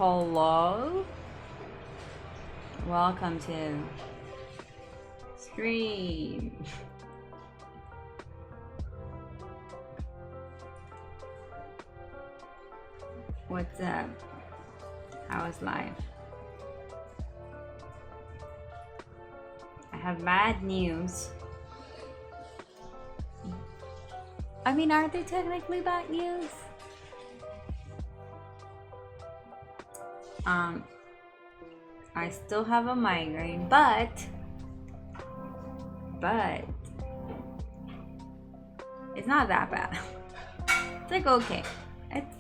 Hello? Welcome to stream. What's up? How's life? I have bad news. I mean, are they technically bad news? I still have a migraine, but it's not that bad. It's like okay. It's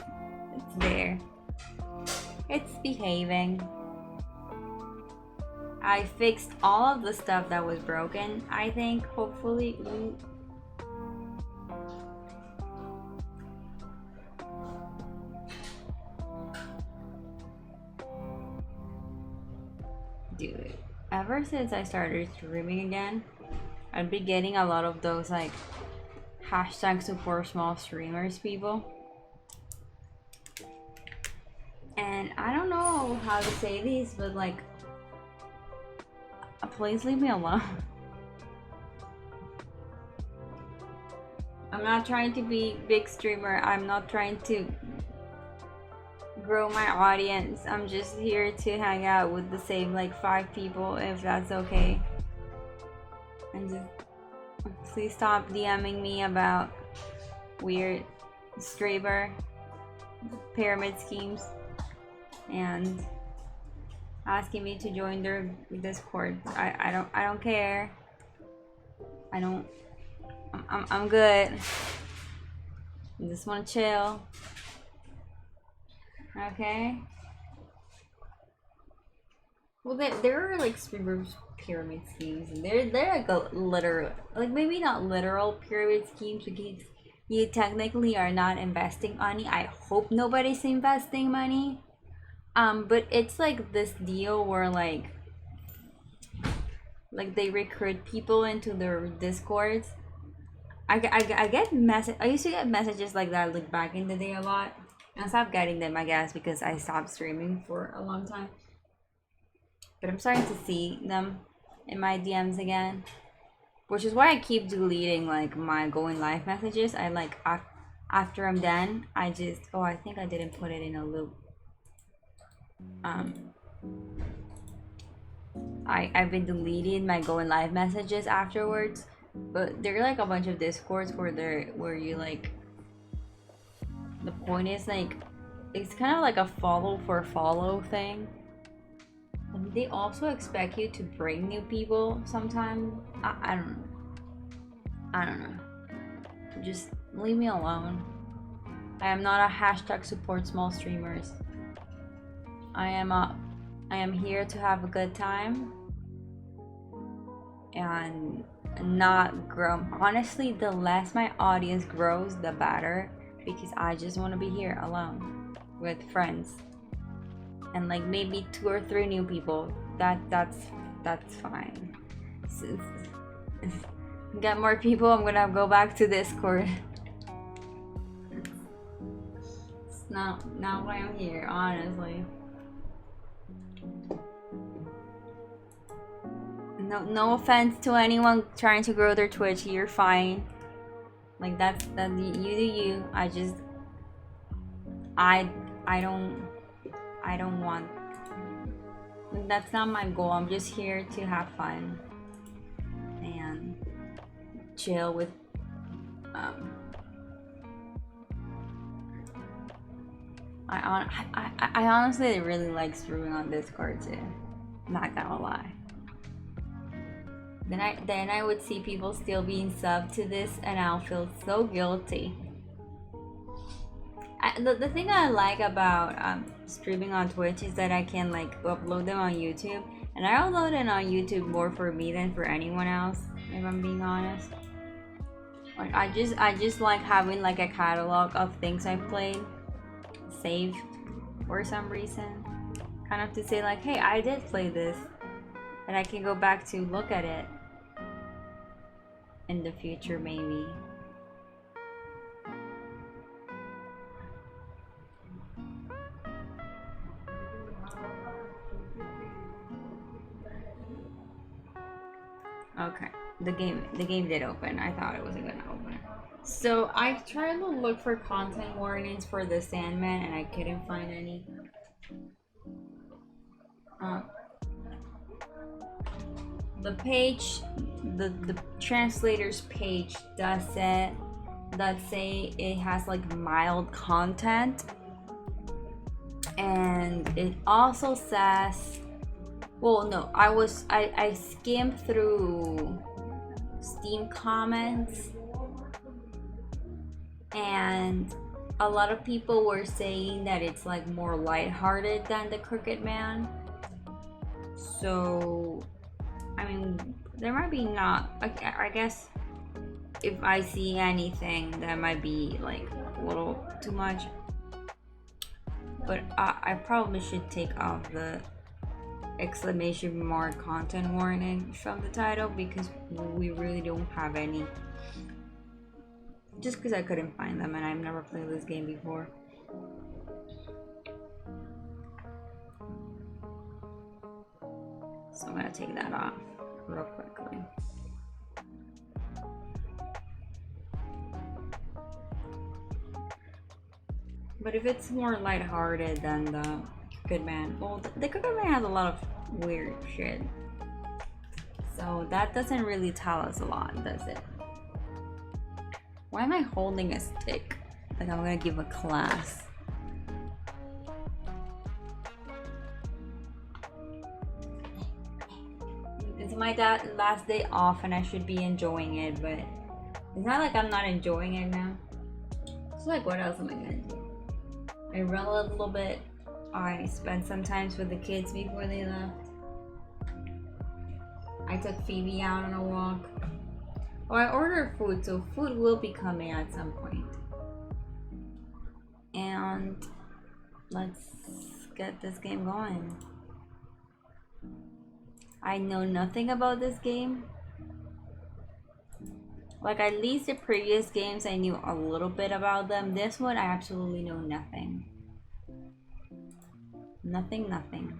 there. It's behaving. I fixed all of the stuff that was broken, I think, hopefully. Dude, ever since I started streaming again, I've been getting a lot of those like hashtag support small streamers people. And I don't know how to say these, but like, please leave me alone. I'm not trying to be big streamer. I'm not trying to grow my audience. I'm just here to hang out with the same like 5 people, if that's okay. And just please stop DMing me about weird streamer pyramid schemes and asking me to join their Discord. I don't care. I'm good. I just want to chill. Okay. Well, there are like streamer pyramid schemes, and they're like a literal, like maybe not literal pyramid schemes because you technically are not investing money. I hope nobody's investing money. But it's like this deal where like they recruit people into their Discords. I get I used to get messages like that like back in the day a lot. I stopped getting them, I guess, because I stopped streaming for a long time. But I'm starting to see them in my DMs again, which is why I keep deleting like my going live messages. I like after I'm done, I just I think I didn't put it in a loop. I've been deleting my going live messages afterwards, but there are like a bunch of Discords where you like, the point is like it's kind of like a follow for follow thing. And they also expect you to bring new people sometime. I don't know. Just leave me alone. I am not a hashtag support small streamers. I am here to have a good time and not grow. Honestly, the less my audience grows, the better, because I just want to be here alone with friends and like maybe 2 or 3 new people. That's fine. Get more people, I'm gonna go back to Discord. It's not why I'm here, honestly. No offense to anyone trying to grow their Twitch. You're fine. Like that's you do you. I don't want. That's not my goal. I'm just here to have fun and chill with. I honestly really like streaming on Discord too. Not gonna lie. Then I would see people still being subbed to this, and I'll feel so guilty. The thing I like about streaming on Twitch is that I can like upload them on YouTube, and I upload it on YouTube more for me than for anyone else, if I'm being honest. Like I just like having like a catalog of things I've played saved for some reason, kind of to say like, hey, I did play this, and I can go back to look at it in the future maybe. the game did open. I thought it wasn't gonna open. So I tried to look for content warnings for the Sandman and I couldn't find any. The page, the translator's page does say it has like mild content, and it also says, well, no, I skimmed through Steam comments, and a lot of people were saying that it's like more lighthearted than the Crooked Man. So I mean, there might be not. I guess if I see anything that might be like a little too much, but I probably should take off the exclamation mark content warning from the title because we really don't have any. Just because I couldn't find them and I've never played this game before. So I'm gonna take that off real quickly. But if it's more lighthearted than the Good Man, well, the Good Man has a lot of weird shit. So that doesn't really tell us a lot, does it? Why am I holding a stick? Like I'm gonna give a class. It's my last day off and I should be enjoying it, but it's not like I'm not enjoying it now. It's like, what else am I gonna do? I run a little bit. I spent some time with the kids before they left. I took Phoebe out on a walk. Oh, I ordered food, so food will be coming at some point. And let's get this game going. I know nothing about this game. Like, at least the previous games I knew a little bit about them. This one I absolutely know nothing. Nothing.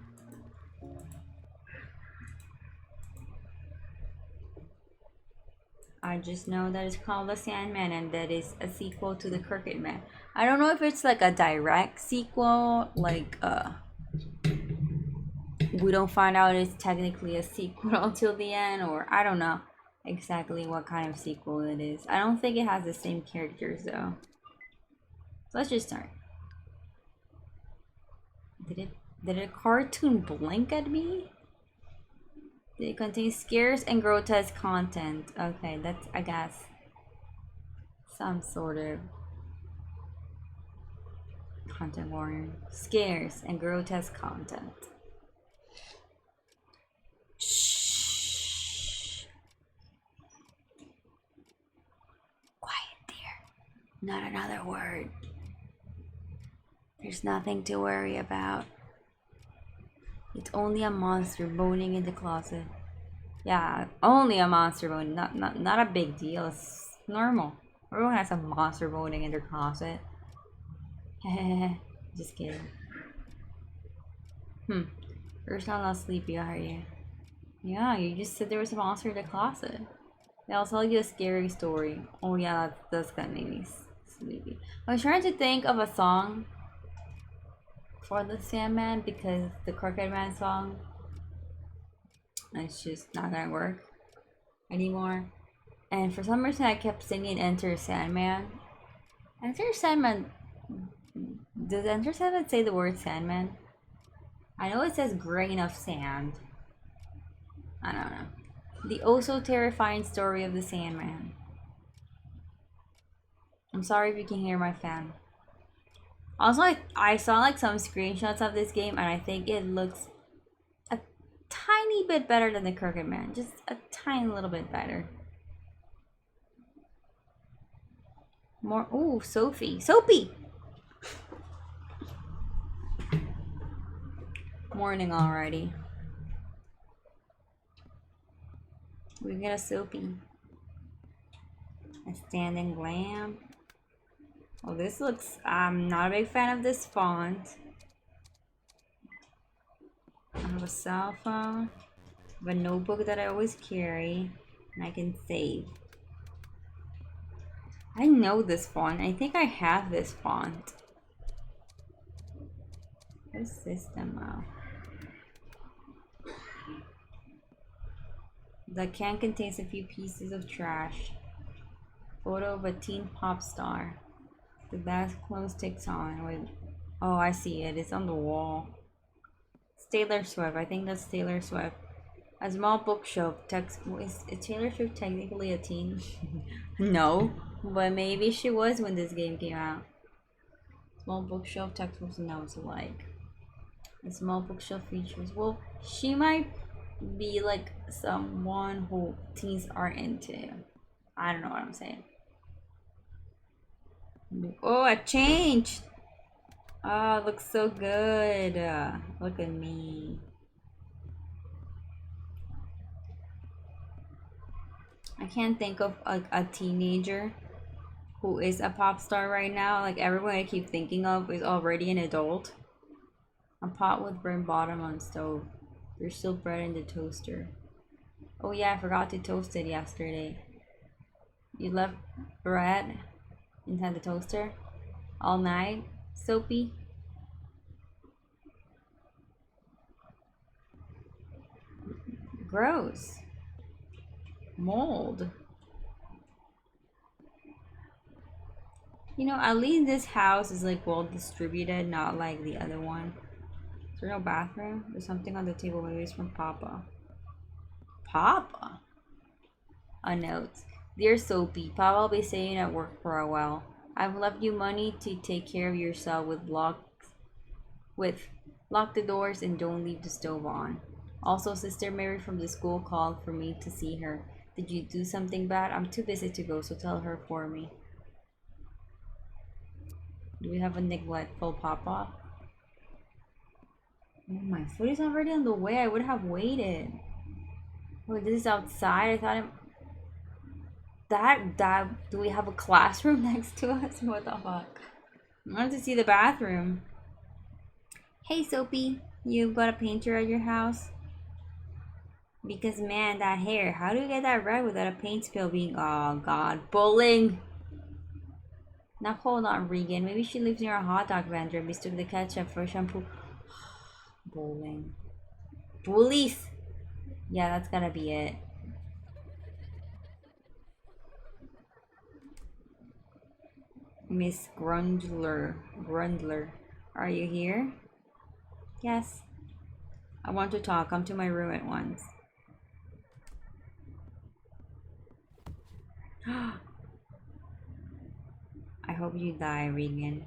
I just know that it's called The Sandman and that is a sequel to The Crooked Man. I don't know if it's like a direct sequel, like we don't find out it's technically a sequel until the end, or I don't know exactly what kind of sequel it is. I don't think it has the same characters though. So let's just start. Did a cartoon blink at me? Did it contain scarce and grotesque content? Okay, that's, I guess, some sort of content warning. Scarce and grotesque content. Shh. Quiet, dear. Not another word. There's nothing to worry about. It's only a monster boning in the closet. Yeah, only a monster boning. Not a big deal. It's normal. Everyone has a monster boning in their closet. Just kidding. You're still not sleepy, are you? Yeah, you just said there was a monster in the closet. Yeah, I'll tell you a scary story. Oh yeah, that's gonna make me sleepy. I was trying to think of a song for the Sandman because the Crooked Man song, it's just not gonna work anymore. And for some reason I kept singing Enter Sandman. Enter Sandman, does Enter Sandman say the word Sandman? I know it says grain of sand. I don't know. The oh so terrifying story of the Sandman. I'm sorry if you can hear my fan. Also, I saw like some screenshots of this game and I think it looks a tiny bit better than the Crooked Man. Just a tiny little bit better. More, ooh, Sophie. Soapy! Morning already. We get a Soapy. A standing lamp. Well, this looks, I'm not a big fan of this font. I have a cell phone. I have a notebook that I always carry. And I can save. I know this font. I think I have this font. What system now? The can contains a few pieces of trash. Photo of a teen pop star. The bag's clothes ticks on. Wait. Oh, I see it. It's on the wall. It's Taylor Swift. I think that's Taylor Swift. A small bookshelf. Is Taylor Swift technically a teen? No, but maybe she was when this game came out. Small bookshelf, textbooks, and notes alike. A small bookshelf features. Well, she might be like someone who teens are into. I don't know what I'm saying. Oh, it changed. Oh, it looks so good. Look at me. I can't think of a teenager who is a pop star right now. Like everyone I keep thinking of is already an adult. A pot with burnt bottom on stove. There's still bread in the toaster. Oh yeah, I forgot to toast it yesterday. You left bread inside the toaster all night? Soapy? Gross. Mold. You know, at least this house is like well distributed, not like the other one. Is there no bathroom? There's something on the table, maybe it's from Papa. Papa? A note. Dear Soapy, Papa will be staying at work for a while. I've left you money to take care of yourself with lock the doors and don't leave the stove on. Also, Sister Mary from the school called for me to see her. Did you do something bad? I'm too busy to go, so tell her for me. Do we have a neglectful Papa? Oh, my food is already on the way. I would have waited. Oh, this is outside. I thought that do we have a classroom next to us? What the fuck? I wanted to see the bathroom. Hey Soapy, you've got a painter at your house? Because man, that hair, how do you get that red without a paint spill being, oh god, bullying. Now hold on, Regan, maybe she lives near a hot dog vendor and mistook the ketchup for shampoo. Bullying. Bullies! Yeah, that's gotta be it. Miss Grundler, are you here? Yes. I want to talk, come to my room at once. I hope you die, Regan.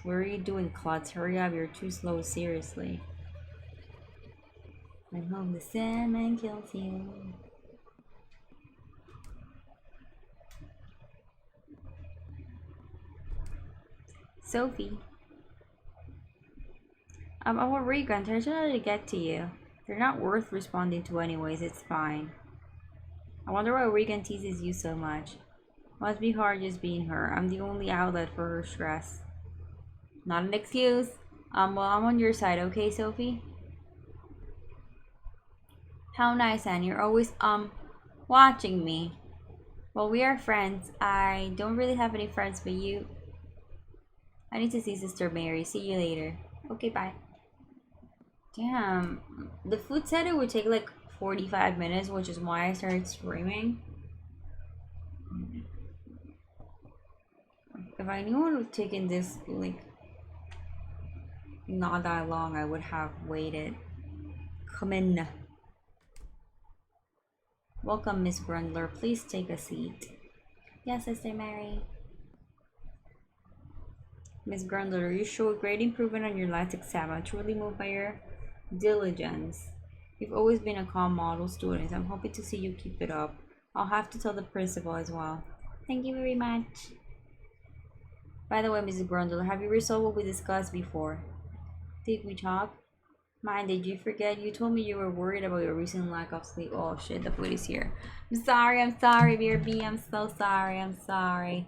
What are you doing, Klutz? Hurry up, you're too slow, seriously. I hope the salmon kills you. Sophie. I want Regan, I'm trying to get to you. They're not worth responding to anyways, it's fine. I wonder why Regan teases you so much. Must be hard just being her. I'm the only outlet for her stress. Not an excuse. Well, I'm on your side, okay, Sophie? How nice, Anne. You're always, watching me. Well, we are friends. I don't really have any friends but you. I need to see Sister Mary. See you later. Okay, bye. Damn. The food said it would take like 45 minutes, which is why I started streaming. If I knew it would have taken this, like, not that long, I would have waited. Come in. Welcome, Miss Grundler. Please take a seat. Yes, Sister Mary. Miss Grundler, you show a great improvement on your last exam. I'm truly moved by your diligence. You've always been a calm model student. I'm hoping to see you keep it up. I'll have to tell the principal as well. Thank you very much. By the way, Mrs. Grundle, have you resolved what we discussed before? Did we talk? Man, did you forget? You told me you were worried about your recent lack of sleep. Oh shit, the food is here. I'm sorry, BRB. I'm so sorry, I'm sorry.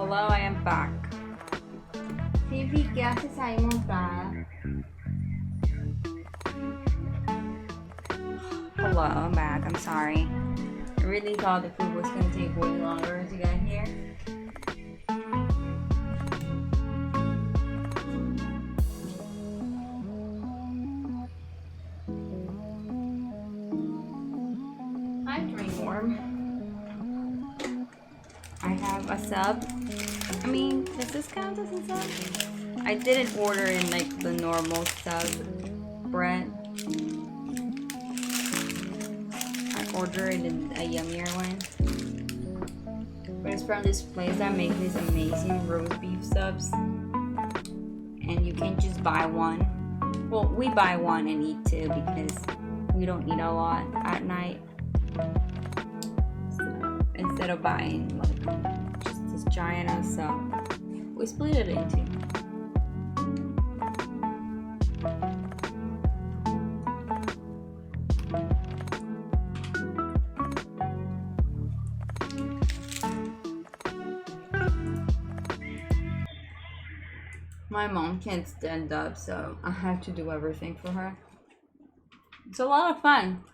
Hello, I am back. Phoebe, ¿qué haces ahí montada? Hello, I'm back. I'm sorry. I really thought the food was going to take way longer to get here. Hi, Dreamworm. I have a sub. I mean, does this count as a sub? I didn't order in like the normal sub bread. I ordered in a yummier one. But it's from this place that makes these amazing roast beef subs. And you can just buy one. Well, we buy one and eat two because we don't eat a lot at night. So instead of buying like just this giant of sub, we split it in two. My mom can't stand up, so I have to do everything for her. It's a lot of fun.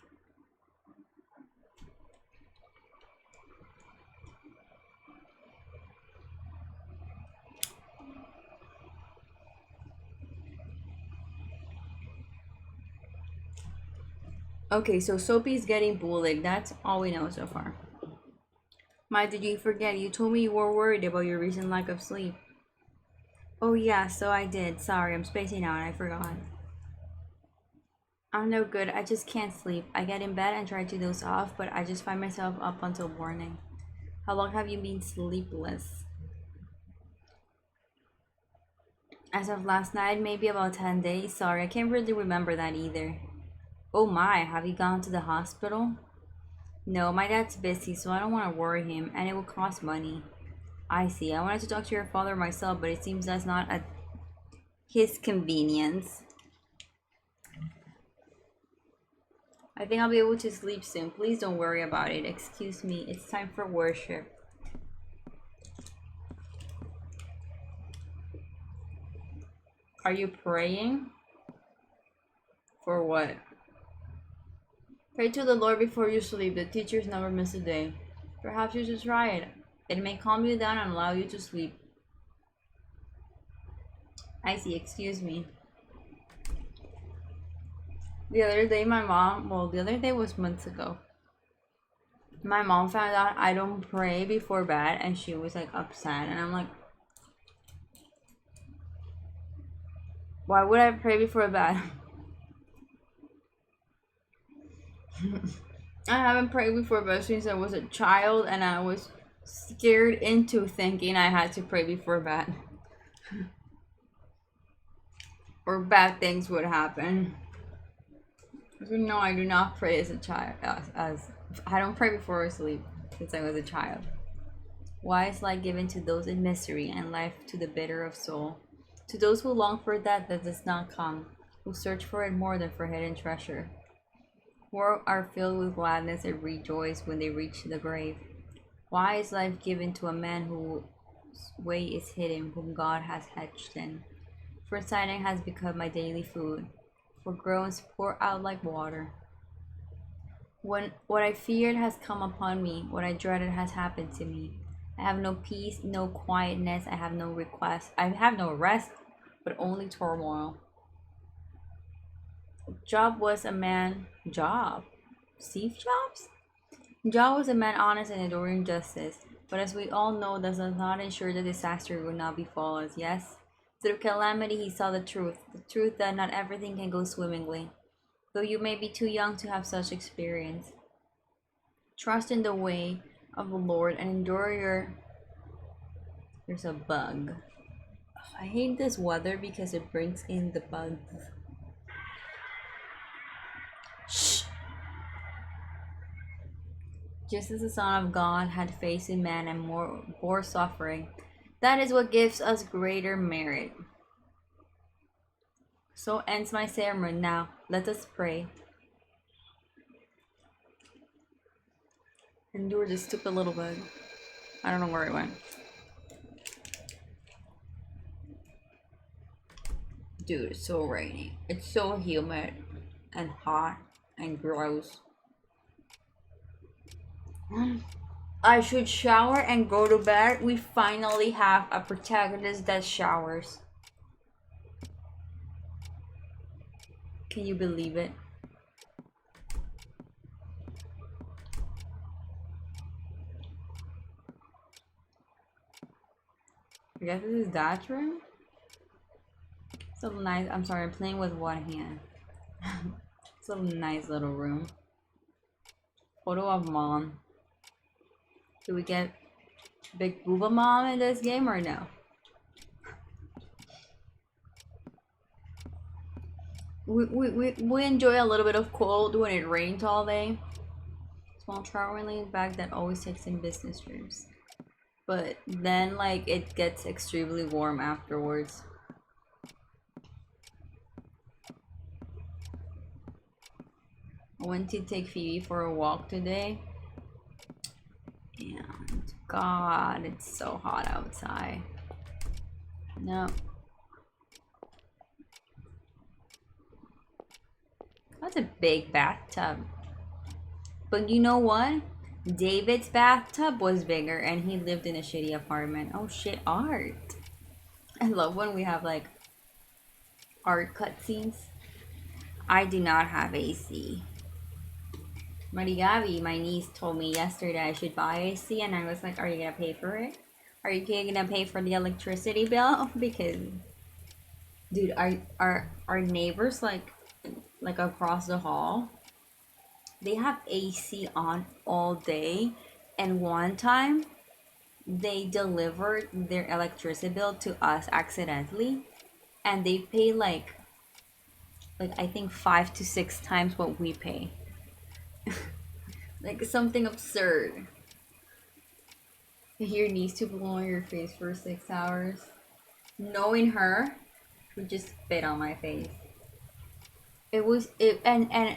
Okay, so Sophie's getting bullied. That's all we know so far. Ma, did you forget? You told me you were worried about your recent lack of sleep. Oh yeah, so I did. Sorry, I'm spacing out. I forgot. I'm no good. I just can't sleep. I get in bed and try to doze off, but I just find myself up until morning. How long have you been sleepless? As of last night, maybe about 10 days. Sorry, I can't really remember that either. Oh my, have you gone to the hospital? No, my dad's busy, so I don't want to worry him, and it will cost money. I see. I wanted to talk to your father myself, but it seems that's not at his convenience. I think I'll be able to sleep soon. Please don't worry about it. Excuse me. It's time for worship. Are you praying? For what? Pray to the Lord before you sleep. The teachers never miss a day. Perhaps you should try it. It may calm you down and allow you to sleep. I see. Excuse me. The other day the other day was months ago. My mom found out I don't pray before bed and she was like upset, and I'm like, why would I pray before bed? I haven't prayed before bed since I was a child, and I was scared into thinking I had to pray before bed. Or bad things would happen. So no, I do not pray as a child. As I don't pray before I sleep since I was a child. Why is life given to those in misery, and life to the bitter of soul? To those who long for that does not come, who search for it more than for hidden treasure. Who are filled with gladness and rejoice when they reach the grave. Why is life given to a man whose way is hidden, whom God has hedged in? For sighing has become my daily food, for groans pour out like water. When what I feared has come upon me, what I dreaded has happened to me. I have no peace, no quietness, I have no request, I have no rest, but only turmoil. Job was a man. Steve Jobs? Job was a man honest and adoring justice, but as we all know, this does not ensure that disaster will not befall us, yes? Through calamity, he saw the truth that not everything can go swimmingly, though you may be too young to have such experience. Trust in the way of the Lord and endure your. There's a bug. I hate this weather because it brings in the bugs. Shh. Just as the Son of God had faced in man and bore suffering, that is what gives us greater merit. So ends my sermon. Now, let us pray. Endure this stupid little bug. I don't know where it went. Dude, it's so rainy. It's so humid and hot and gross. I should shower and go to bed. We finally have a protagonist that showers. Can you believe it? I guess this is that room. So nice. I'm sorry, I'm playing with one hand. It's a nice little room. Photo of mom. Do we get Big Booba Mom in this game or no? We enjoy a little bit of cold when it rains all day. Small traveling bag that always takes in business trips. But then like it gets extremely warm afterwards. I went to take Phoebe for a walk today. And God, it's so hot outside. No. That's a big bathtub. But you know what? David's bathtub was bigger and he lived in a shitty apartment. Oh shit, art. I love when we have like art cutscenes. I do not have AC. Marigavi, my niece, told me yesterday I should buy AC and I was like, are you gonna pay for it? Are you gonna pay for the electricity bill? Because dude, our neighbors like across the hall, they have AC on all day, and one time they delivered their electricity bill to us accidentally and they pay like I think 5 to 6 times what we pay. Like something absurd. Your niece to blow on your face for 6 hours. Knowing her would just spit on my face. It was it and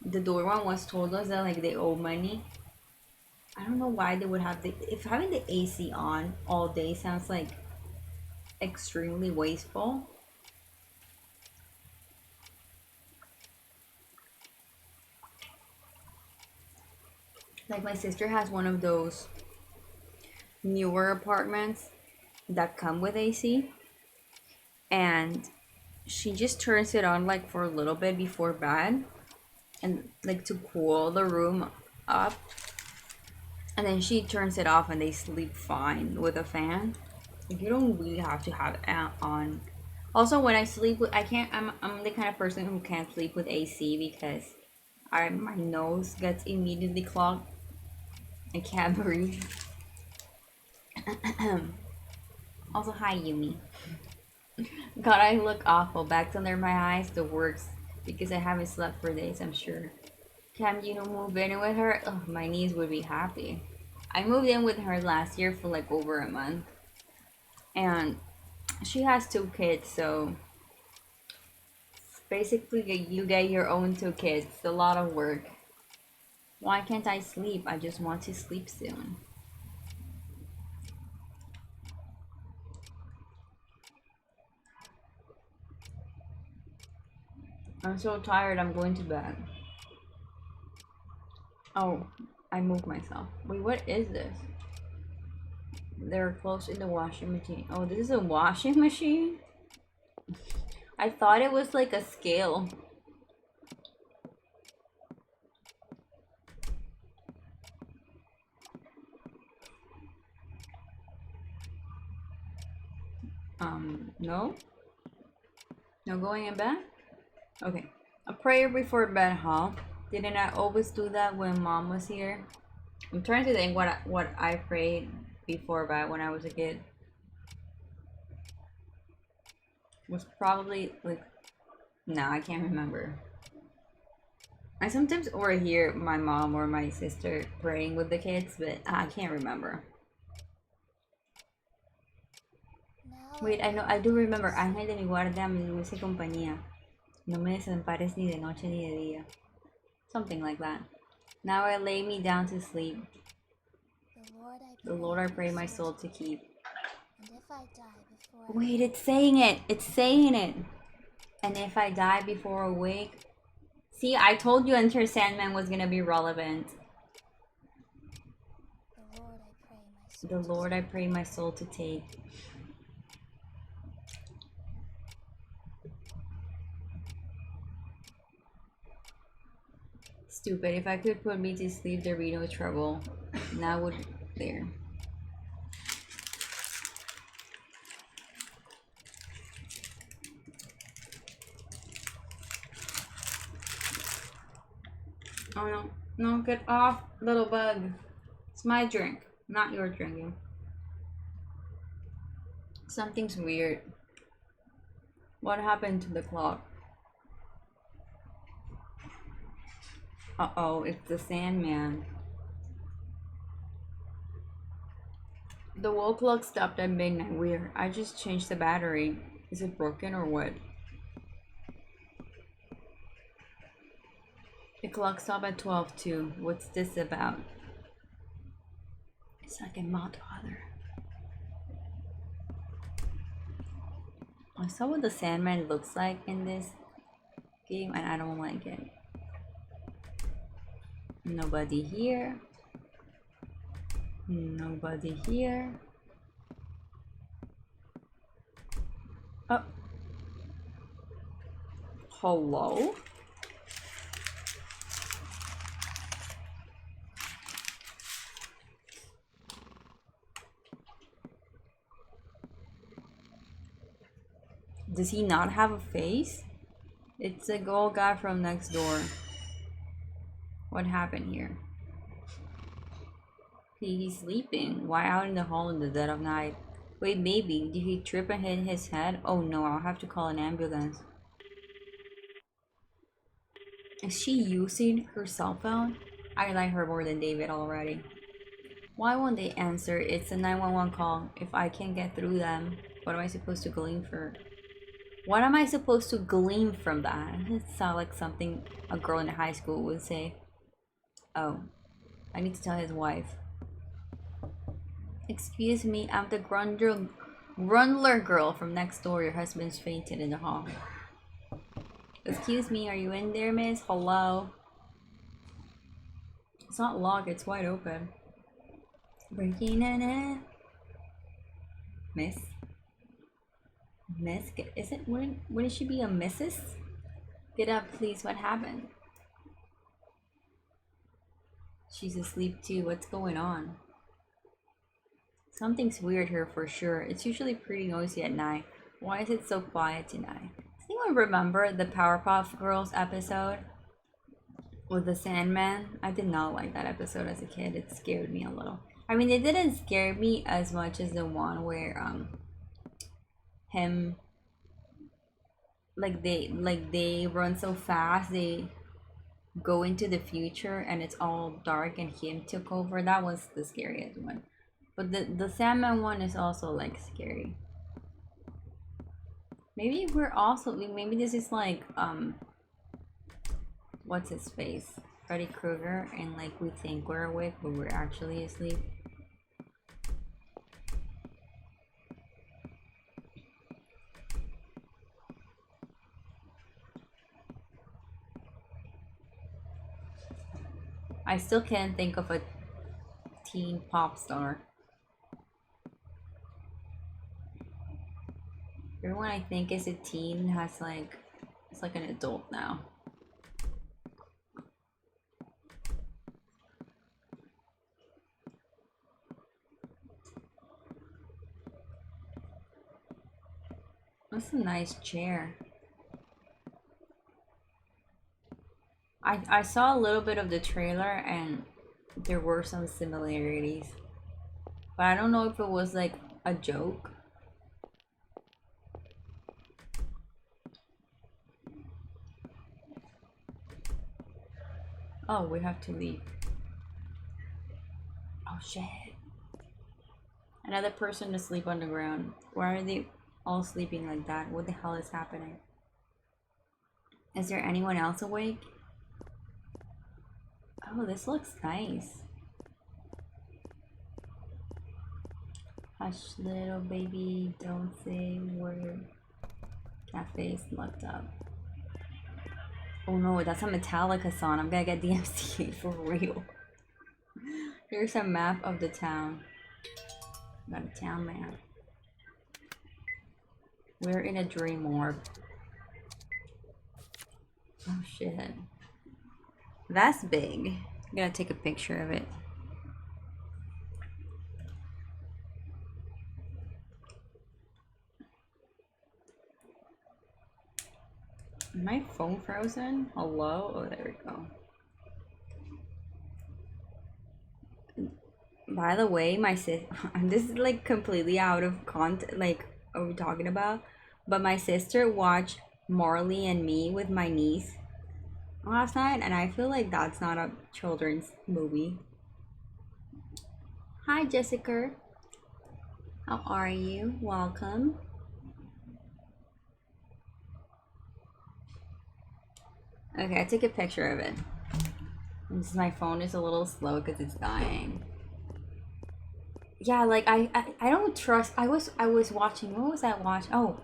the door one was told us that like they owe money. I don't know why they would have if having the AC on all day sounds like extremely wasteful. Like my sister has one of those newer apartments that come with AC, and she just turns it on like for a little bit before bed and like to cool the room up, and then she turns it off and they sleep fine with a fan. Like you don't really have to have it on. Also when I sleep with I'm the kind of person who can't sleep with AC because my nose gets immediately clogged. I can't breathe. Also, hi Yumi. God, I look awful. Bags under my eyes, the worst. Because I haven't slept for days, I'm sure. Can you move in with her? Oh, my niece would be happy. I moved in with her last year for like over a month. And she has 2 kids, so basically you get your own 2 kids. It's a lot of work. Why can't I sleep? I just want to sleep soon. I'm so tired, I'm going to bed. Oh, I moved myself. Wait, what is this? They're close in the washing machine. Oh, this is a washing machine? I thought it was like a scale. No? No going in bed? Okay. A prayer before bed, huh? Didn't I always do that when mom was here? I'm trying to think what I prayed before bed when I was a kid. Was probably like, no, I can't remember. I sometimes overhear my mom or my sister praying with the kids, but I can't remember. Wait, I do remember. Ángel de mi guarda, mi dulce compañía. No me desampares ni de noche ni de día. Something like that. Now I lay me down to sleep. The Lord I pray my soul to keep. I die before Wait, it's saying it. It's saying it. And if I die before a week. See, I told you Enter Sandman was gonna be relevant. the Lord I pray my soul The Lord I pray my soul to take. Stupid. If I could put me to sleep, there'd be no trouble. Now would there. Oh no. No, get off, little bug. It's my drink, not your drinking. Something's weird. What happened to the clock? Uh-oh, it's the Sandman. The wall clock stopped at midnight. Weird. I just changed the battery. Is it broken or what? The clock stopped at 12 too. What's this about? It's like a mod father. I saw what the Sandman looks like in this game and I don't like it. Nobody here. Nobody here. Oh. Hello? Does he not have a face? It's a gold guy from next door. What happened here? He's sleeping. Why out in the hall in the dead of night? Wait, maybe. Did he trip and hit his head? Oh no, I'll have to call an ambulance. Is she using her cell phone? I like her more than David already. Why won't they answer? It's a 911 call. If I can't get through them, what am I supposed to glean for? What am I supposed to glean from that? It sounds like something a girl in high school would say. Oh, I need to tell his wife. Excuse me, I'm the Grundler girl from next door. Your husband's fainted in the hall. Excuse me, are you in there, miss? Hello? It's not locked, it's wide open. Breaking in it. Miss? Miss? Is it, wouldn't she be a missus? Get up, please, what happened? She's asleep too, what's going on? Something's weird here for sure. It's usually pretty noisy at night. Why is it so quiet tonight? Does anyone remember the Powerpuff Girls episode with the Sandman? I did not like that episode as a kid. It scared me a little. I mean, it didn't scare me as much as the one where him they run so fast, they go into the future and it's all dark and him took over. That was the scariest one. But the Sandman one is also like scary. Maybe we're also, maybe this is like what's his face? Freddy Krueger, and like we think we're awake but we're actually asleep. I still can't think of a teen pop star. Everyone I think is a teen has like, it's like an adult now. That's a nice chair. I saw a little bit of the trailer and there were some similarities. But I don't know if it was like a joke. Oh, we have to leave. Oh shit. Another person asleep on the ground. Why are they all sleeping like that? What the hell is happening? Is there anyone else awake? Oh, this looks nice. Hush, little baby, don't say a word. Cafe's locked up. Oh no, that's a Metallica song. I'm gonna get DMCA for real. Here's a map of the town. Got a town map. We're in a dream orb. Oh shit. That's big. I'm gonna take a picture of it. Is my phone frozen? Hello? Oh, there we go. By the way, my sis, this is like completely out of context, like, what we're talking about, but my sister watched Marley and Me with my niece last night, and I feel like that's not a children's movie. Hi, Jessica. How are you? Welcome. Okay, I took a picture of it. My phone is a little slow because it's dying. Yeah, like I don't trust. I was watching. What was I watching? Oh,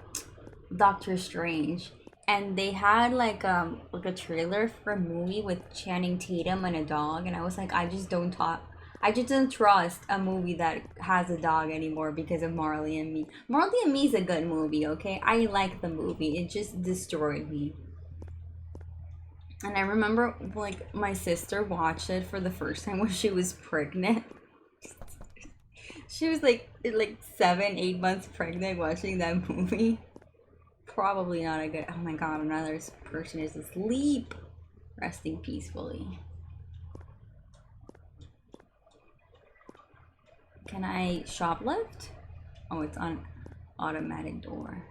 Doctor Strange, and they had like a trailer for a movie with Channing Tatum and a dog, and I was like, I just don't talk. I just don't trust a movie that has a dog anymore because of Marley and Me. Marley and Me is a good movie, okay? I like the movie. It just destroyed me. And I remember like my sister watched it for the first time when she was pregnant. She was like 7, 8 months pregnant watching that movie. Probably not a good. Oh my god, another person is asleep, resting peacefully. Can I shoplift? Oh, it's on automatic door.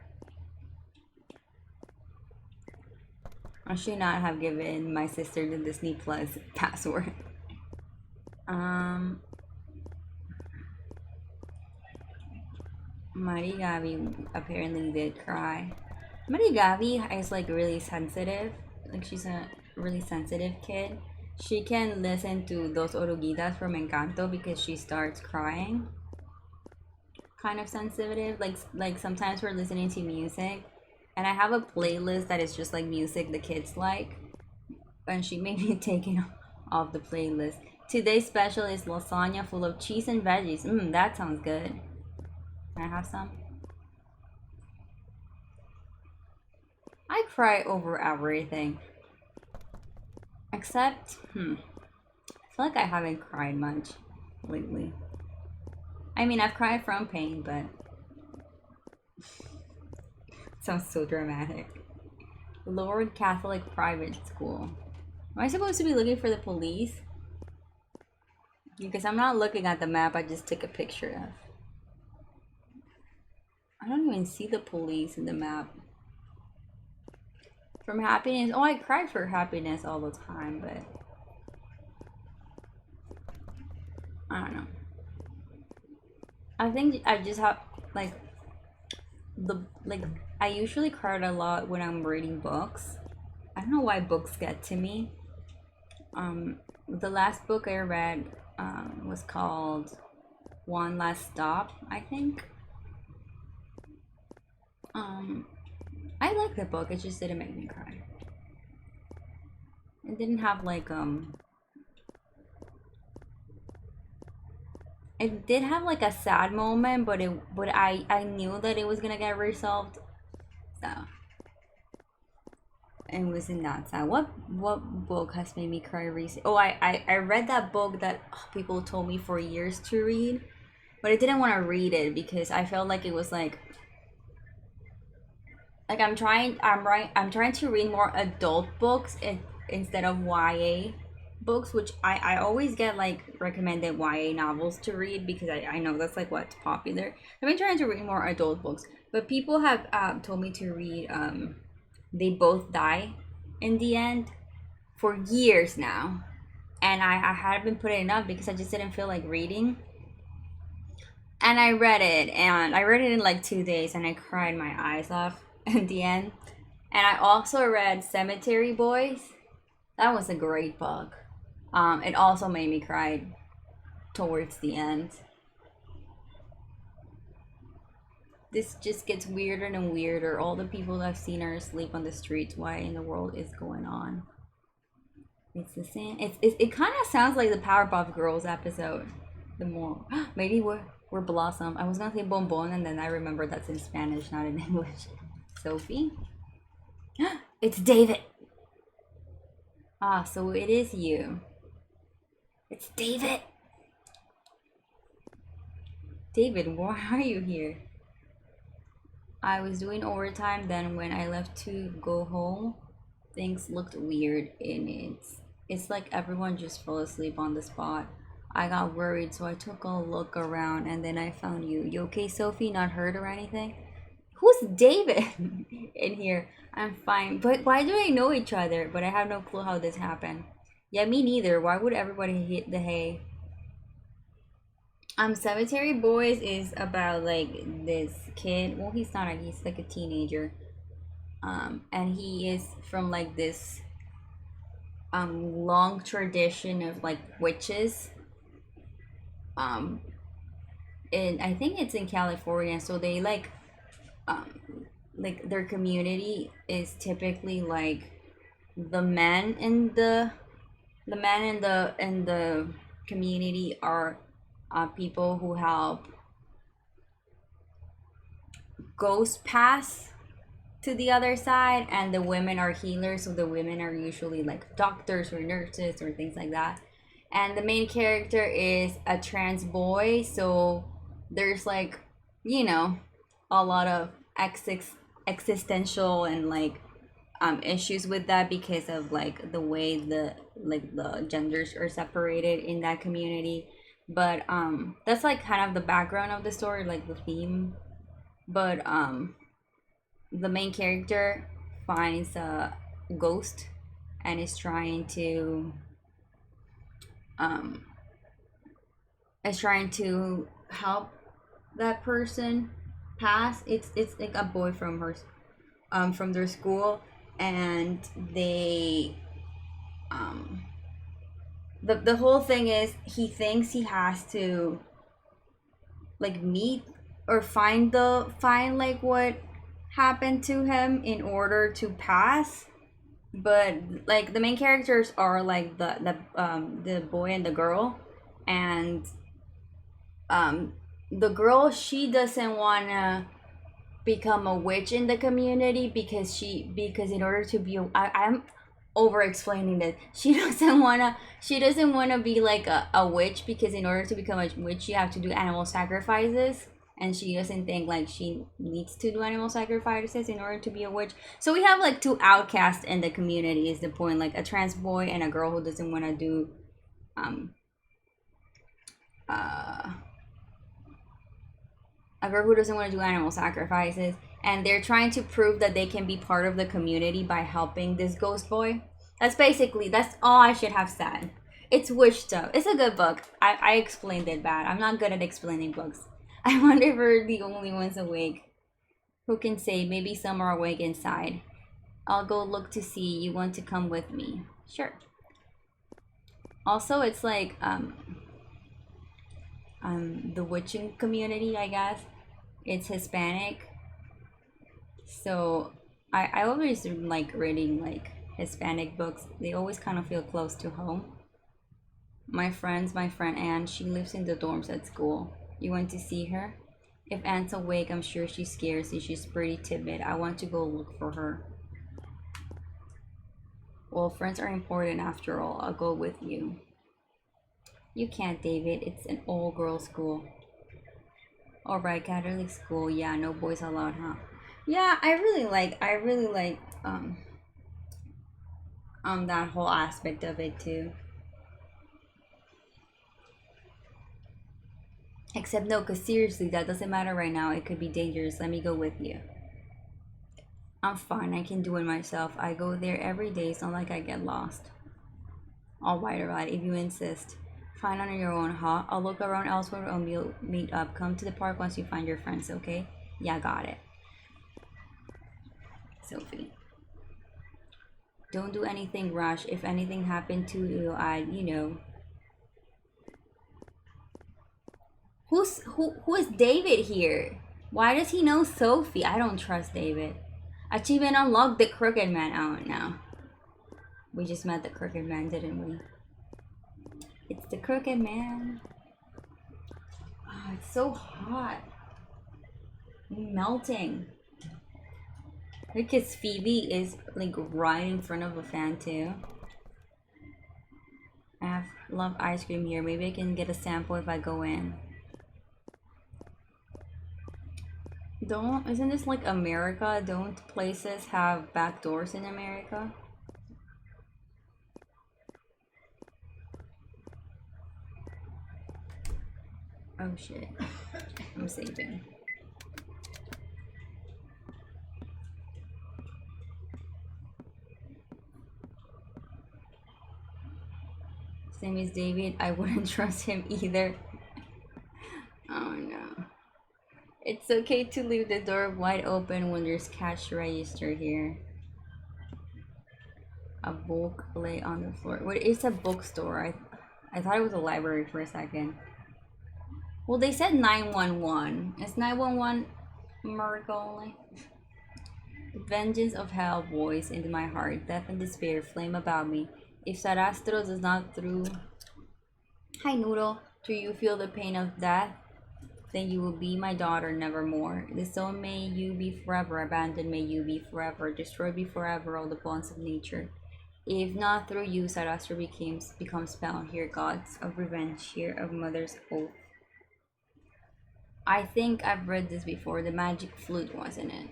I should not have given my sister the Disney Plus password. Marigavi apparently did cry. Marigavi is like really sensitive. Like she's a really sensitive kid. She can listen to Dos Oruguitas from Encanto because she starts crying. Kind of sensitive. Like sometimes we're listening to music, and I have a playlist that is just like music the kids like, and she made me take it off the playlist. Today's special is lasagna full of cheese and veggies. That sounds good. Can I have some? I cry over everything. Except, I feel like I haven't cried much lately. I mean, I've cried from pain, but sounds so dramatic. Lord Catholic Private School. Am I supposed to be looking for the police? Because I'm not looking at the map, I just took a picture of. I don't even see the police in the map. From happiness. Oh, I cry for happiness all the time, but I don't know. I think I just have like I usually cry a lot when I'm reading books. I don't know why books get to me. The last book I read was called One Last Stop, I think. I like the book, it just didn't make me cry. It didn't have like it did have like a sad moment, but I knew that it was gonna get resolved. So it wasn't that sad. What book has made me cry recently? Oh, I read that book that people told me for years to read, but I didn't want to read it because I felt like it was like I'm trying to read more adult books instead of YA books, which I always get like recommended YA novels to read because I know that's like what's popular. I've been trying to read more adult books, but people have told me to read They Both Die in the End for years now, and I haven't put it up because I just didn't feel like reading. And I read it in like 2 days, and I cried my eyes off at the end. And I also read Cemetery Boys. That was a great book. It also made me cry towards the end. This just gets weirder and weirder. All the people I've seen are asleep on the streets. Why in the world is going on? It's the same. It kind of sounds like the Powerpuff Girls episode. The more maybe we're Blossom. I was gonna say Bonbon, and then I remember that's in Spanish, not in English. Sophie. It's David. Ah, so it is you. It's David. David, why are you here? I was doing overtime, then when I left to go home, things looked weird and it's like everyone just fell asleep on the spot. I got worried, so I took a look around and then I found you. You okay, Sophie? Not hurt or anything? Who's David in here? I'm fine. But why do they know each other? But I have no clue how this happened. Yeah, me neither. Why would everybody hit the hay? Cemetery Boys is about like this kid. Well, he's not. He's like a teenager. And he is from like this long tradition of like witches. Um, and I think it's in California. So they like their community is typically like the men in the community are people who help ghosts pass to the other side, and the women are healers, so the women are usually like doctors or nurses or things like that. And the main character is a trans boy, so there's like, you know, a lot of existential and like issues with that because of like the way the genders are separated in that community. But that's like kind of the background of the story, like the theme. But the main character finds a ghost and um is trying to help that person pass. It's like a boy from her from their school, and they um the whole thing is he thinks he has to like meet or find like what happened to him in order to pass. But like the main characters are like the boy and the girl, and the girl, she doesn't wanna become a witch in the community because in order to be I'm over explaining this. She doesn't wanna be like a witch, because in order to become a witch you have to do animal sacrifices, and she doesn't think like she needs to do animal sacrifices in order to be a witch. So we have like two outcasts in the community is the point, like a trans boy and a girl who doesn't want to do um uh a girl who doesn't want to do animal sacrifices, and they're trying to prove that they can be part of the community by helping this ghost boy. That's all I should have said. It's witch stuff. It's a good book. I explained it bad. I'm not good at explaining books. I wonder if we're the only ones awake. Who can say? Maybe some are awake inside. I'll go look to see. You want to come with me? Sure. Also, it's like the witching community, I guess. It's Hispanic. So I always like reading like Hispanic books. They always kind of feel close to home. My friend Anne, she lives in the dorms at school. You want to see her? If Anne's awake, I'm sure she's scared. See, she's pretty timid. I want to go look for her. Well, friends are important after all. I'll go with you. You can't, David. It's an all-girls school. Alright, Catholic school. Yeah, no boys allowed, huh? Yeah, I really like that whole aspect of it too. Except no, because seriously, that doesn't matter right now. It could be dangerous. Let me go with you. I'm fine. I can do it myself. I go there every day. It's not like I get lost. Alright, if you insist. Fine on your own, huh? I'll look around elsewhere and we'll meet up. Come to the park once you find your friends, okay? Yeah, got it. Sophie. Don't do anything rash. If anything happened to you, Who is David here? Why does he know Sophie? I don't trust David. Achievement unlocked the crooked man. Oh no. We just met the crooked man, didn't we? It's the crooked man. Oh, it's so hot. I'm melting. Because Phoebe is like right in front of a fan too. Love ice cream here. Maybe I can get a sample if I go in. Isn't this like America? Don't places have back doors in America? Oh shit. I'm saving. Same as David, I wouldn't trust him either. Oh no. It's okay to leave the door wide open when there's cash register here. A book lay on the floor. Wait, it's a bookstore. I thought it was a library for a second. Well, they said 911. Is 911 miracle only? Vengeance of hell voice into my heart. Death and despair flame about me. If Sarastro does not through... Hi, Noodle. Do you feel the pain of death? Then you will be my daughter nevermore. Disown may you be forever. Abandoned may you be forever. Destroy be forever all the bonds of nature. If not through you, Sarastro becomes bound. Here, gods of revenge. Here, of mother's oath. I think I've read this before. The magic flute, wasn't it?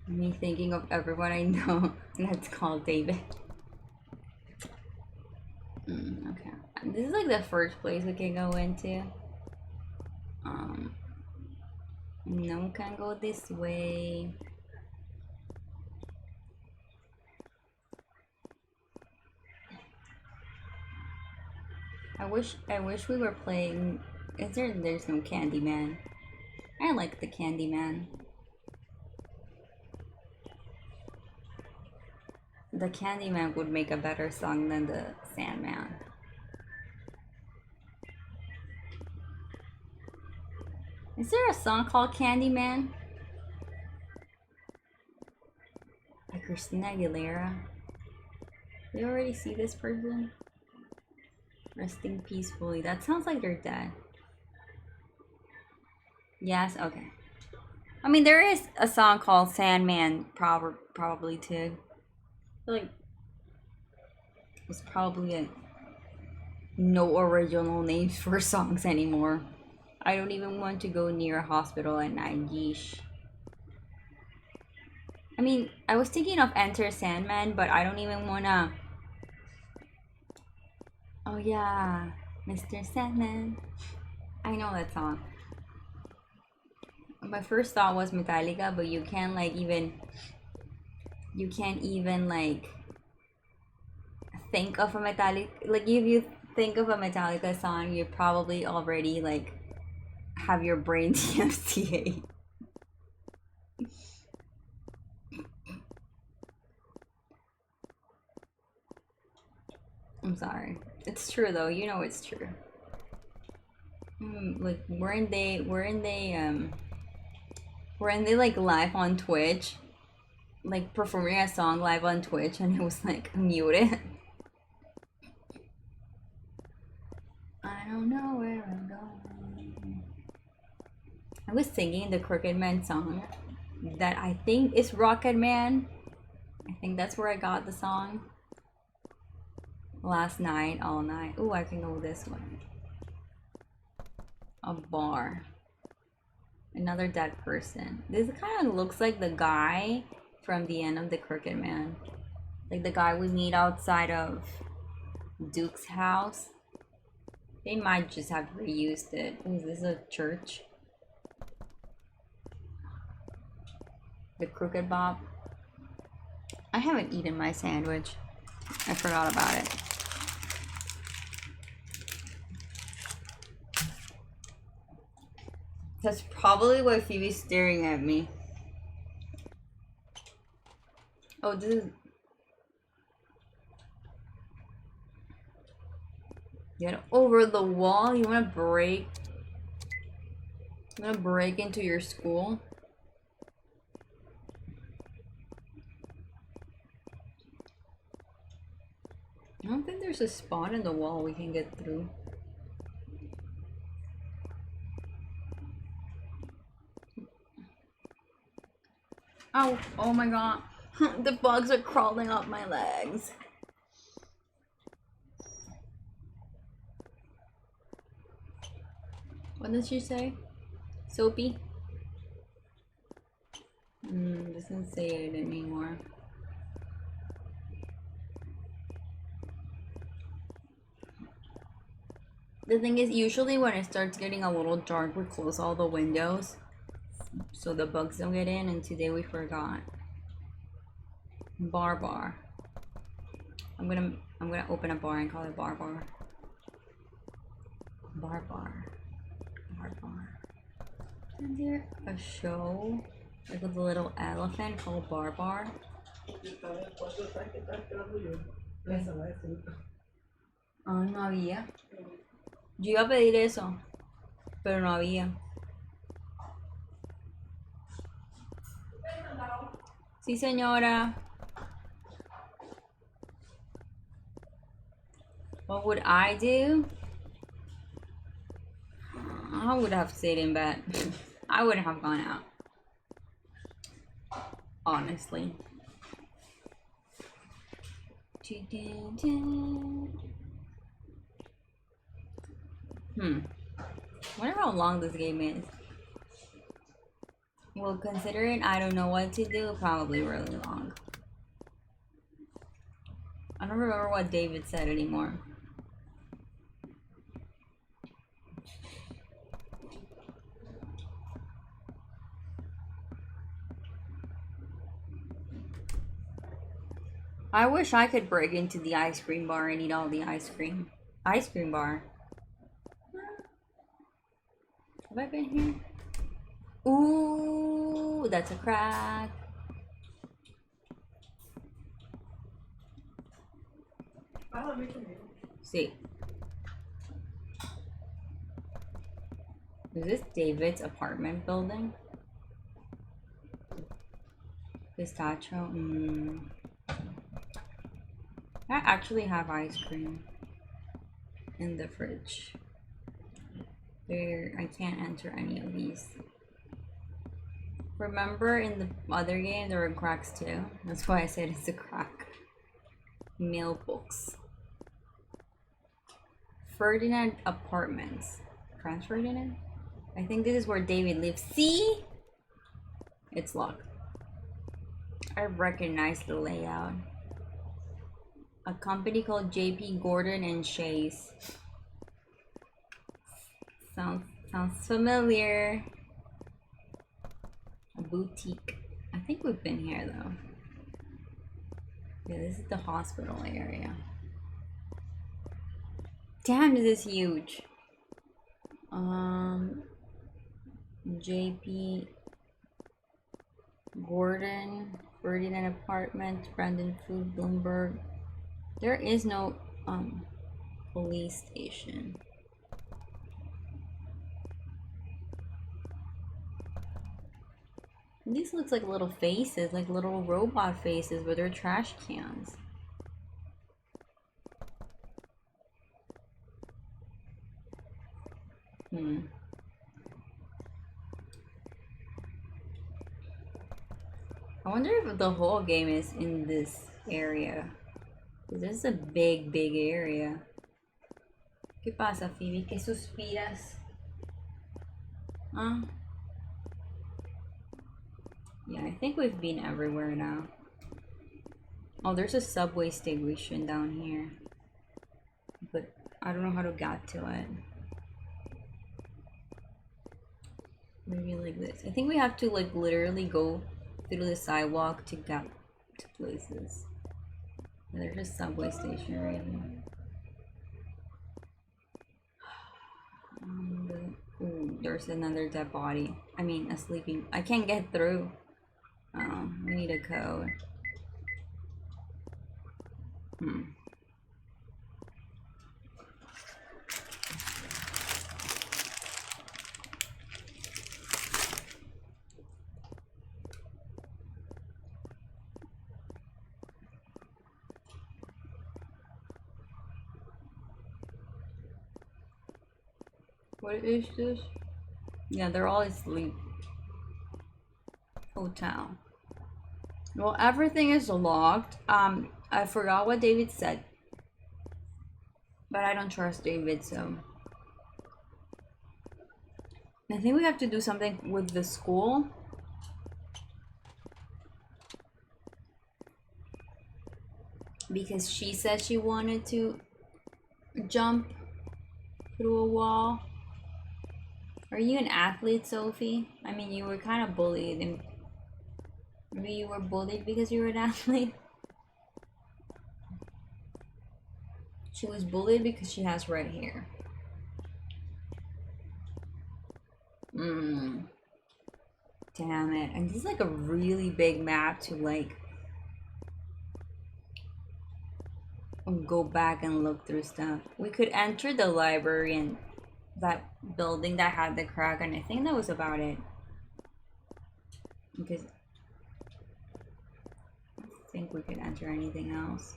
Me thinking of everyone I know that's called David. Okay. This is like the first place we can go into. No one can go this way. I wish we were playing. There's no Candyman. I like the Candyman. The Candyman would make a better song than the Sandman. Is there a song called Candyman? By Christina Aguilera. We already see this person? Resting peacefully. That sounds like they're dead. Yes, okay. I mean, there is a song called Sandman, probably too. I feel like it's probably no original names for songs anymore. I don't even want to go near a hospital at night. Yeesh. I mean, I was thinking of Enter Sandman, but I don't even wanna. Oh yeah, Mr. Sandman. I know that song. My first thought was Metallica, but you can't like even. You can't even like think of a Metallica. Like if you think of a Metallica song, you probably already like have your brain TMCA. I'm sorry. It's true though. You know it's true. Like weren't they like live on Twitch? Like performing a song live on Twitch and it was like muted. I don't know where I'm going. I was singing the Crooked Man song that I think is Rocket Man. I think that's where I got the song. Last night, all night. Ooh, I can go this way. A bar. Another dead person. This kind of looks like the guy from the end of the Crooked Man. Like the guy we meet outside of Duke's house. They might just have reused it. Is this a church? The Crooked Bob. I haven't eaten my sandwich. I forgot about it. That's probably why Phoebe's staring at me. Oh, this is... Get over the wall? You wanna break? You wanna break into your school? I don't think there's a spot in the wall we can get through. Oh, oh my god. The bugs are crawling up my legs. What did she say? Soapy? Doesn't say it anymore. The thing is, usually when it starts getting a little dark, we close all the windows so the bugs don't get in, and today we forgot. Bar. I'm gonna open a bar and call it bar. Isn't there a show like with a little elephant called Bar? Ah, no había. Yo iba a pedir eso, pero no había. Sí, señora. What would I do? I would have stayed in bed. I wouldn't have gone out. Honestly. Wonder how long this game is. Well, considering I don't know what to do, probably really long. I don't remember what David said anymore. I wish I could break into the ice cream bar and eat all the ice cream. Ice cream bar. Have I been here? Ooh, that's a crack. See. Is this David's apartment building? Pistachio? I actually have ice cream in the fridge. I can't enter any of these. Remember in the other game there were cracks too? That's why I said it's a crack. Mail books. Ferdinand Apartments. Franz Ferdinand? I think this is where David lives. See? It's locked. I recognize the layout. A company called JP Gordon and Chase. Sounds familiar. A boutique. I think we've been here though. Yeah, this is the hospital area. Damn, this is huge. JP Gordon, Ferdinand Apartment, Brandon Food, Bloomberg. There is no police station. These looks like little faces, like little robot faces, but they're trash cans. I wonder if the whole game is in this area. This is a big area. ¿Qué pasa, Phoebe? ¿Qué suspiras? Huh? Yeah, I think we've been everywhere now. Oh, there's a subway station down here. But I don't know how to get to it. Maybe like this. I think we have to like literally go through the sidewalk to get to places. And there's a subway station right here. Ooh, there's another dead body. I mean, a sleeping. I can't get through. Oh, we need a code. What is this? Yeah, they're all asleep. Hotel. Well, everything is locked. I forgot what David said. But I don't trust David, so I think we have to do something with the school. Because she said she wanted to jump through a wall. Are you an athlete, Sophie? I mean, you were kind of bullied, and maybe you were bullied because you were an athlete. She was bullied because she has red hair. Damn it. And this is like a really big map to like go back and look through stuff. We could enter the library and that building that had the crack, and I think that was about it. Because I don't think we could enter anything else.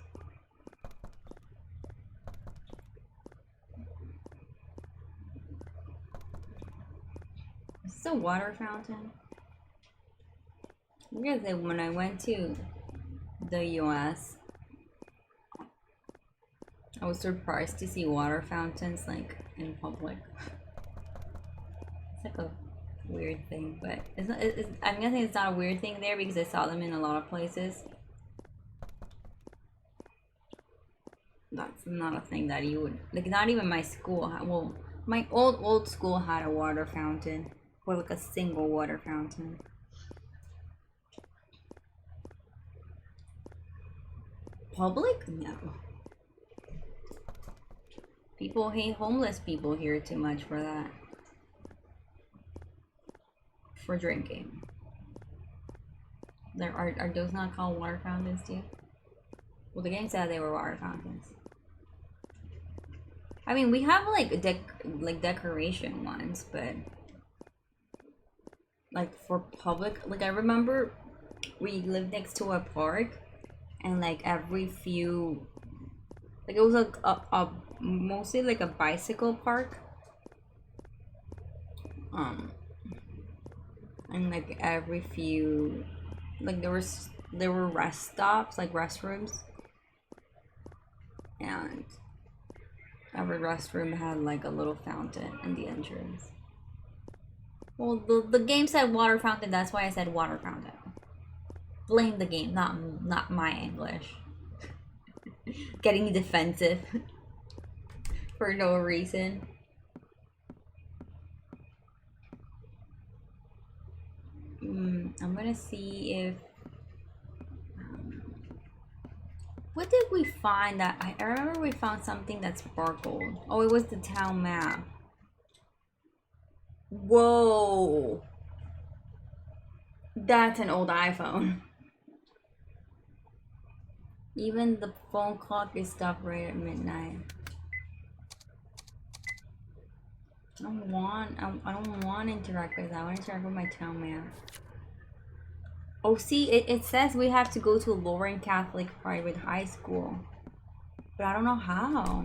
Is this a water fountain? I guess that when I went to the US, I was surprised to see water fountains like in public. It's like a weird thing, but it's not. I'm guessing it's not a weird thing there because I saw them in a lot of places. That's not a thing that you would like. Not even my school. Well, my old school had a water fountain, or like a single water fountain. Public? No. People hate homeless people here too much for that. For drinking. There are those not called water fountains too? Well, the game said they were water fountains. I mean, we have like decoration ones, but like for public, like I remember we lived next to a park, and like every few, like it was a mostly like a bicycle park. And like every few, like there were rest stops, like restrooms, and every restroom had like a little fountain in the entrance. Well, the game said water fountain, that's why I said water fountain. Blame the game, not my English. Getting defensive for no reason. I'm gonna see if what did we find that I remember we found something that sparkled. Oh, it was the town map. Whoa, that's an old iPhone. Even the phone clock is stopped right at midnight. I don't want to interact with that. I want to interact with my town map. Oh, see, it says we have to go to Lauren Catholic Private High School. But I don't know how.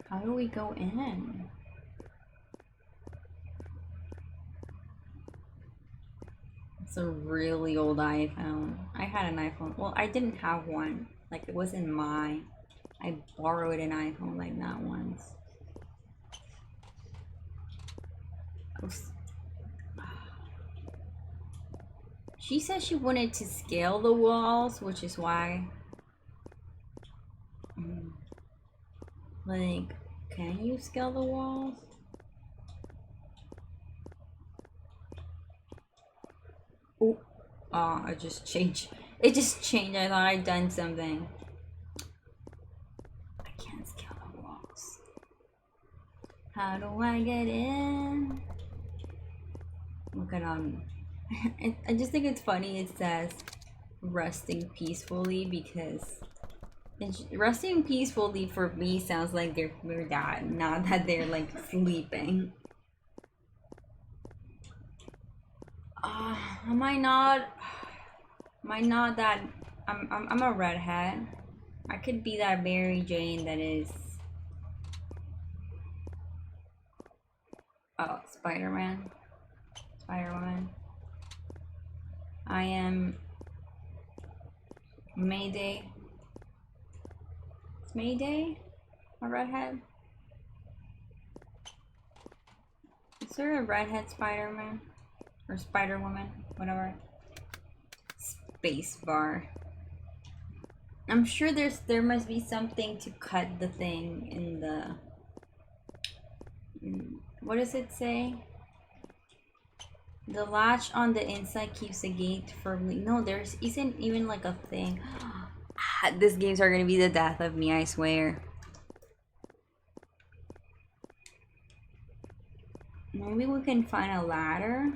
How do we go in? It's a really old iPhone. I had an iPhone. Well, I didn't have one. Like, it wasn't mine. I borrowed an iPhone like that once. She said she wanted to scale the walls, which is why. Like, can you scale the walls? Oh, I just changed. It just changed. I thought I'd done something. I can't scale the walls. How do I get in? Look at I just think it's funny. It says resting peacefully because resting peacefully for me sounds like they're that, not that they're like sleeping. Am I not that? I'm a redhead. I could be that Mary Jane that is. Oh, Spider-Man. Spider-Woman. I am Mayday. It's Mayday? A redhead? Is there a redhead Spider-Man? Or Spider-Woman? Whatever. Space bar. I'm sure there must be something to cut the thing in the... What does it say? The latch on the inside keeps the gate firmly. No, there's isn't even like a thing. These games are gonna be the death of me, I swear. Maybe we can find a ladder.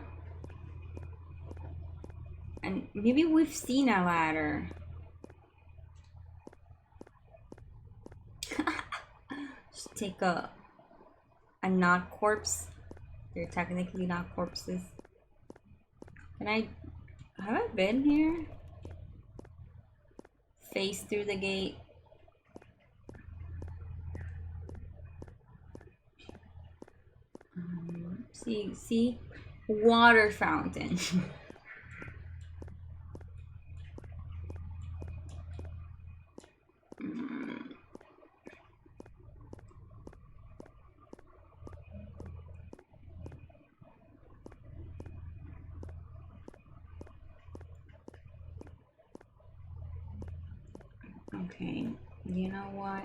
And maybe we've seen a ladder. Just take a not corpse. They're technically not corpses. Can I... Have I been here? Face through the gate. See? Water fountain. Okay, you know what?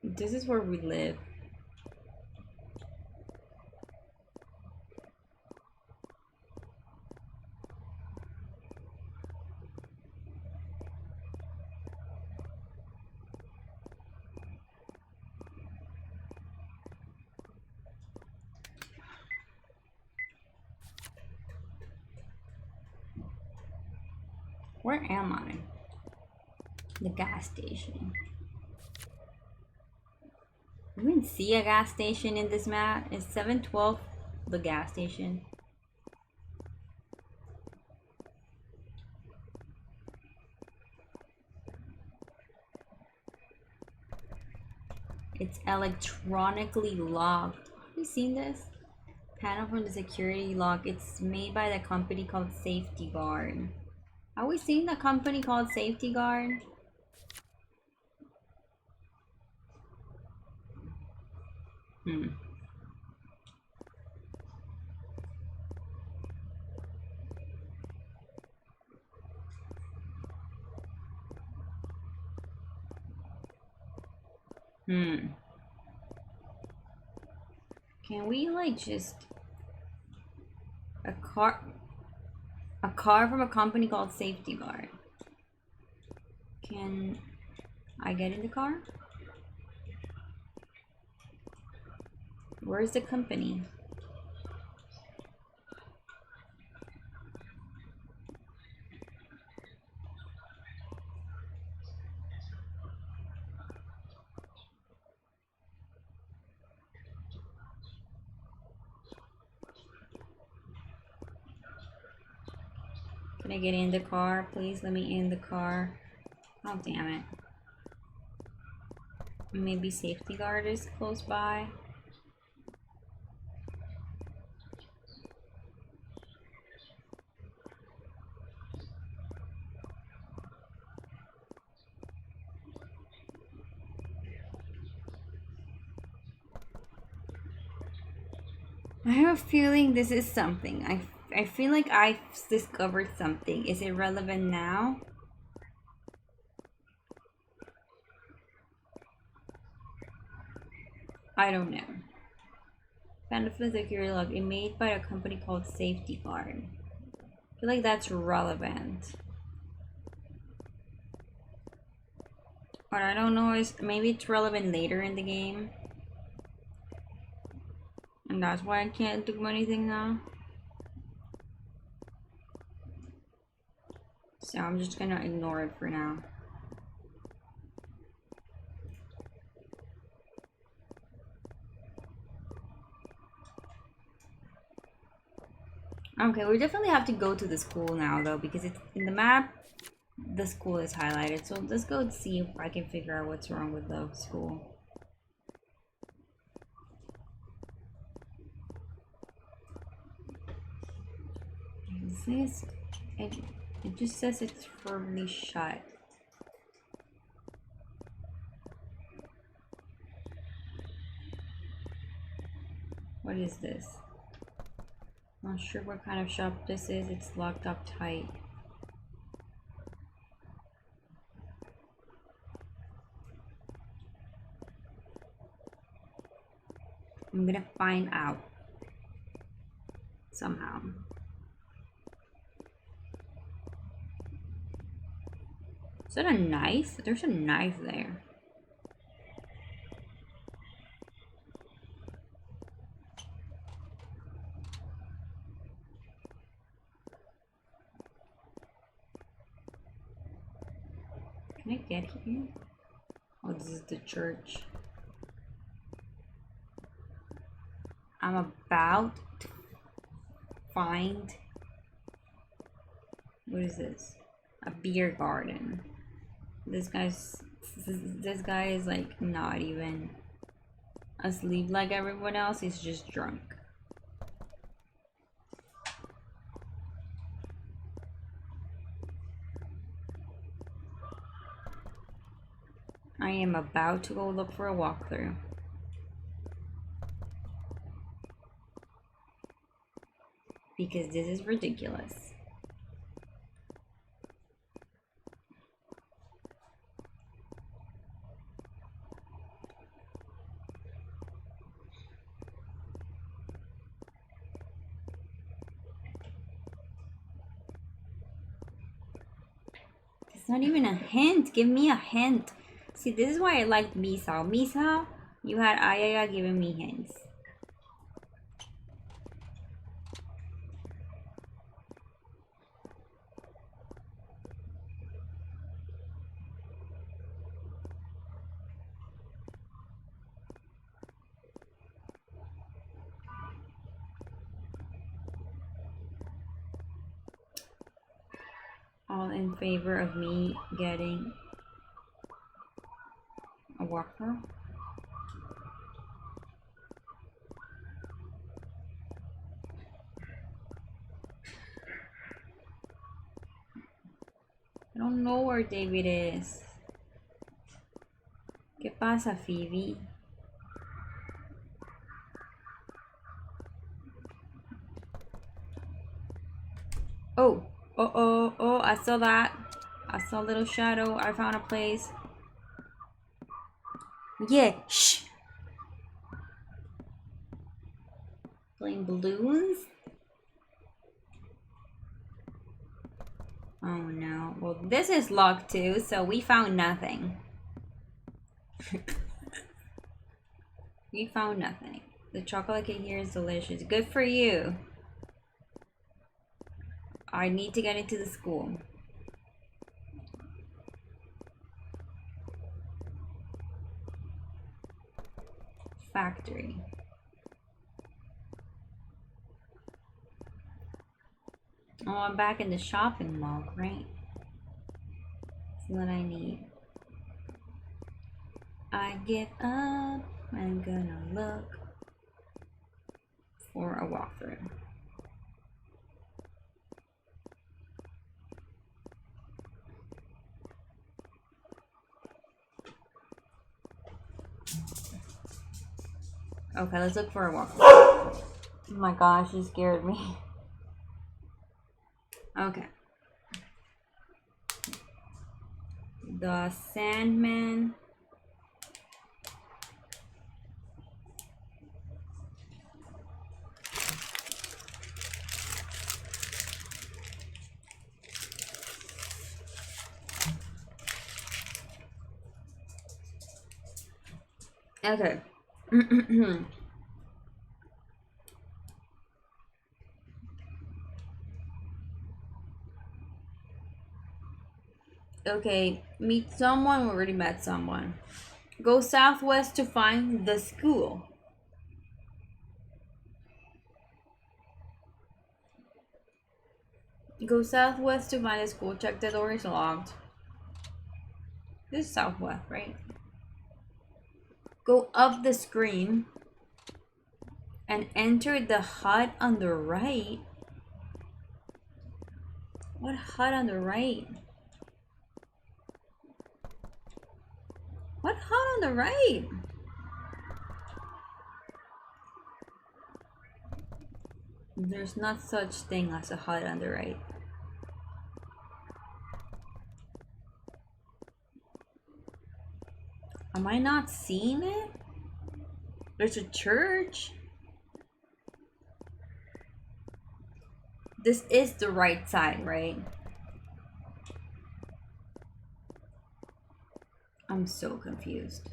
This is where we live. Where am I? The gas station. You can see a gas station in this map. It's 712, the gas station. It's electronically locked. Have you seen this? Panel from the security lock. It's made by the company called Safety Guard. Have we seen the company called Safety Guard? Can we like just a car from a company called Safety Guard? Can I get in the car? Where's the company? Can I get in the car? Please let me in the car. Oh, damn it. Maybe Safety Guard is close by. I have a feeling this is something. I feel like I've discovered something. Is it relevant now? I don't know. Benefit security log. It made by a company called Safety Guard. I feel like that's relevant. What I don't know is maybe it's relevant later in the game. And that's why I can't do anything now. So I'm just gonna ignore it for now. Okay, we definitely have to go to the school now though, because it's in the map. The school is highlighted, so let's go and see if I can figure out what's wrong with the school. This it just says it's firmly shut. What is this? Not sure what kind of shop this is. It's locked up tight. I'm gonna find out somehow. Is that a knife? There's a knife there. Can I get here? Oh, this is the church. I'm about to find. What is this? A beer garden. This guy is like not even asleep like everyone else. He's just drunk. I am about to go look for a walkthrough. Because this is ridiculous. It's not even a hint. Give me a hint. See, this is why I liked Misao. Misao, you had Ayaya giving me hints. All in favor of me getting a walkthrough. I don't know where David is. ¿Qué pasa, Phoebe? Oh, oh, I saw that. I saw a little shadow. I found a place. Yeah, shh. Playing balloons? Oh no. Well, this is locked too, so we found nothing. We found nothing. The chocolate cake here is delicious. Good for you. I need to get into the school. Factory. Oh, I'm back in the shopping mall, right? That's what I need. I give up. I'm gonna look for a walkthrough. Okay, let's look for a walkthrough. Oh my gosh, you scared me. Okay. The Sandman. Okay. Okay, meet someone. We already met someone. Go southwest to find the school. Go southwest to find a school. Check the door is locked. This is southwest, right? Go up the screen and enter the hut on the right. What hut on the right? What hut on the right? There's not such thing as a hut on the right. Am I not seeing it? There's a church. This is the right side, right? I'm so confused.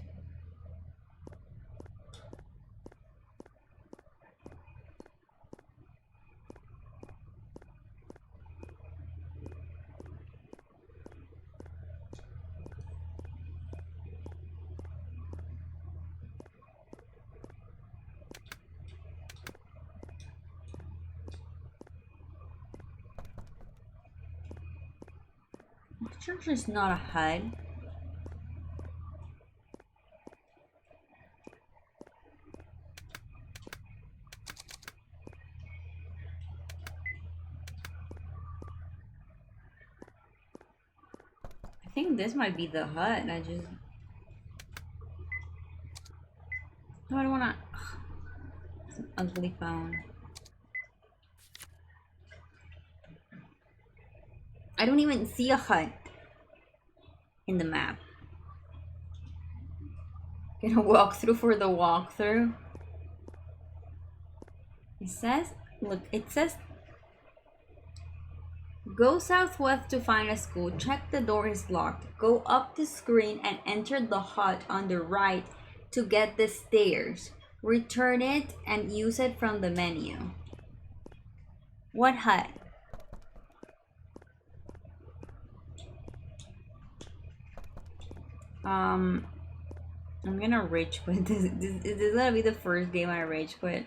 Church is not a hut. I think this might be the hut. I just... No, I don't wanna... It's an ugly phone. I don't even see a hut in the map. Gonna walk through for the walkthrough. It says, look, it says, go southwest to find a school. Check the door is locked. Go up the screen and enter the hut on the right to get the stairs. Return it and use it from the menu. What hut? I'm gonna rage quit. This is gonna be the first game I rage quit.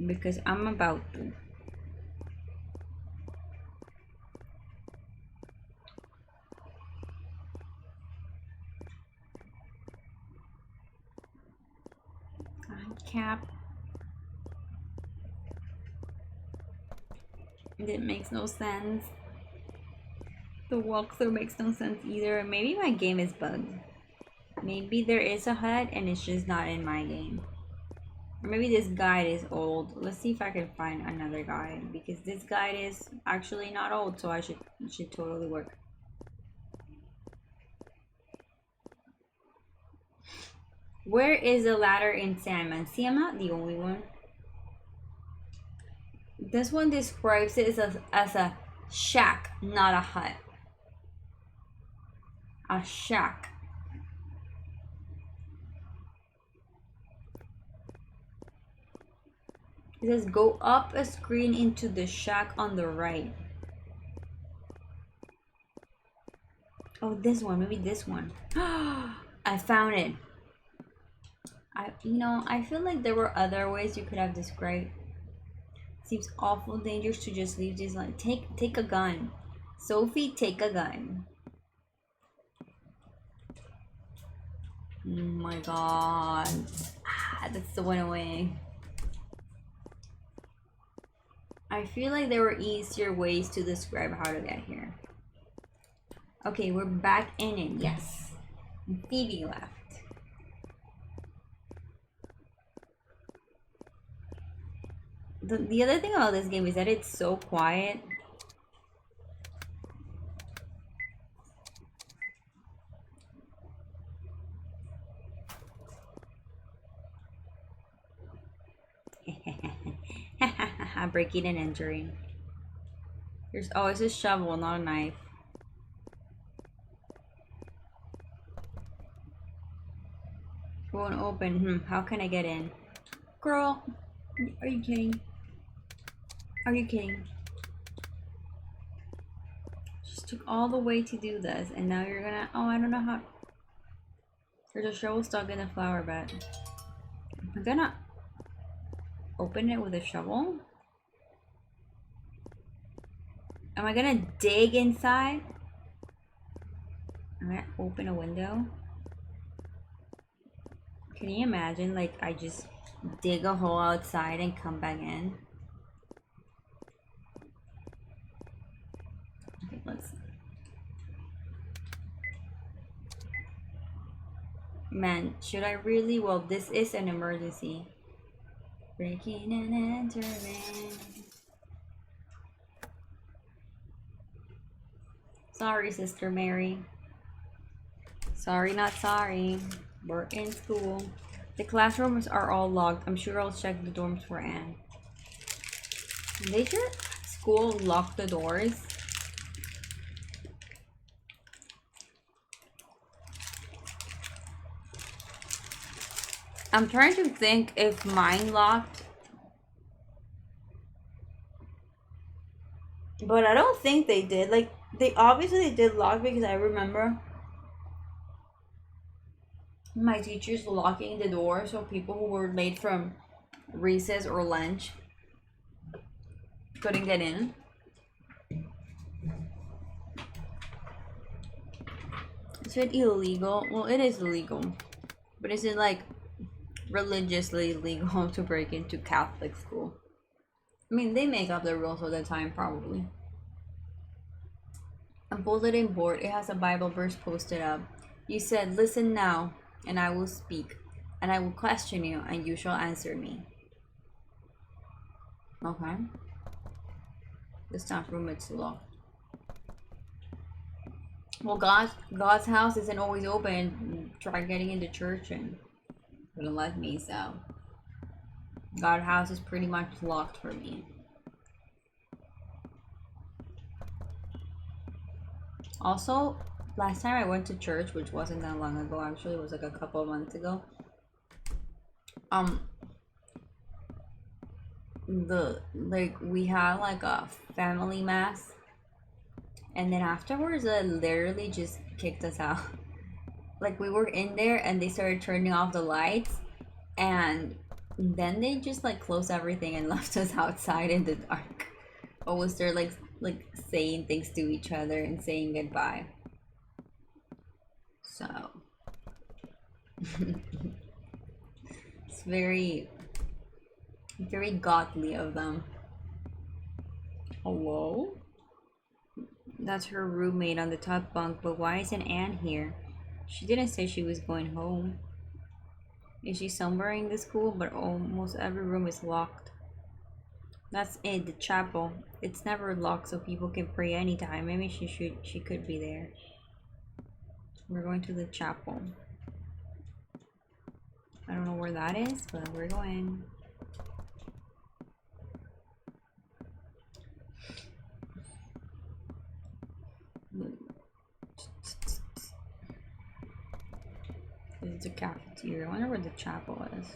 Because I'm about to. Cap. It makes no sense. The walkthrough makes no sense either. Maybe my game is bugged. Maybe there is a hut and it's just not in my game. Or maybe this guide is old. Let's see if I can find another guide, because this guide is actually not old, so it should totally work. Where is the ladder in Sandman? See, I'm not the only one. This one describes it as a shack, not a hut. A shack. It says go up a screen into the shack on the right. Oh, this one, maybe this one. I found it. I feel like there were other ways you could have described. Seems awful dangerous to just leave this line. Take a gun. Sophie, take a gun. Oh my god. That's the one away. I feel like there were easier ways to describe how to get here. Okay, we're back in it. Yes. Phoebe left. The other thing about this game is that it's so quiet. Breaking and entering. There's always a shovel, not a knife. Won't open. How can I get in? Girl, are you kidding? Are you kidding? Just took all the way to do this, and now you're gonna... Oh, I don't know how... There's a shovel stuck in the flower bed. I'm gonna open it with a shovel. Am I gonna dig inside? I'm gonna open a window. Can you imagine, like, I just dig a hole outside and come back in? Okay, let's... Man, should I really? Well, this is an emergency. Breaking and entering. Sorry, Sister Mary. Sorry, not sorry. We're in school. The classrooms are all locked. I'm sure I'll check the dorms for Anne. They sure school lock the doors? I'm trying to think if mine locked. But I don't think they did. Like, they obviously did lock because I remember my teachers locking the door so people who were late from recess or lunch couldn't get in. Is it illegal? Well, it is illegal. But is it like religiously legal to break into Catholic school? I mean, they make up the rules all the time, probably. A bulletin board, it has a Bible verse posted up. You said, "Listen now, and I will speak, and I will question you, and you shall answer me." Okay. The staff room is locked. Well, God's house isn't always open. Try getting into church and wouldn't let me, so God's house is pretty much locked for me. Also, last time I went to church, which wasn't that long ago, actually, it was like a couple of months ago. We had like a family mass, and then afterwards, they literally just kicked us out. Like, we were in there, and they started turning off the lights, and then they just like closed everything and left us outside in the dark. Or was there like saying things to each other and saying goodbye? So it's very godly of them. Hello? That's her roommate on the top bunk, but why isn't Anne here? She didn't say she was going home. Is she somewhere in the school? But almost every room is locked. That's it, the chapel. It's never locked, so people can pray anytime. Maybe she could be there. We're going to the chapel. I don't know where that is, but we're going. It's a cafeteria. I wonder where the chapel is.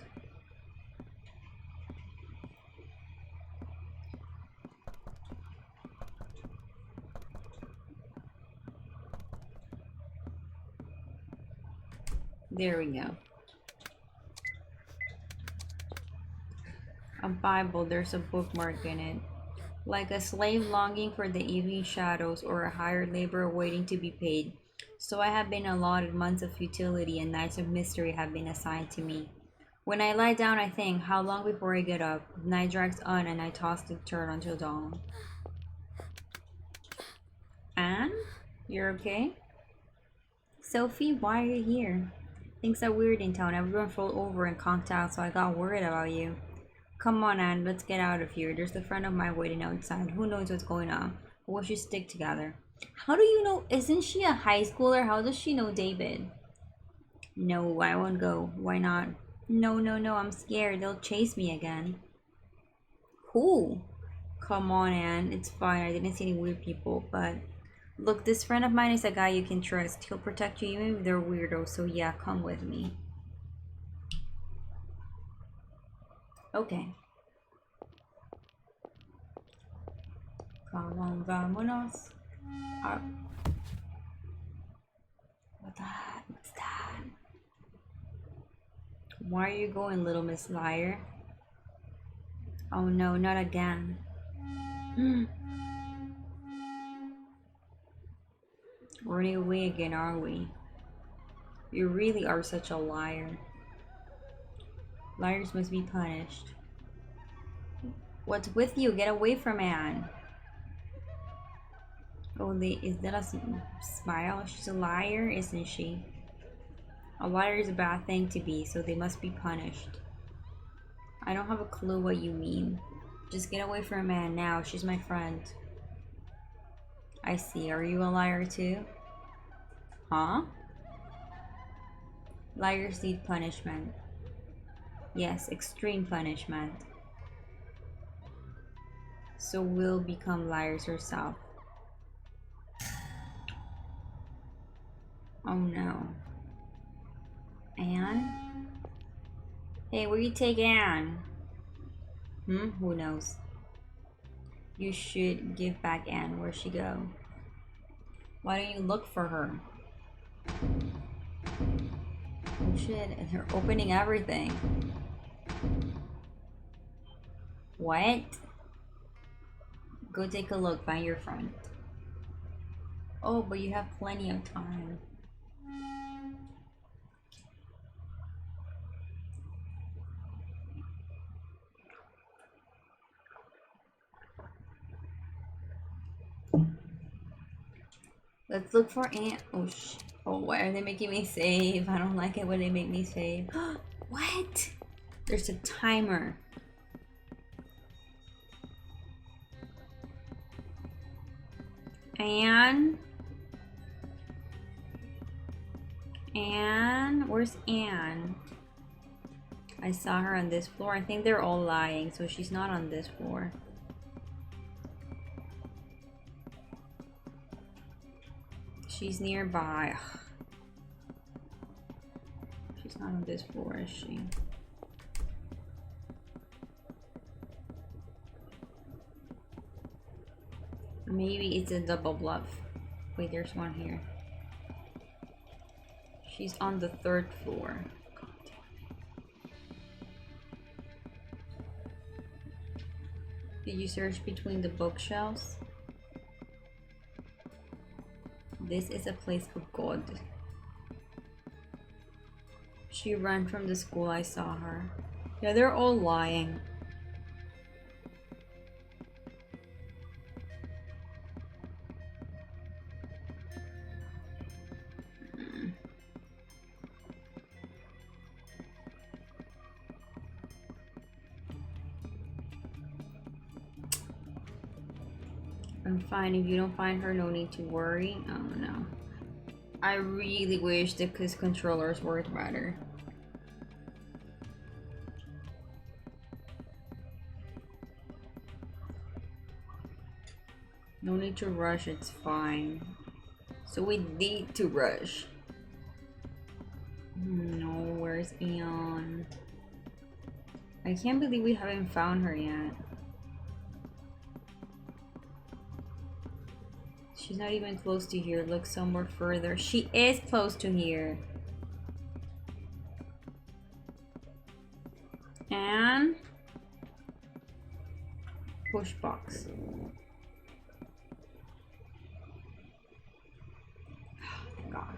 There we go. A Bible, there's a bookmark in it. Like a slave longing for the evening shadows, or a hired laborer waiting to be paid. So I have been allotted months of futility, and nights of mystery have been assigned to me. When I lie down, I think, how long before I get up? Night drags on, and I toss and turn until dawn. Anne? You're okay? Sophie, why are you here? Things are weird in town. Everyone rolled over and conked out, so I got worried about you. Come on, Anne, let's get out of here. There's a friend of mine waiting outside. Who knows what's going on? But we should stick together. How do you know? Isn't she a high schooler? How does she know David? No, I won't go. Why not? No, I'm scared. They'll chase me again. Who? Come on, Anne. It's fine. I didn't see any weird people, but... Look, this friend of mine is a guy you can trust. He'll protect you even if they're weirdos, so yeah, come with me. Okay. Come on, vámonos. What's that? Why are you going, little Miss Liar? Oh no, not again. Running away again, are we? You really are such a liar. Liars must be punished. What's with you? Get away from Anne. Oh, is that a smile? She's a liar, isn't she? A liar is a bad thing to be, so they must be punished. I don't have a clue what you mean. Just get away from Anne now. She's my friend. I see. Are you a liar too? Huh? Liars need punishment. Yes, extreme punishment. So we'll become liars ourselves. Oh no. Anne? Hey, where you take Anne? Who knows? You should give back Anne. Where'd she go? Why don't you look for her? Oh shit, and they're opening everything. What? Go take a look, find your friend. Oh, but you have plenty of time. Let's look for Aunt. Oh, oh, why are they making me save? I don't like it when they make me save. What? There's a timer. Anne? Anne? Where's Anne? I saw her on this floor. I think they're all lying, so she's not on this floor. She's nearby. She's not on this floor, is she? Maybe it's a double bluff. Wait, there's one here. She's on the 3rd floor. Did you search between the bookshelves? This is a place for God. She ran from the school. I saw her. Yeah, they're all lying. I'm fine. If you don't find her, no need to worry. Oh no. I really wish the quiz controllers worked better. No need to rush, it's fine. So we need to rush. No, where's Eon? I can't believe we haven't found her yet. She's not even close to here. Look somewhere further. She is close to here. And push box. Oh, God.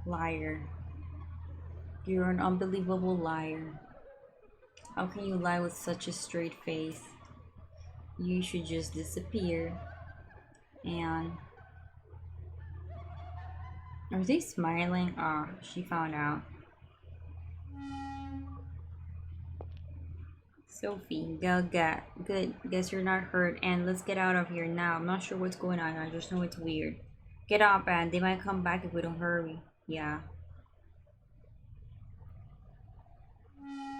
Liar. You're an unbelievable liar. How can you lie with such a straight face? You should just disappear. And are they smiling? Ah, she found out. Sophie, good. Guess you're not hurt. And let's get out of here now. I'm not sure what's going on. I just know it's weird. Get up, and they might come back if we don't hurry. Yeah.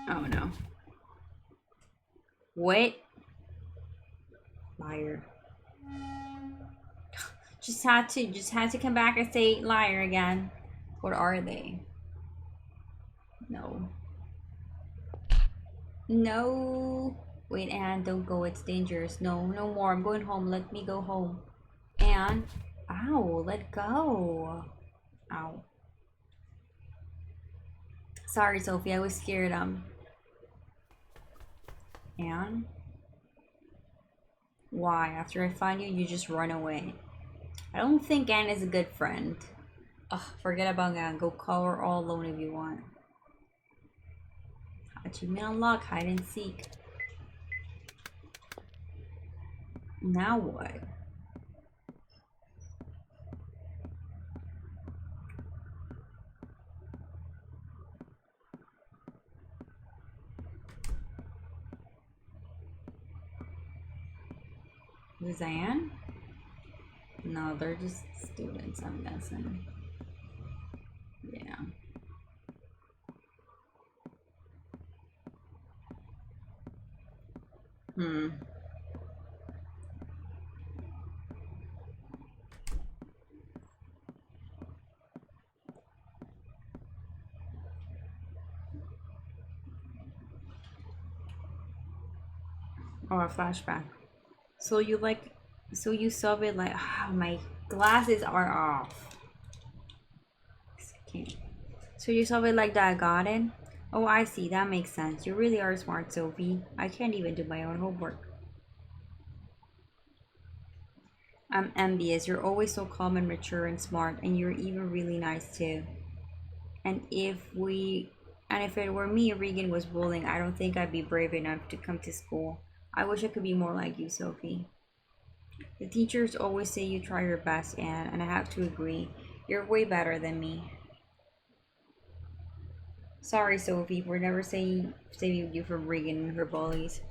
Oh no. What? Liar. Just had to come back and say liar again. What are they? No. No. Wait, Anne, don't go. It's dangerous. No, no more. I'm going home. Let me go home. Anne. Ow, let go. Ow. Sorry, Sophie, I was scared. And why? After I find you, you just run away. I don't think Anne is a good friend. Ugh, forget about Anne. Go call her all alone if you want. Achievement unlock, hide and seek. Now what? Is Anne? No, they're just students, I'm guessing. Yeah. Hmm. Oh, a flashback. So you like, so you saw it like, ah, my glasses are off. Okay. So you saw it like that, got it? Oh, I see, that makes sense. You really are smart, Sophie. I can't even do my own homework. I'm envious. You're always so calm and mature and smart, and you're even really nice too. And if it were me, Regan was bullying, I don't think I'd be brave enough to come to school. I wish I could be more like you, Sophie. The teachers always say you try your best, Anne, and I have to agree. You're way better than me. Sorry, Sophie, for never saving you from Regan and her bullies.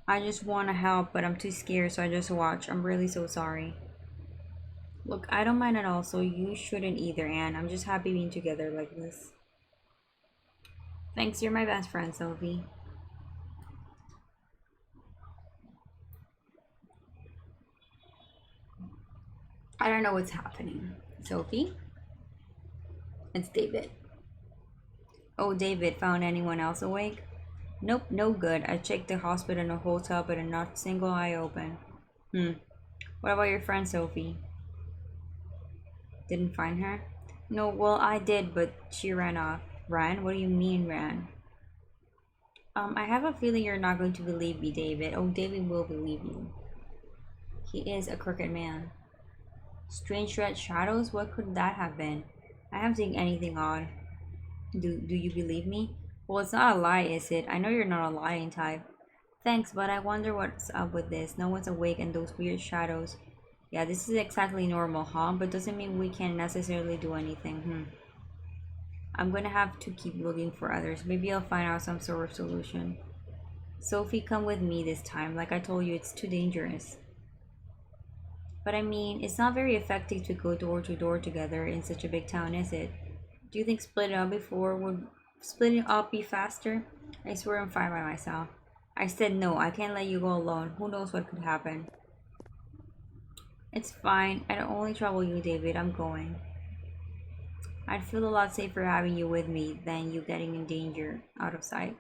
I just want to help, but I'm too scared, so I just watch. I'm really so sorry. Look, I don't mind at all, so you shouldn't either, Anne. I'm just happy being together like this. Thanks, you're my best friend, Sophie. I don't know what's happening. Sophie? It's David. Oh, David, found anyone else awake? Nope, no good. I checked the hospital and the hotel, but not a single eye open. What about your friend, Sophie? Didn't find her? No, well, I did, but she ran off. Ran? What do you mean, ran? I have a feeling you're not going to believe me, David. Oh, David will believe you. He is a crooked man. Strange red shadows? What could that have been? I haven't seen anything odd. Do you believe me? Well, it's not a lie, is it? I know you're not a lying type. Thanks, but I wonder what's up with this. No one's awake and those weird shadows. Yeah, this is exactly normal, huh? But doesn't mean we can't necessarily do anything. I'm gonna have to keep looking for others. Maybe I'll find out some sort of solution. Sophie, come with me this time. Like I told you, it's too dangerous. But I mean, it's not very effective to go door to door together in such a big town, is it? Do you think splitting up be faster? I swear I'm fine by myself. I said no, I can't let you go alone. Who knows what could happen? It's fine. I don't only trouble you, David. I'm going. I'd feel a lot safer having you with me than you getting in danger out of sight.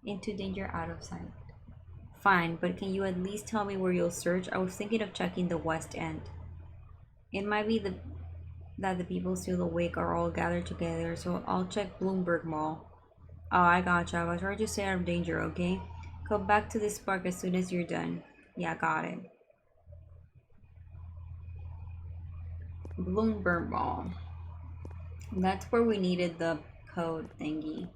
Into danger out of sight. Fine, but can you at least tell me where you'll search? I was thinking of checking the West End. It might be that the people still awake are all gathered together, so I'll check Bloomberg Mall. Oh, I gotcha. I'll try to stay out of danger, okay? Come back to this park as soon as you're done. Yeah, got it. Bloomberg Mall. That's where we needed the code thingy.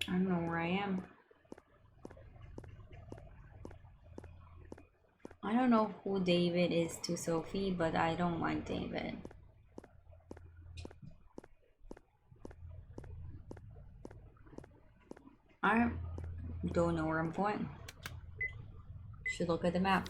I don't know where I am. I don't know who David is to Sophie, but I don't like David. I don't know where I'm going. Should look at the map.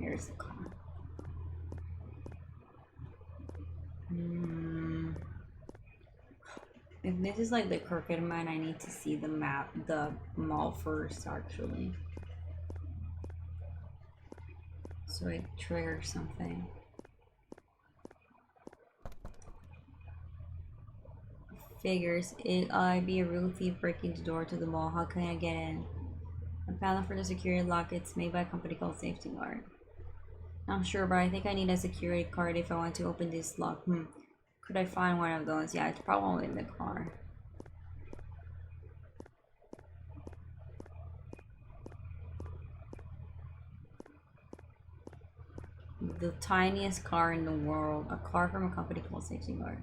Here's the car. If this is like the crooked man, I need to see the map, the mall first, actually. So it triggers something. Figures. I'd be a real thief breaking the door to the mall. How can I get in? A panel for the security lock. It's made by a company called Safety Guard. I'm sure, but I think I need a security card if I want to open this lock. Could I find one of those? Yeah, it's probably in the car. The tiniest car in the world. A car from a company called Safety Guard.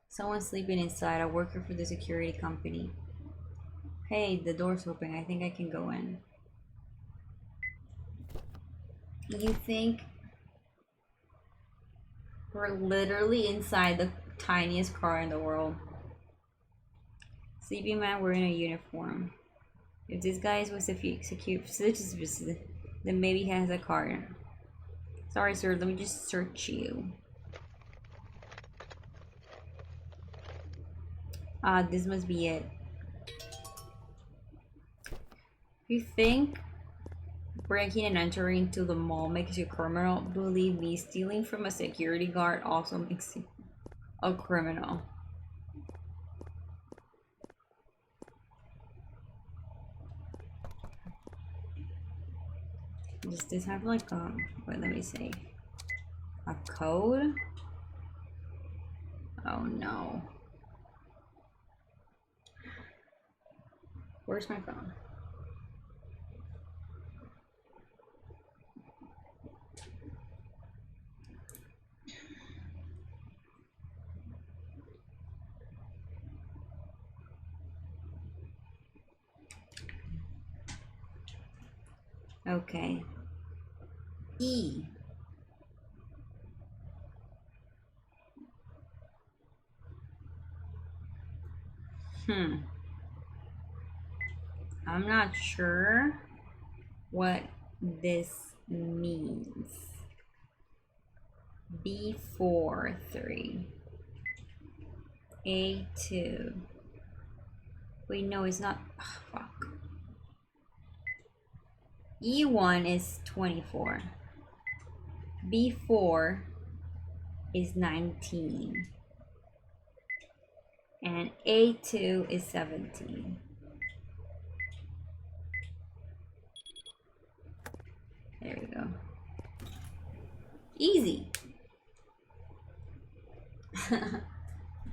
Someone sleeping inside. A worker for the security company. Hey, the door's open. I think I can go in. You think we're literally inside the tiniest car in the world? Sleeping man wearing a uniform. If this guy was secure, then maybe he has a car. Sorry, sir. Let me just search you. This must be it. You think breaking and entering into the mall makes you a criminal? Believe me, stealing from a security guard also makes you a criminal. Does this have like a, wait, let me see. A code? Oh no. Where's my phone? Okay. E. I'm not sure what this means. B43. A2. Wait, no, it's not. Oh, fuck. E1 is 24. B4 is 19. And A2 is 17. There we go. Easy.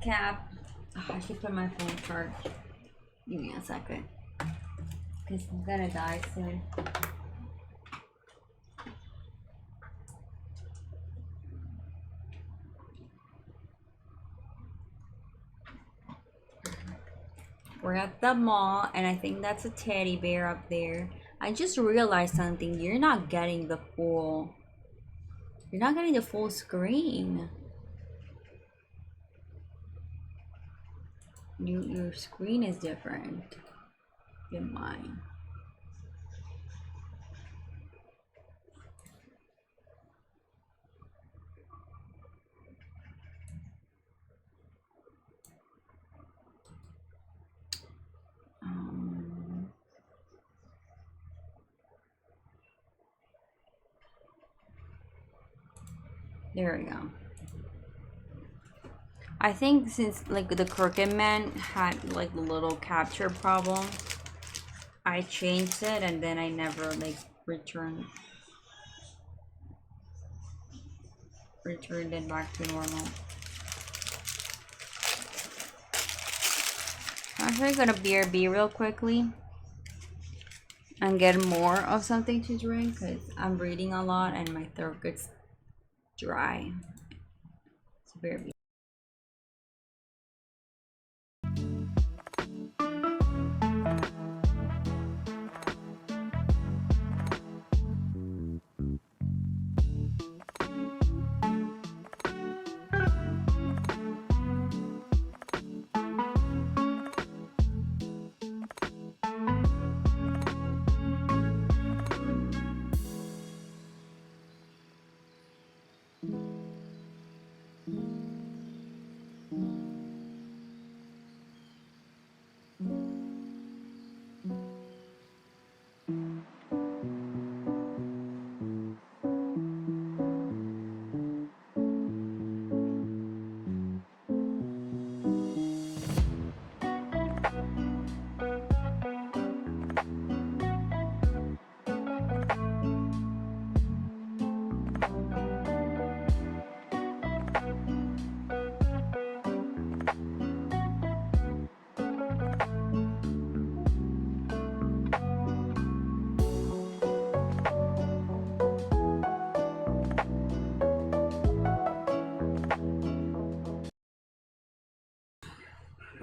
Cap. Oh, I should put my phone charge. Give me a second. Because I'm gonna die soon. We're at the mall, and I think that's a teddy bear up there. I just realized something. You're not getting the full. You're not getting the full screen. Your screen is different than mine. There we go. I think since like the crooked man had like the little capture problem, I changed it and then I never like returned it back to normal. I'm actually gonna BRB real quickly and get more of something to drink because I'm reading a lot and my throat gets dry. So BRB.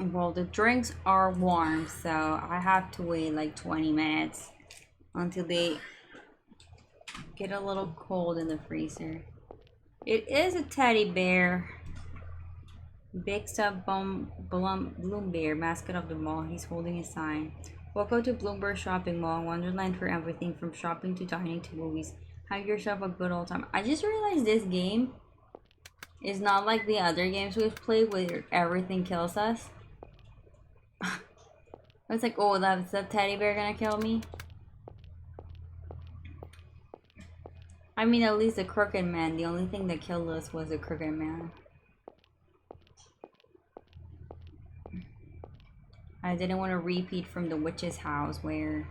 Well, the drinks are warm, so I have to wait like 20 minutes until they get a little cold in the freezer. It is a teddy bear. Big Stub Bloom Bear, mascot of the mall. He's holding a sign. Welcome to Bloomberg Shopping Mall, Wonderland for everything from shopping to dining to movies. Have yourself a good old time. I just realized this game is not like the other games we've played where everything kills us. It's like, oh, that's the teddy bear gonna kill me? I mean, at least the crooked man. The only thing that killed us was the crooked man. I didn't want to repeat from the witch's house where...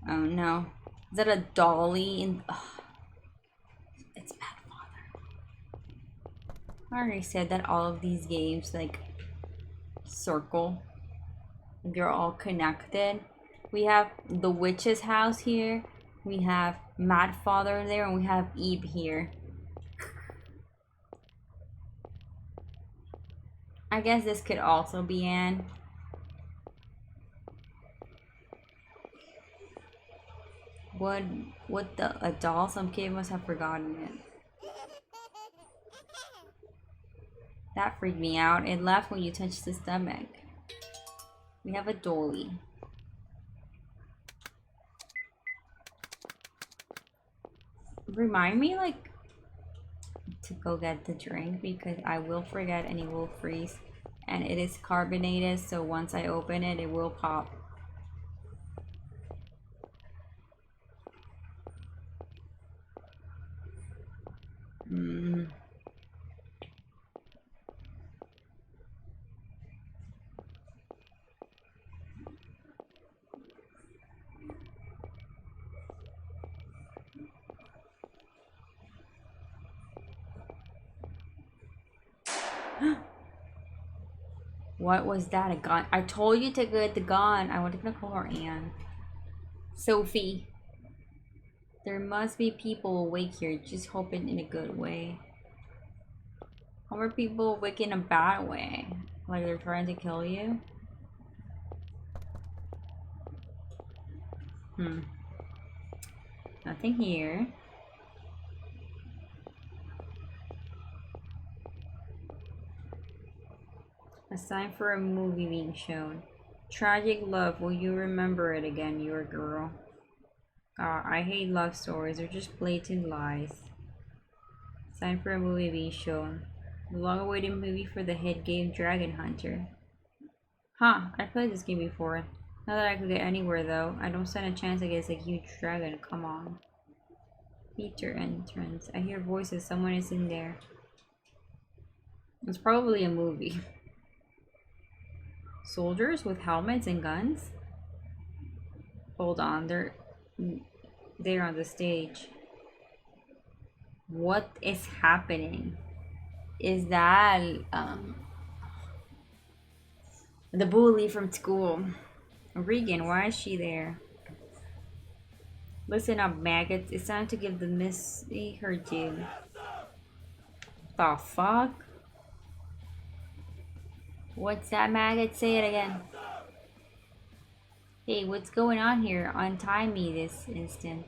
Oh no. Is that a dolly in... Ugh. It's bad father. I already said that all of these games, like, circle. They're all connected. We have the witch's house here. We have Mad Father there. And we have Eve here. I guess this could also be Anne. What a doll? Some kid must have forgotten it. That freaked me out. It left when you touched the stomach. We have a dolly. Remind me, like, to go get the drink because I will forget and it will freeze. And it is carbonated, so once I open it, it will pop. What was that? A gun? I told you to get the gun. I wanted to call her Anne. Sophie. There must be people awake here, just hoping in a good way. How are people awake in a bad way? Like they're trying to kill you? Nothing here. A sign for a movie being shown. Tragic love, will you remember it again, your girl? I hate love stories, they're just blatant lies. Sign for a movie being shown. The long-awaited movie for the hit game Dragon Hunter. Huh, I played this game before. Not that I could get anywhere though. I don't stand a chance against a huge dragon, come on. Feature entrance. I hear voices, someone is in there. It's probably a movie. Soldiers with helmets and guns? Hold on, they're on the stage. What is happening? Is that the bully from school? Regan, why is she there? Listen up, maggots. It's time to give the Missy her due. The fuck? What's that, maggot? Say it again. Hey, what's going on here? Untie me this instant.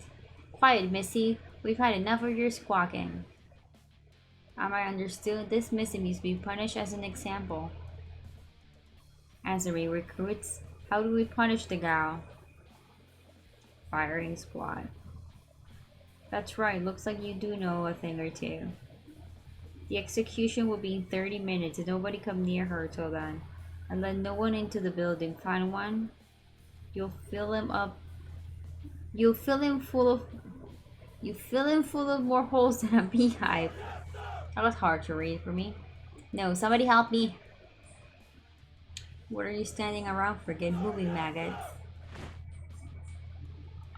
Quiet, Missy. We've had enough of your squawking. Am I understood? This Missy needs to be punished as an example. Answer me, recruits. How do we punish the gal? Firing squad. That's right. Looks like you do know a thing or two. The execution will be in 30 minutes and nobody come near her till then. And let no one into the building. Find one. You'll fill him up. You'll fill him full of more holes than a beehive. That was hard to read for me. No, somebody help me. What are you standing around for? Get moving, maggots.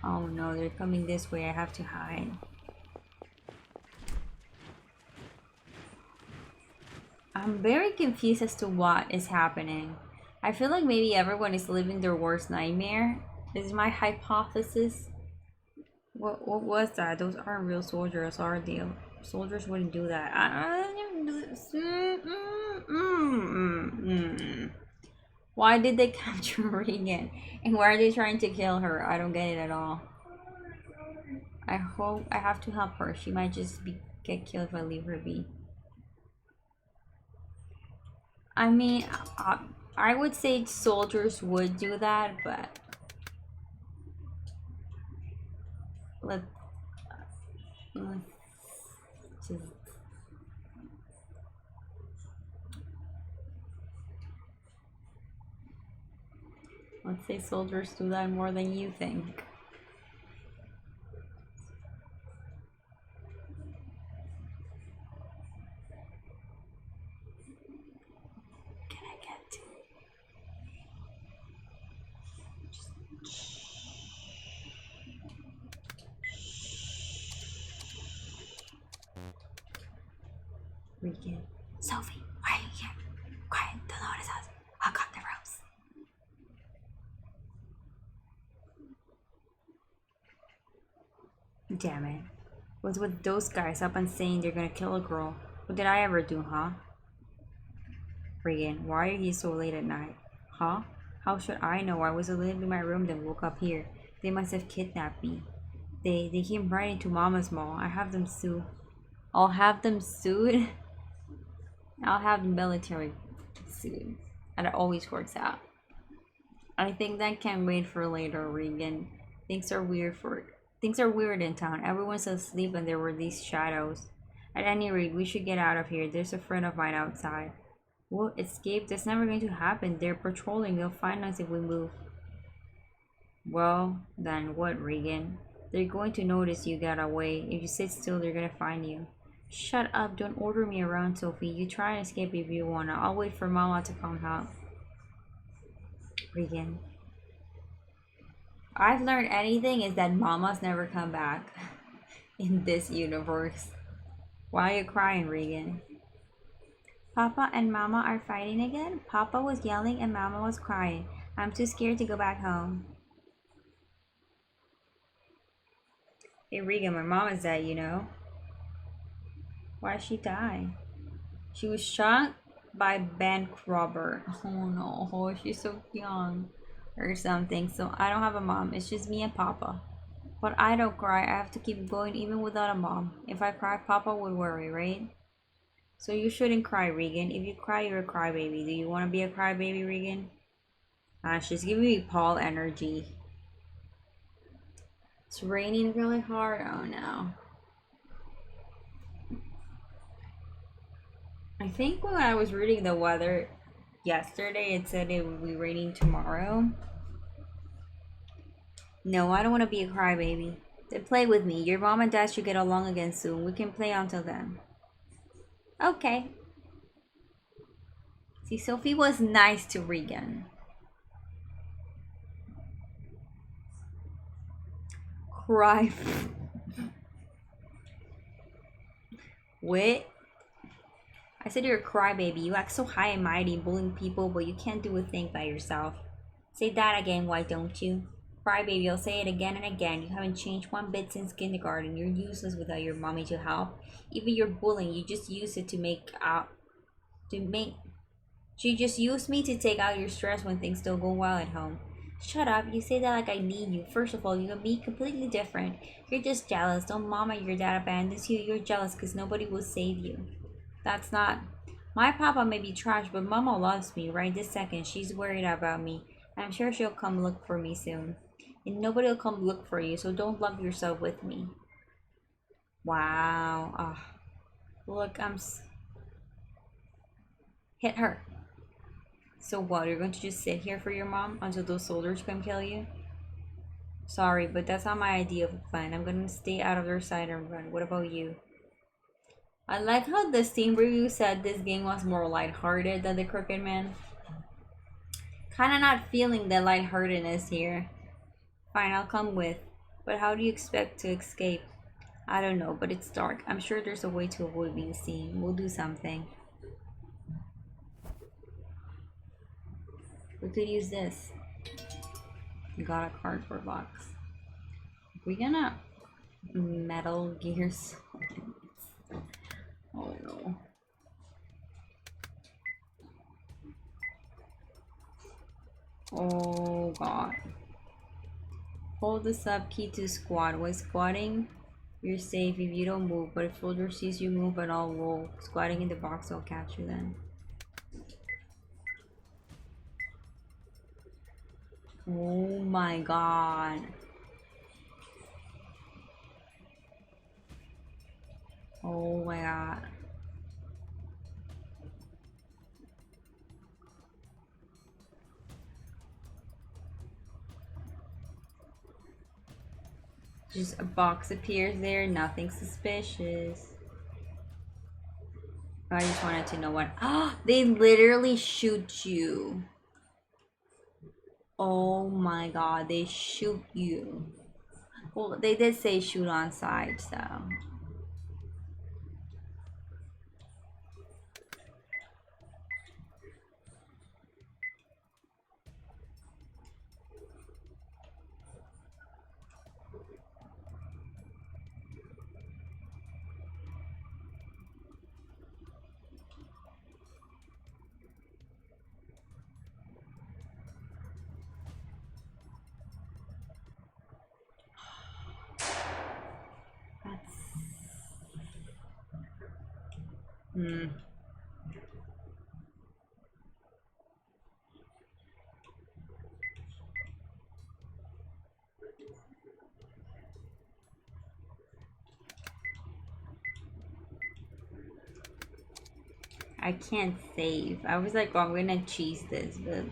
Oh no, they're coming this way. I have to hide. I'm very confused as to what is happening. I feel like maybe everyone is living their worst nightmare. This is my hypothesis. What was that? Those aren't real soldiers, are they? Soldiers wouldn't do that. Why did they capture Regan? And why are they trying to kill her? I don't get it at all. I hope I have to help her. She might just get killed if I leave her be. I mean, I would say soldiers would do that, but let let's just let's say soldiers do that more than you think. Can I get to? Regan. Sophie, why are you here? Quiet, don't notice us. I'll cut the ropes. Damn it. What's with those guys up and saying they're gonna kill a girl? What did I ever do, huh? Regan, why are you so late at night? Huh? How should I know? I was alone in my room then woke up here. They must have kidnapped me. They came right into Mama's mall. I have them sued. I'll have them sued? I'll have the military sued. And it always works out. I think that can wait for later, Regan. Things are weird in town. Everyone's asleep and there were these shadows. At any rate, we should get out of here. There's a friend of mine outside. What? Escape? That's never going to happen. They're patrolling. They'll find us if we move. Well, then what, Regan? They're going to notice you got away. If you sit still, they're gonna find you. Shut up. Don't order me around, Sophie. You try and escape if you wanna. I'll wait for Mama to come help. Regan. I've learned anything is that Mamas never come back in this universe. Why are you crying, Regan? Papa and Mama are fighting again? Papa was yelling and Mama was crying. I'm too scared to go back home. Hey Regan, my mom is dead, you know? Why'd she die? She was shot by bank robber. Oh no, oh, she's so young. Or something. So I don't have a mom. It's just me and Papa. But I don't cry. I have to keep going even without a mom. If I cry, Papa would worry, right? So you shouldn't cry, Regan. If you cry, you're a crybaby. Do you want to be a crybaby, Regan? She's giving me Paul energy. It's raining really hard. Oh no. I think when I was reading the weather yesterday, it said it would be raining tomorrow. No, I don't want to be a crybaby. Then play with me. Your mom and dad should get along again soon. We can play until then. Okay. See, Sophie was nice to Regan. Cry. What? I said you're a crybaby. You act so high and mighty, bullying people, but you can't do a thing by yourself. Say that again, why don't you? Crybaby, I'll say it again and again. You haven't changed one bit since kindergarten. You're useless without your mommy to help. Even your bullying, you just use it She just used me to take out your stress when things don't go well at home. Shut up, you say that like I need you. First of all, you and me completely different. You're just jealous. Don't mama your dad abandons you. You're jealous because nobody will save you. That's not... My papa may be trash, but mama loves me right this second. She's worried about me. I'm sure she'll come look for me soon. And nobody will come look for you, so don't love yourself with me. Wow. Look, hit her. So what, you're going to just sit here for your mom until those soldiers come kill you? Sorry, but that's not my idea of a plan. I'm gonna stay out of their sight and run. What about you? I like how the Steam review said this game was more lighthearted than the Crooked Man. Kinda not feeling the lightheartedness here. Fine, I'll come with. But how do you expect to escape? I don't know, but it's dark. I'm sure there's a way to avoid being seen. We'll do something. We could use this. We got a cardboard box. We gonna Metal Gear Solid? Oh no. Oh god. Hold the sub key to squat. While squatting, you're safe if you don't move, but if soldier sees you move at all, roll. Squatting in the box will catch you then. Oh my god. Oh my god. Just a box appears there, nothing suspicious. I just wanted to know what. Ah, they literally shoot you. Oh my god, they shoot you. Well, they did say shoot on sight, so. That's. Hmm. I can't save. I was like, oh, I'm gonna cheese this, but.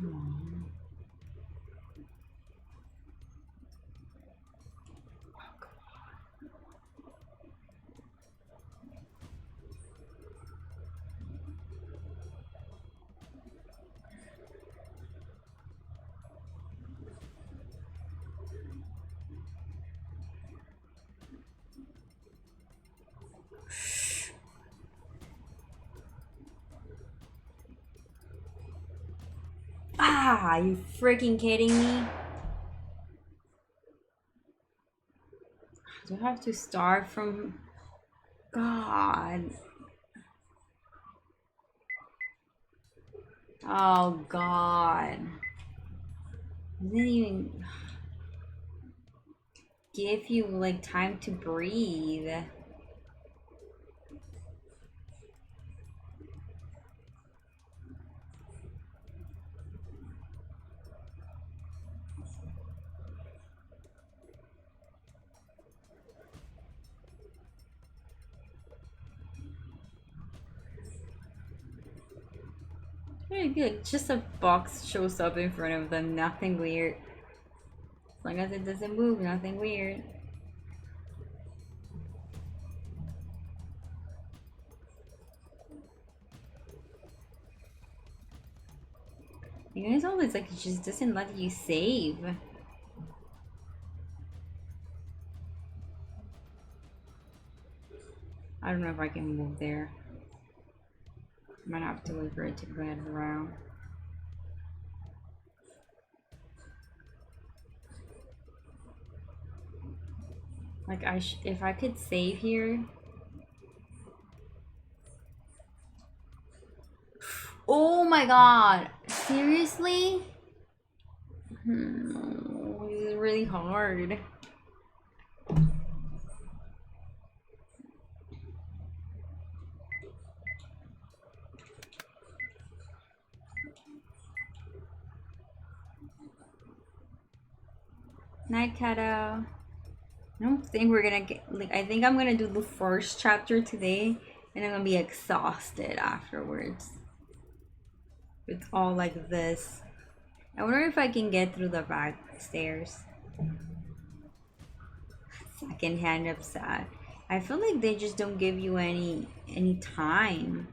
Come on. Ah, are you freaking kidding me? Do I have to start from. God. Oh, God. Doesn't even give you like time to breathe. Very good. Just a box shows up in front of them. Nothing weird. As long as it doesn't move, nothing weird. You guys always like it just doesn't let you save. I don't know if I can move there. Might have to wait for it to go around. Like if I could save here. Oh my god! Seriously? This is really hard. Night, Kata. I don't think we're gonna get, like, I think I'm gonna do the first chapter today and I'm gonna be exhausted afterwards. It's all like this. I wonder if I can get through the back stairs. Secondhand upset. I feel like they just don't give you any time.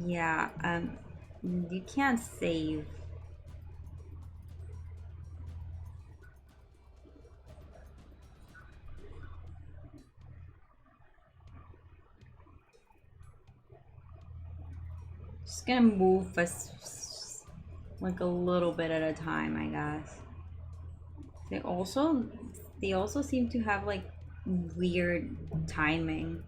Yeah, you can't save. Just gonna move as like a little bit at a time, I guess. They also they also seem to have like weird timing.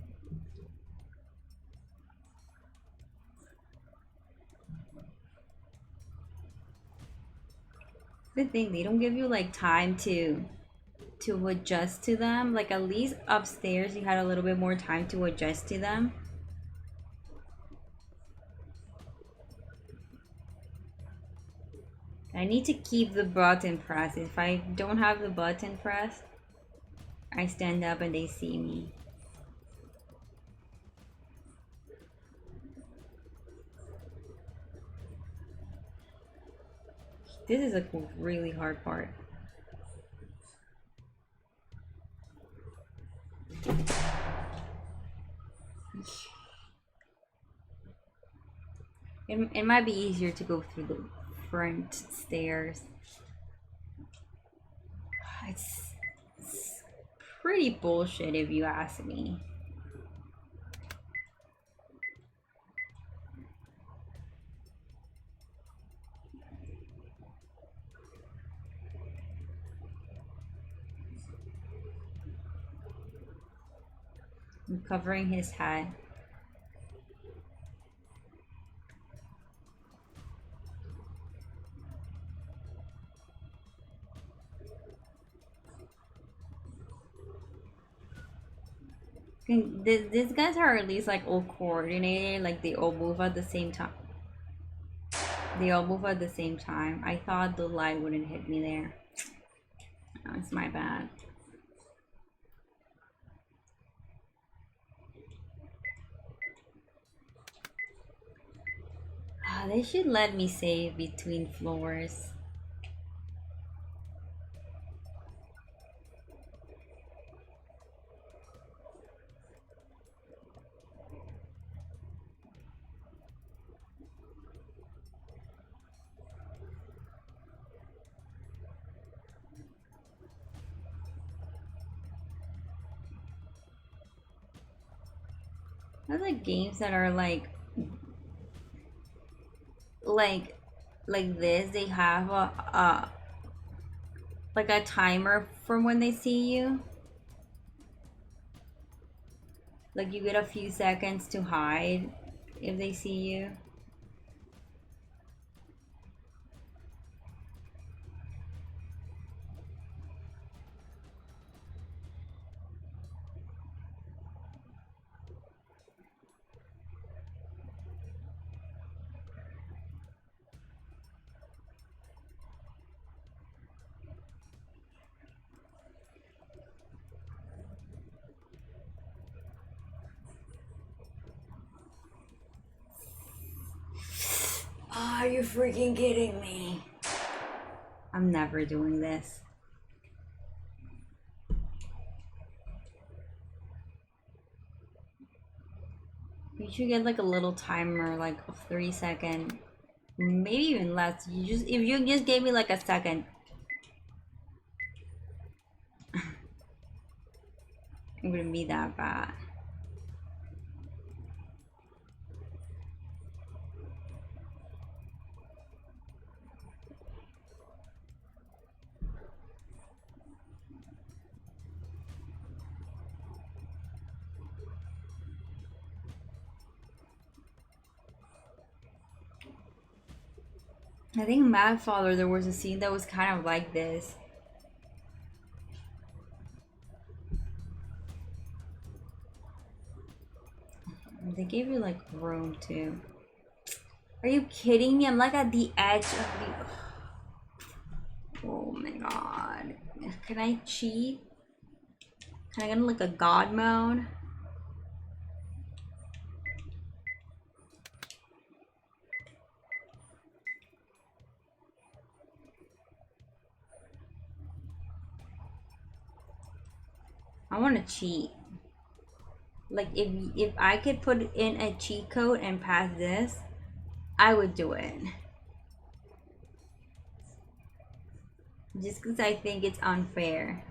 The thing, they don't give you like time to adjust to them. Like at least upstairs you had a little bit more time to adjust to them. I need to keep the button pressed. If I don't have the button pressed, I stand up and they see me. This is a really hard part. It might be easier to go through the front stairs. It's pretty bullshit if you ask me. I'm covering his head. These guys are at least like all coordinated, like they all move at the same time. They all move at the same time. I thought the light wouldn't hit me there. Oh, it's my bad. They should let me save between floors. There's like games that are like like this. They have a like a timer from when they see you. Like you get a few seconds to hide if they see you. Are you freaking kidding me? I'm never doing this. You should get like a little timer, like a 3 second, maybe even less. You just if you just gave me like a second, it wouldn't be that bad. I think Mad Father, there was a scene that was kind of like this. They gave you like room too. Are you kidding me? I'm like at the edge of the. Oh my god. Can I cheat? Can I get in like a god mode? I want to cheat. Like if I could put in a cheat code and pass this, I would do it. Just because I think it's unfair.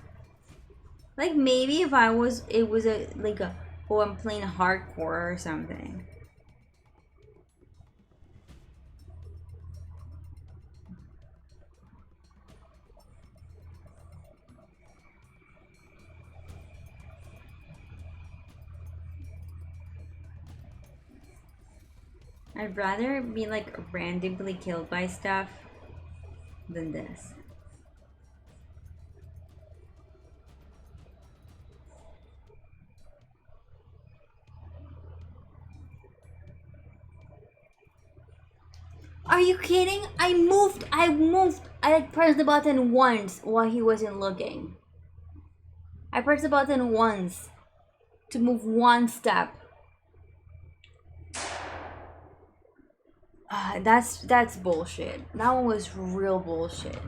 Like maybe if it was a like a oh I'm playing hardcore or something. I'd rather be like randomly killed by stuff than this. Are you kidding? I moved. I like pressed the button once while he wasn't looking. I pressed the button once to move one step. That's bullshit. That one was real bullshit.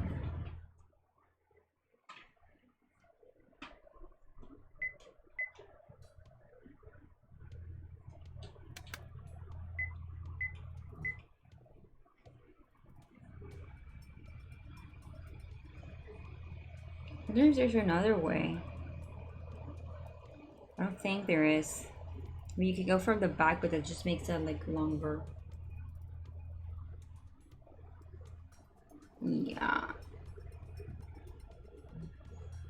There's another way. I don't think there is. I mean, you could go from the back, but that just makes it like longer. Yeah.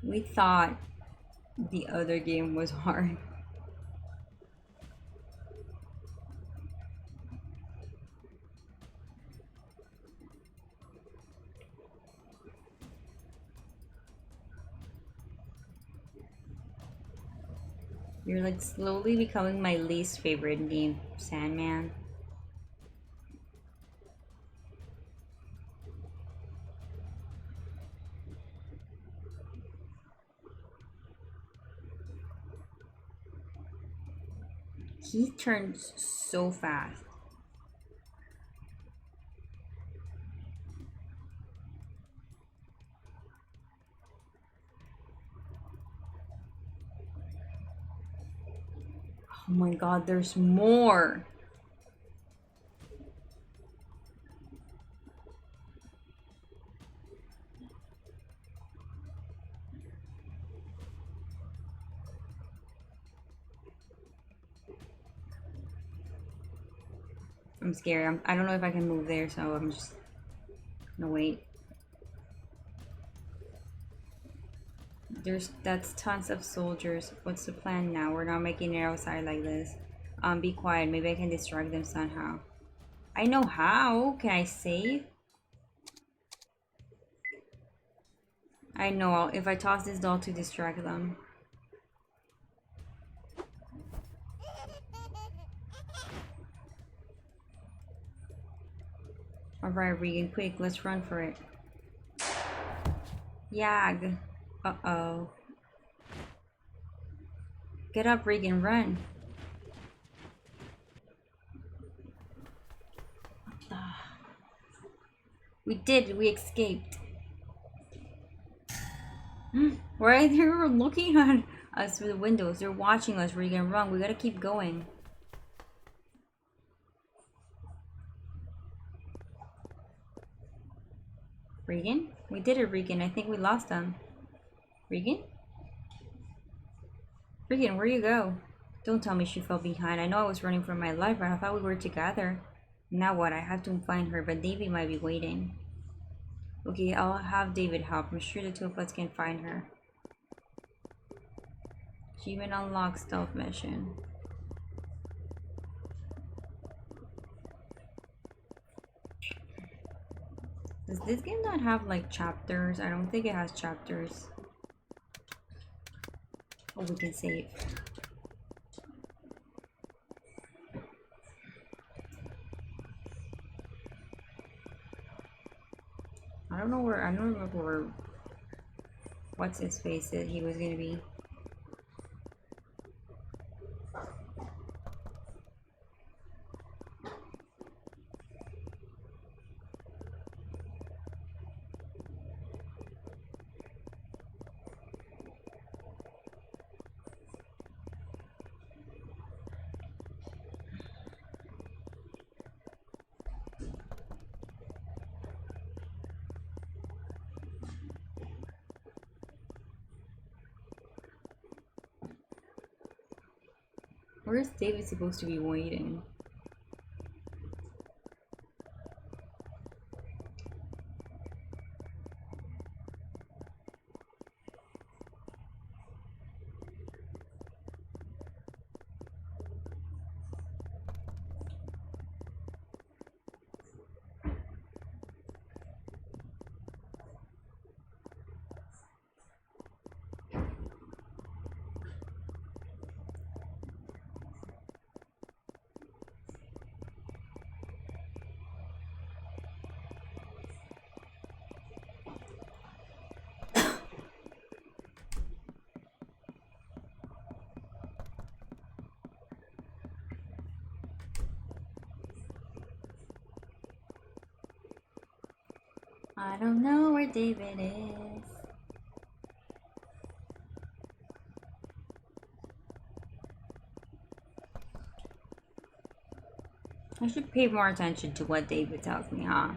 We thought the other game was hard. You're like slowly becoming my least favorite game, Sandman. He turns so fast. Oh my god, there's more. I'm scared. I don't know if I can move there, so I'm just gonna wait. That's tons of soldiers. What's the plan now? We're not making it outside like this. Be quiet. Maybe I can distract them somehow. I know how. Can I save? I know. If I toss this doll to distract them. Alright, Regan, quick, let's run for it. Yag. Uh-oh. Get up, Regan, run. We did, we escaped. Right, they were looking at us through the windows. They're watching us, Regan, run. We gotta keep going. Regan? We did it, Regan. I think we lost them. Regan? Regan, where you go? Don't tell me she fell behind. I know I was running for my life, but I thought we were together. Now what? I have to find her, but David might be waiting. Okay, I'll have David help. I'm sure the two of us can find her. Achievement unlocked, stealth mission. Does this game not have like chapters? I don't think it has chapters. Oh, we can save. don't know where. I don't remember where. What's his face said he was gonna be. Where's David supposed to be waiting? I don't know where David is. I should pay more attention to what David tells me, huh?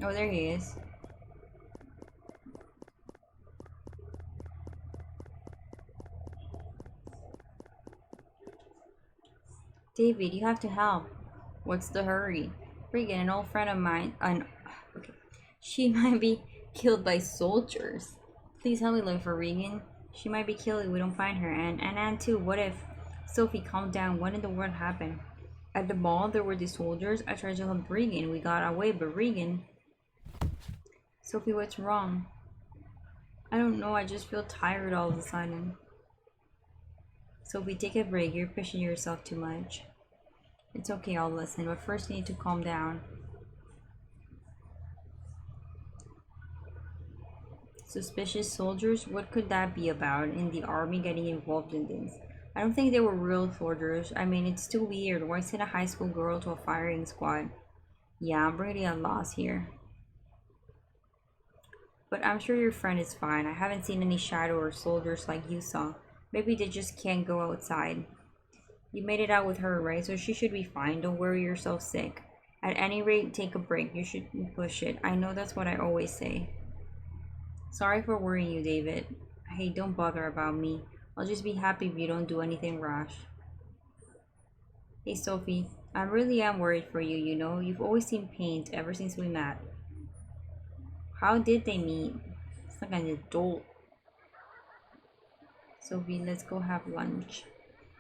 Oh, there he is. David, you have to help. What's the hurry? Regan, an old friend of mine, okay. She might be killed by soldiers. Please help me look for Regan. She might be killed if we don't find her. And Anne too. What if? Sophie, calm down. What in the world happened? At the mall, there were these soldiers. I tried to help Regan. We got away, but Regan... Sophie, what's wrong? I don't know. I just feel tired all of a sudden. Sophie, take a break. You're pushing yourself too much. It's okay, I'll listen, but first you need to calm down. Suspicious soldiers? What could that be about? In the army getting involved in this? I don't think they were real soldiers. I mean, it's too weird. Why send a high school girl to a firing squad? Yeah, I'm really at loss here. But I'm sure your friend is fine. I haven't seen any shadow or soldiers like you saw. Maybe they just can't go outside. You made it out with her, right? So she should be fine. Don't worry yourself sick. At any rate, take a break. You should push it. I know that's what I always say. Sorry for worrying you, David. Hey, don't bother about me. I'll just be happy if you don't do anything rash. Hey, Sophie. I really am worried for you, you know. You've always seemed pained ever since we met. How did they meet? It's like an adult. Sophie, let's go have lunch.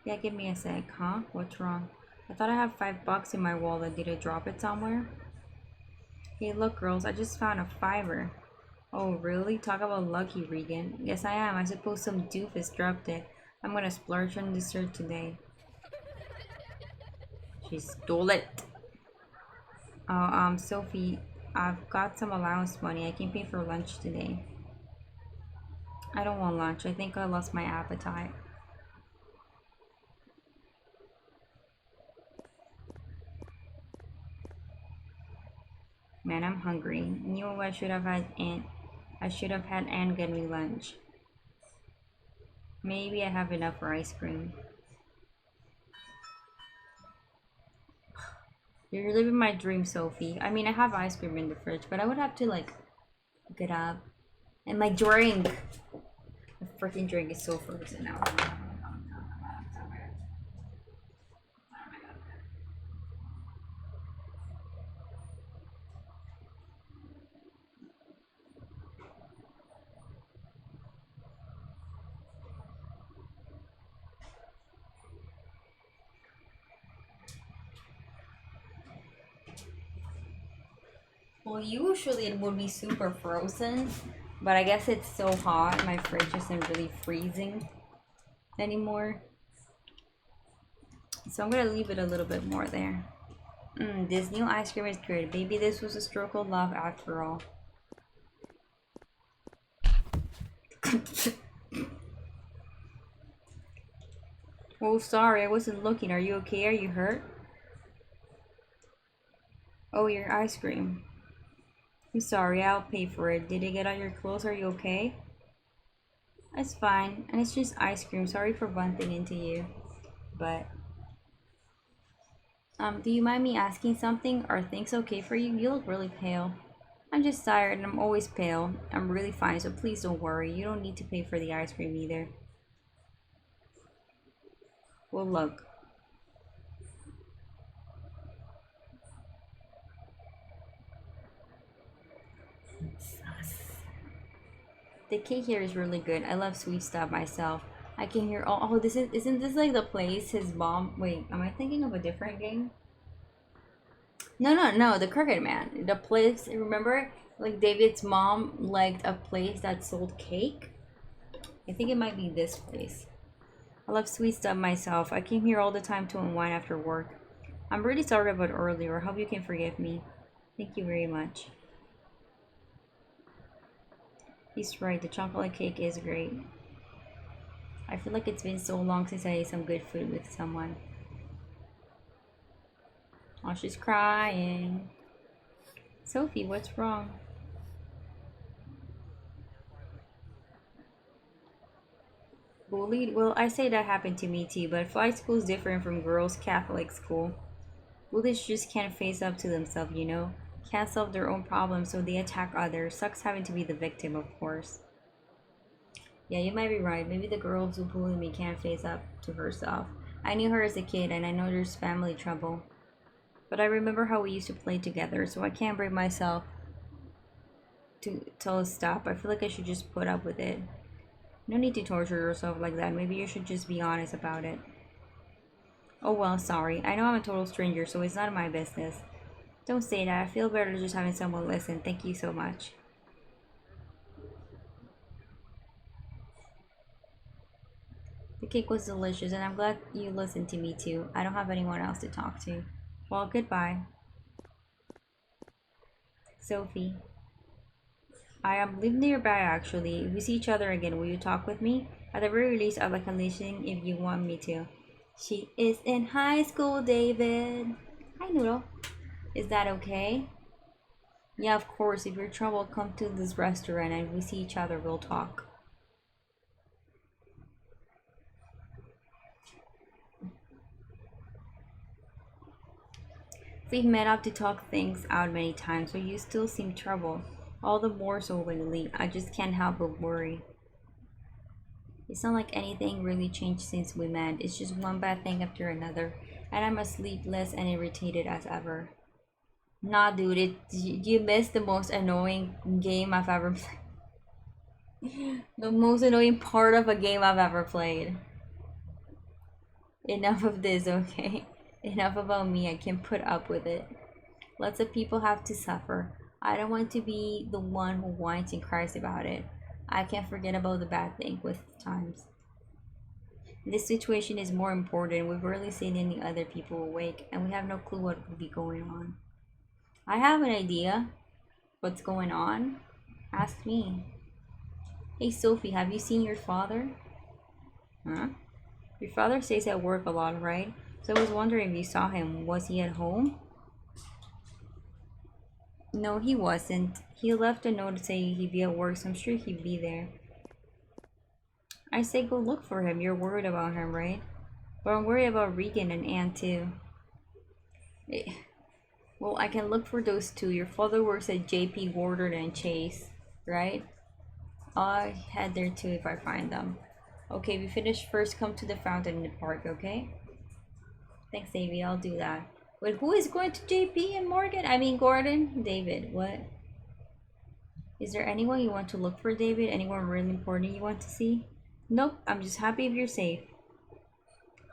Yeah, give me a sec, huh? What's wrong? I thought I had $5 in my wallet. Did I drop it somewhere? Hey, look, girls, I just found a $5. Oh, really? Talk about lucky, Regan. Yes, I am. I suppose some doofus dropped it. I'm gonna splurge on dessert today. She stole it. Sophie, I've got some allowance money. I can pay for lunch today. I don't want lunch. I think I lost my appetite. Man, I'm hungry. Knew I should have had Anne get me lunch. Maybe I have enough for ice cream. You're living my dream, Sophie. I mean, I have ice cream in the fridge, but I would have to like get up. And my drink. The freaking drink is so frozen now. Well, usually it would be super frozen, But I guess it's so hot, my fridge isn't really freezing anymore. So I'm gonna leave it a little bit more there. This new ice cream is good. Maybe this was a stroke of love after all. Oh, sorry, I wasn't looking. Are you okay? Are you hurt? Oh, your ice cream. I'm sorry, I'll pay for it. Did it get on your clothes? Are you okay? It's fine, and it's just ice cream. Sorry for bumping into you. But, do you mind me asking something? Are things okay for you? You look really pale. I'm just tired and I'm always pale. I'm really fine, so please don't worry. You don't need to pay for the ice cream either. Well, look. The cake here is really good. I love sweet stuff myself. I can hear this isn't this like the place his mom wait, am I thinking of a different game? No, the Crooked Man. The place remember like David's mom liked a place that sold cake? I think it might be this place. I love sweet stuff myself. I came here all the time to unwind after work. I'm really sorry about earlier. I hope you can forgive me. Thank you very much. He's right, the chocolate cake is great. I feel like it's been so long since I ate some good food with someone. Oh, she's crying. Sophie, what's wrong? Bullied? Well, I say that happened to me too, but flight school is different from girls' Catholic school. Bullies just can't face up to themselves, you know? Can't solve their own problems, so they attack others. Sucks having to be the victim, of course. Yeah, you might be right. Maybe the girl who bullied me can't face up to herself. I knew her as a kid, and I know there's family trouble. But I remember how we used to play together, so I can't bring myself to tell her stop. I feel like I should just put up with it. No need to torture yourself like that. Maybe you should just be honest about it. Oh well, sorry. I know I'm a total stranger, so it's none of my business. Don't say that. I feel better just having someone listen. Thank you so much. The cake was delicious, and I'm glad you listened to me too. I don't have anyone else to talk to. Well, goodbye. Sophie. I live nearby actually. If we see each other again, will you talk with me? At the very least, I'd like a listen if you want me to. She is in high school, David. Hi, Noodle. Is that okay? Yeah, of course. If you're troubled, come to this restaurant and if we see each other, we'll talk. We've met up to talk things out many times, but you still seem troubled. All the more so lately. I just can't help but worry. It's not like anything really changed since we met. It's just one bad thing after another, and I'm as sleepless and irritated as ever. Nah, dude, you missed the most annoying game I've ever played. The most annoying part of a game I've ever played. Enough of this, okay? Enough about me. I can put up with it. Lots of people have to suffer. I don't want to be the one who whines and cries about it. I can't forget about the bad thing with times. This situation is more important. We've rarely seen any other people awake, and we have no clue what could be going on. I have an idea. What's going on? Ask me. Hey Sophie, have you seen your father? Huh? Your father stays at work a lot, right? So I was wondering if you saw him. Was he at home? No, he wasn't. He left a note to say he'd be at work, so I'm sure he'd be there. I say go look for him. You're worried about him, right? But I'm worried about Regan and Anne too. Eh, well, I can look for those two. Your father works at JP Gordon and Chase, right? I'll head there too if I find them. Okay, we finish first. Come to the fountain in the park, okay? Thanks, Davy. I'll do that. Wait, who is going to JP and Morgan? I mean Gordon? David, what? Is there anyone you want to look for, David? Anyone really important you want to see? Nope, I'm just happy if you're safe.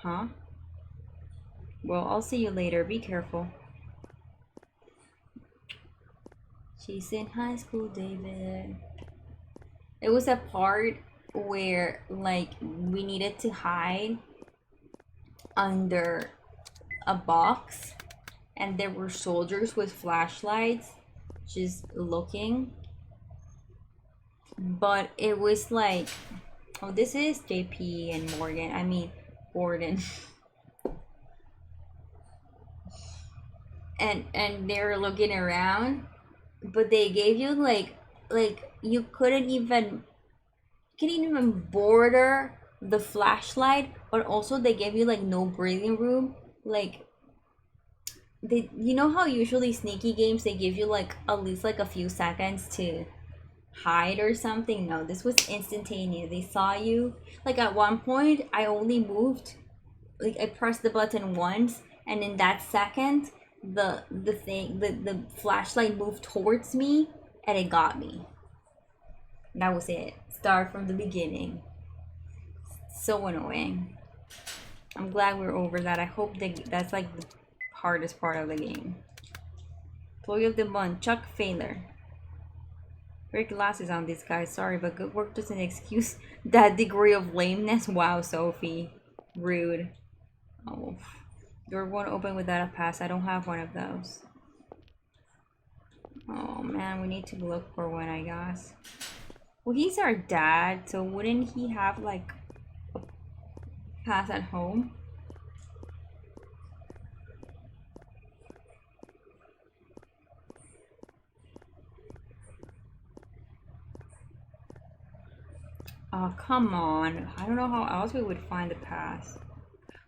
Huh? Well, I'll see you later. Be careful. She's in high school, David. It was a part where like we needed to hide under a box, and there were soldiers with flashlights just looking. But it was like, oh, this is JP and Morgan. I mean, Gordon. And they were looking around, but they gave you like you couldn't even border the flashlight, but also they gave you like no breathing room. Like they, you know how usually sneaky games they give you like at least like a few seconds to hide or something. No, this was instantaneous. They saw you. Like at one point I only moved, like I pressed the button once, and in that second the flashlight moved towards me and it got me. That was it. Start from the beginning. So annoying. I'm glad we're over that. I hope that's like the hardest part of the game. Employee of the month, Chuck Failer. Great glasses on this guy. Sorry, but good work doesn't excuse that degree of lameness. Wow, Sophie. Rude. Oh. Door won't open without a pass. I don't have one of those. Oh man, we need to look for one, I guess. Well, he's our dad, so wouldn't he have like a pass at home? Oh, come on. I don't know how else we would find the pass.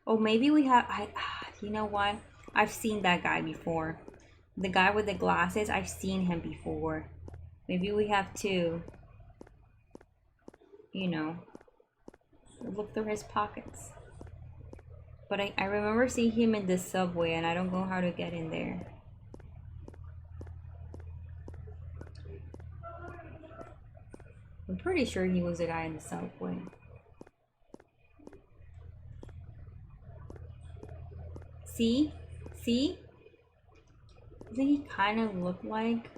Oh, maybe we have. You know what? I've seen that guy before. The guy with the glasses, I've seen him before. Maybe we have to, you know, look through his pockets. But I remember seeing him in the subway and I don't know how to get in there. I'm pretty sure he was the guy in the subway. See? See? Doesn't he kind of look like?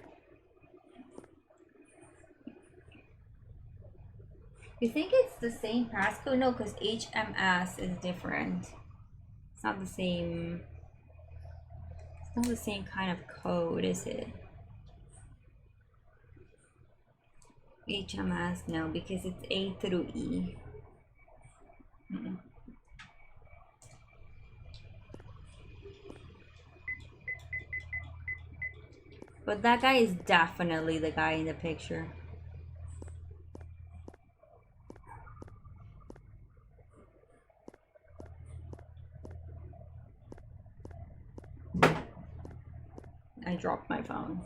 You think it's the same passcode? No, because HMS is different. It's not the same. It's not the same kind of code, is it? HMS, no, because it's A through E. Mm-mm. But that guy is definitely the guy in the picture. I dropped my phone.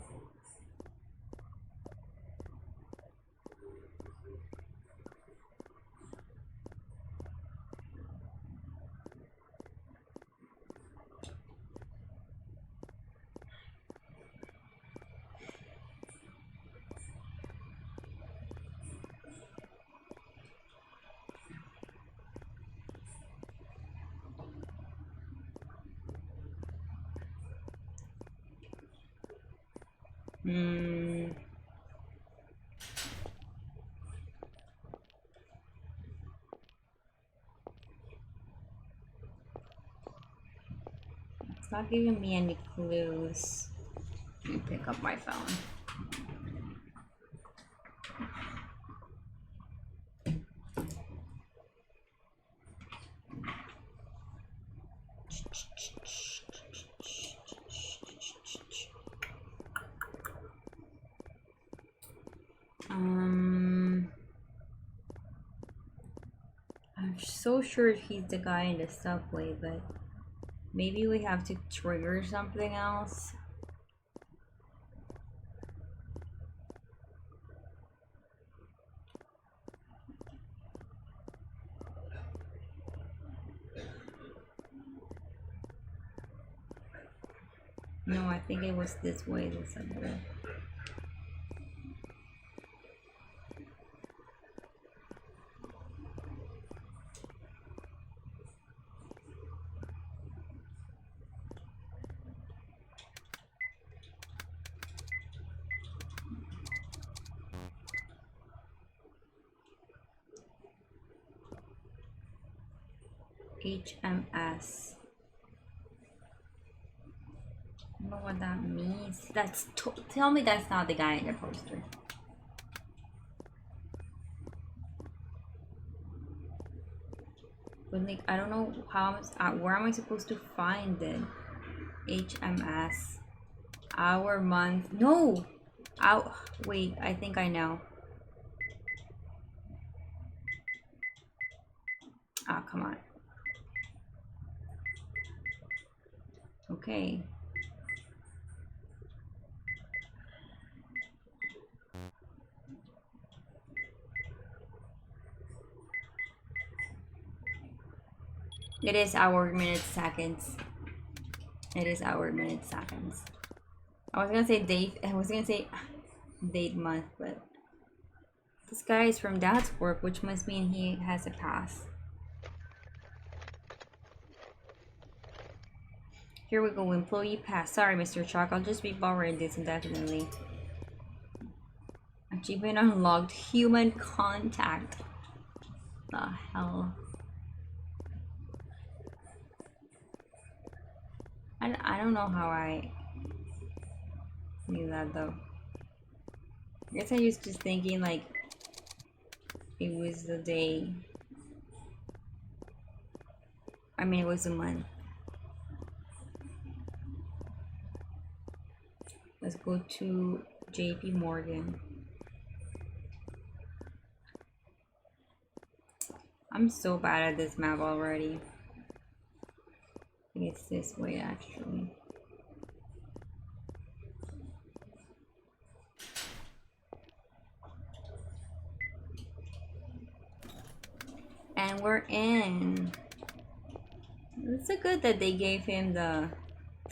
Hmm. It's not giving me any clues. Let me pick up my phone. I'm so sure he's the guy in the subway, but maybe we have to trigger something else. No, I think it was this way, the subway. HMS. I don't know what that means. Tell me that's not the guy in the poster. But like, I don't know where am I supposed to find it? HMS. Hour, month. No! Wait, I think I know. Ah, come on. Okay. It is hour, minutes, seconds. It is hour, minutes, seconds. I was gonna say date. I was gonna say date, month, but this guy is from Dad's work, which must mean he has a pass. Here we go, employee pass. Sorry, Mr. Chalk, I'll just be borrowing this indefinitely. Achievement unlocked. Human contact. The hell? I don't know how I knew that though. I guess I was just thinking like it was the day. I mean, it was a month. Let's go to JP Morgan. I'm so bad at this map already. I think it's this way actually. And we're in. It's so good that they gave him the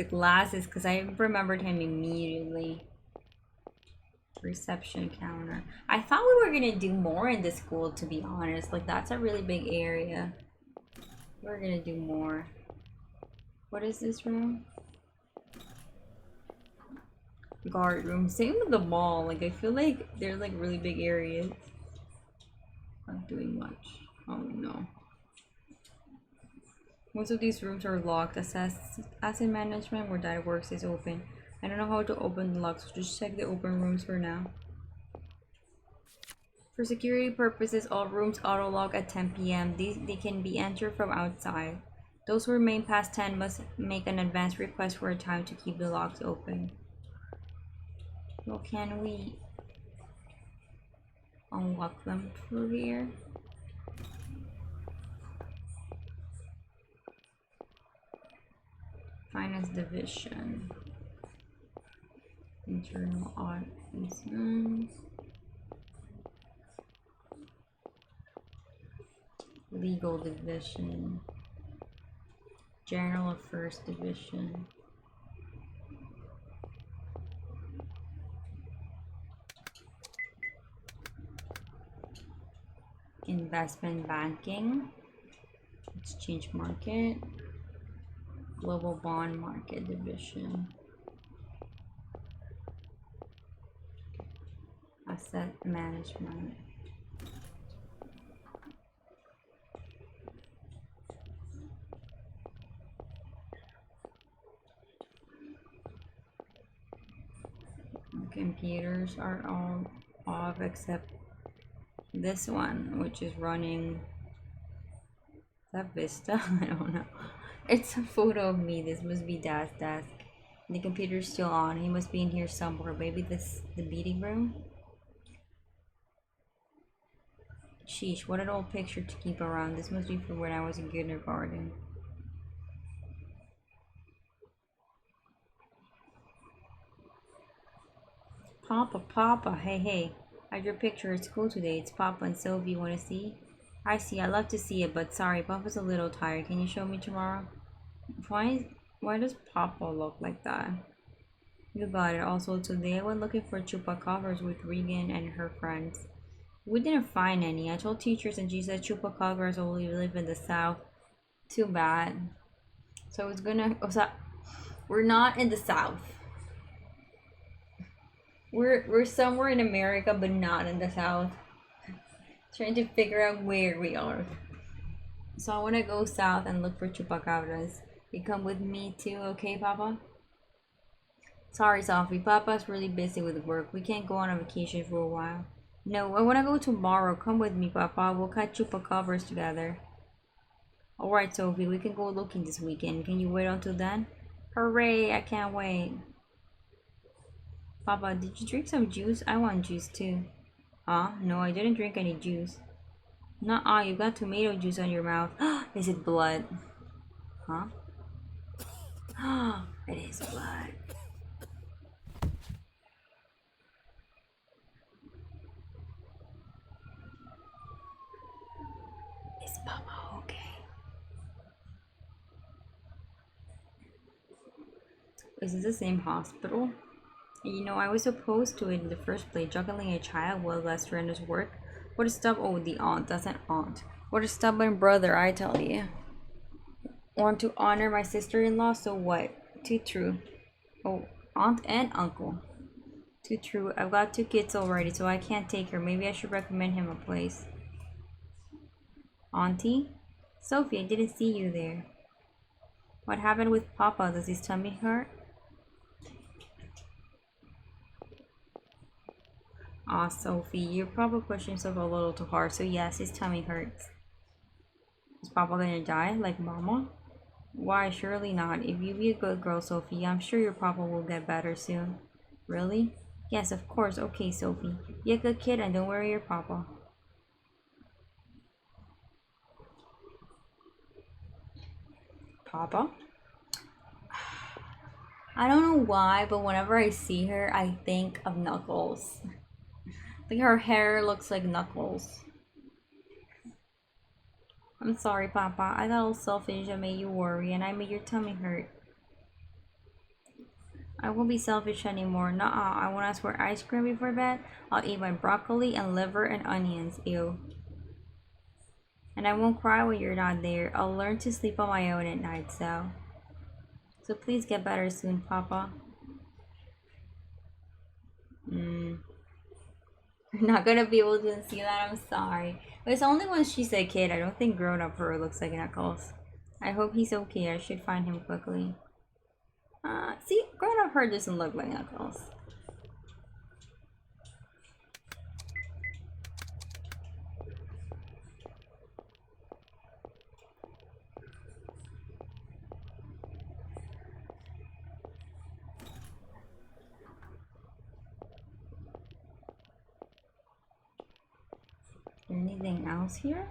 glasses because I remembered him immediately. Reception counter. I thought we were gonna do more in this school, to be honest. Like, that's a really big area. We're gonna do more. What is this room? Guard room. Same with the mall. Like, I feel like they're like really big areas. Not doing much. Oh no. Most of these rooms are locked. Asset management where that works is open. I don't know how to open the locks, so just check the open rooms for now. For security purposes, all rooms auto lock at 10 p.m. They can be entered from outside. Those who remain past 10 must make an advance request for a time to keep the locks open. Well, can we unlock them through here? Finance division. Internal audit. Legal division. General affairs division. Investment banking. Exchange market. Global bond market division. Asset management. Computers are all off except this one, which is running. Is that Vista? I don't know. It's a photo of me. This must be Dad's desk. The computer's still on. He must be in here somewhere. Maybe the meeting room? Sheesh, what an old picture to keep around. This must be from when I was in kindergarten. Papa, hey. I drew a picture at school today. It's Papa and Sylvie. Want to see? I see. I'd love to see it, but sorry, Papa's a little tired. Can you show me tomorrow? Why does Papa look like that? You got it. Also, today I went looking for chupacabras with Regan and her friends. We didn't find any. I told teachers and she said chupacabras only live in the south. Too bad. So it's gonna... we're not in the south. We're somewhere in America, but not in the south. Trying to figure out where we are. So I want to go south and look for chupacabras. You come with me too, okay, Papa? Sorry, Sophie. Papa's really busy with work. We can't go on a vacation for a while. No, I want to go tomorrow. Come with me, Papa. We'll catch chupacabras together. Alright, Sophie. We can go looking this weekend. Can you wait until then? Hooray! I can't wait. Papa, did you drink some juice? I want juice too. Huh? No, I didn't drink any juice. Nuh-uh, you got tomato juice on your mouth. Is it blood? Huh? It is blood. Is Papa okay? Is this the same hospital? You know, I was opposed to it in the first place, juggling a child while Lester and his work. What a oh, the aunt, that's an aunt. What a stubborn brother, I tell you. Want to honor my sister-in-law, so what? Too true. Oh, aunt and uncle. Too true. I've got 2 kids already, so I can't take her. Maybe I should recommend him a place. Auntie? Sophie, I didn't see you there. What happened with Papa? Does his tummy hurt? Aw, Sophie, you're probably pushing yourself a little too hard, so yes, his tummy hurts. Is Papa gonna die, like Mama? Why, surely not. If you be a good girl, Sophie, I'm sure your Papa will get better soon. Really? Yes, of course. Okay, Sophie. Be a good kid and don't worry your Papa. Papa? I don't know why, but whenever I see her, I think of Knuckles. Like her hair looks like Knuckles. I'm sorry, Papa. I got all selfish and made you worry, and I made your tummy hurt. I won't be selfish anymore. Nuh-uh. I want us for ice cream before bed. I'll eat my broccoli and liver and onions. Ew. And I won't cry when you're not there. I'll learn to sleep on my own at night, so. So please get better soon, Papa. You're not gonna be able to see that, I'm sorry. But it's only when she's a kid. I don't think grown-up her looks like Knuckles. I hope he's okay. I should find him quickly. See, grown-up her doesn't look like Knuckles. Anything else here?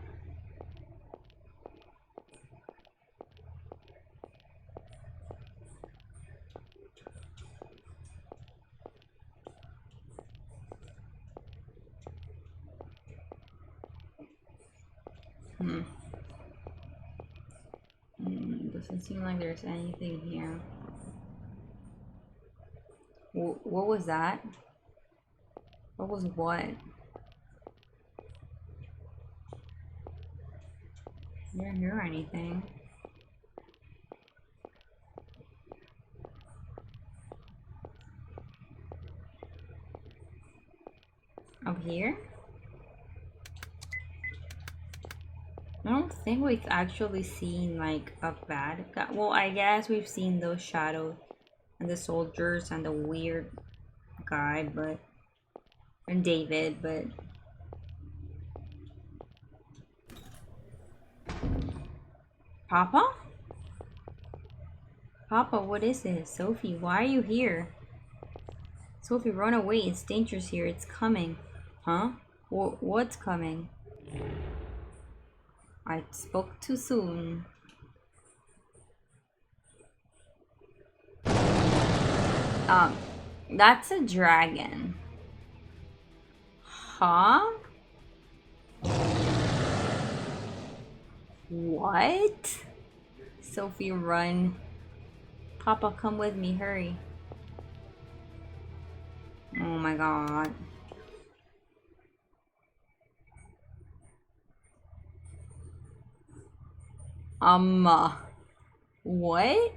Doesn't seem like there's anything here. What was that? What was what? I didn't hear anything. Up here? I don't think we've actually seen like a bad guy. Well, I guess we've seen those shadows and the soldiers and the weird guy, but and David, but Papa? Papa, what is this? Sophie, why are you here? Sophie, run away. It's dangerous here. It's coming. Huh? What's coming? I spoke too soon. That's a dragon. Huh? What? Sophie, run. Papa, come with me, hurry. Oh my god. What?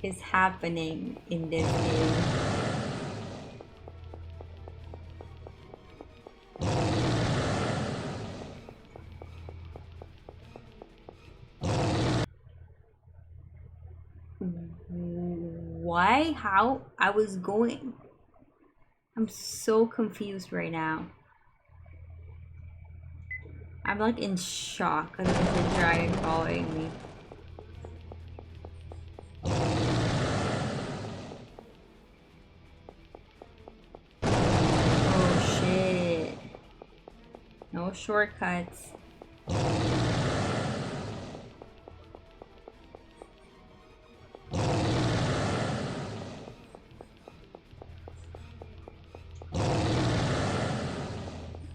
is happening in this game? Why? How? I was going. I'm so confused right now. I'm like in shock that there's a dragon following me. Oh shit. No shortcuts.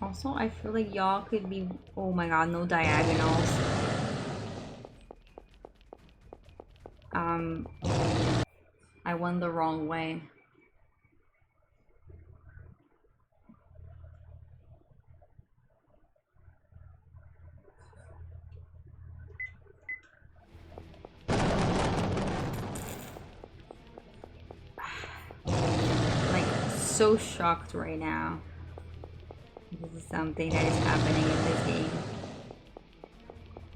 Also, I feel like y'all could be. Oh my god, no diagonals. I went the wrong way. Like, so shocked right now. This is something that is happening in this game.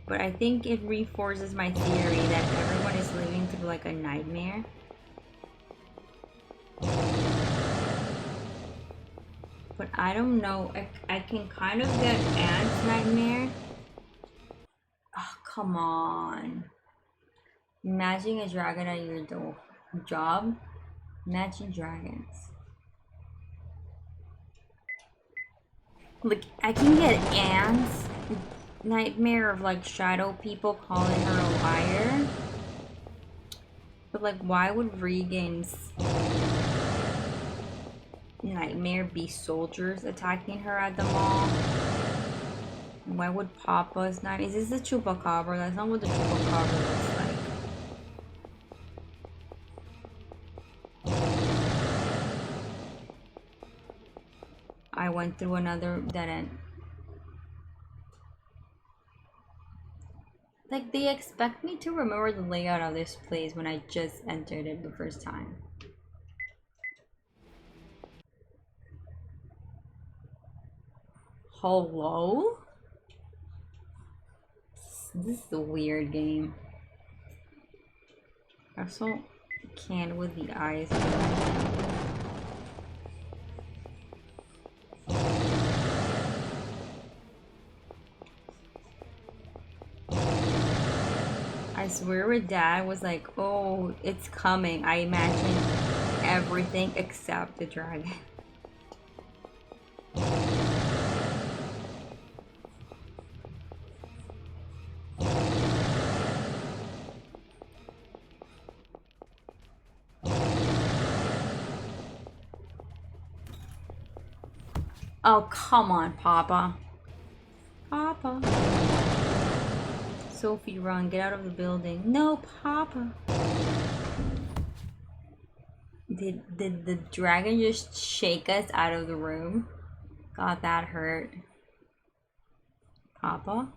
But I think it reinforces my theory that everyone is living through like a nightmare. But I don't know. I can kind of get Ant's nightmare. Oh, come on. Imagine a dragon at your job. Imagine dragons. Like, I can get Ant's nightmare of like shadow people calling her a liar. But like, why would Regan's nightmare be soldiers attacking her at the mall? And why would Papa's nightmare? Is this the chupacabra? That's not what the chupacabra looks like. I went through another dead end. Like, they expect me to remember the layout of this place when I just entered it the first time. Hello? This is a weird game. I also can't with the eyes. I swear my dad was like, oh, it's coming. I imagined everything except the dragon. Oh, come on, Papa. Papa. Sophie, run. Get out of the building. No, Papa. Did the dragon just shake us out of the room? God, that hurt. Papa?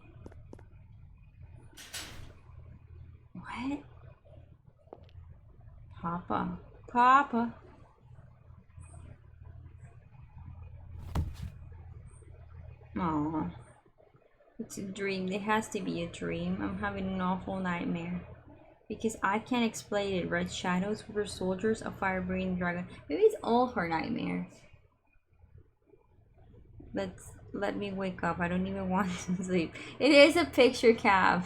What? Papa. Papa. Aw. It's a dream. It has to be a dream. I'm having an awful nightmare. Because I can't explain it. Red shadows, super soldiers, a fire-breathing dragon. Maybe it's all her nightmares. Let me wake up. I don't even want to sleep. It is a picture cab.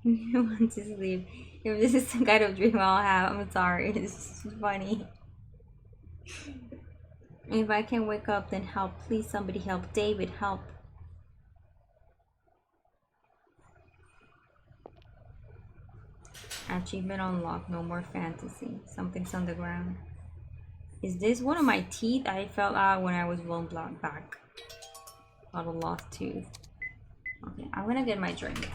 I don't want to sleep. If this is some kind of dream I'll have, I'm sorry. It's funny. If I can wake up, then help. Please, somebody help. David, help. Achievement unlocked. No more fantasy. Something's on the ground. Is this one of my teeth? I fell out when I was one block back. Got a lost tooth. Okay, I'm gonna get my drink.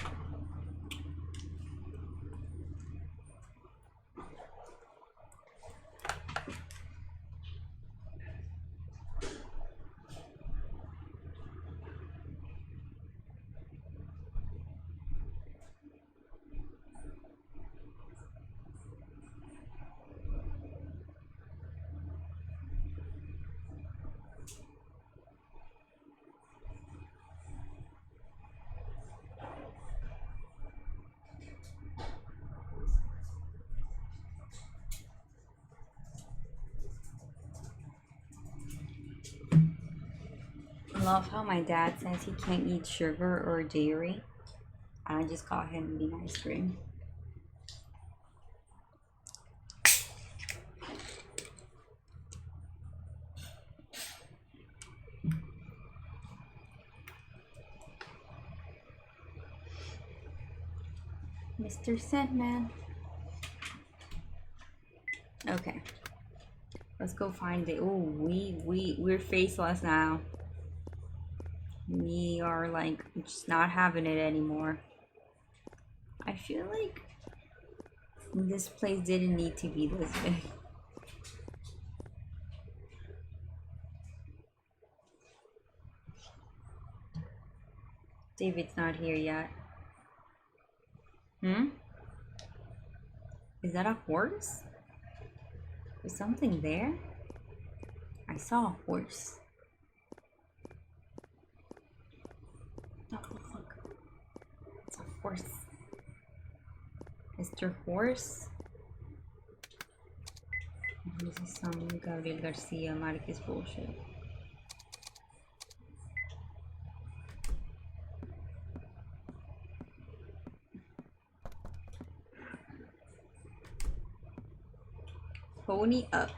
love how my dad says he can't eat sugar or dairy. And I just got him eating ice cream. Mr. Sandman. Okay. Let's go find it. Oh, we're faceless now. We are like just not having it anymore. I feel like this place didn't need to be this big. David's not here yet. Is that a horse? Is something there? I saw a horse. Look. It's a horse. Mr. Horse? This is some Gabriel Garcia Marquez bullshit. Pony up.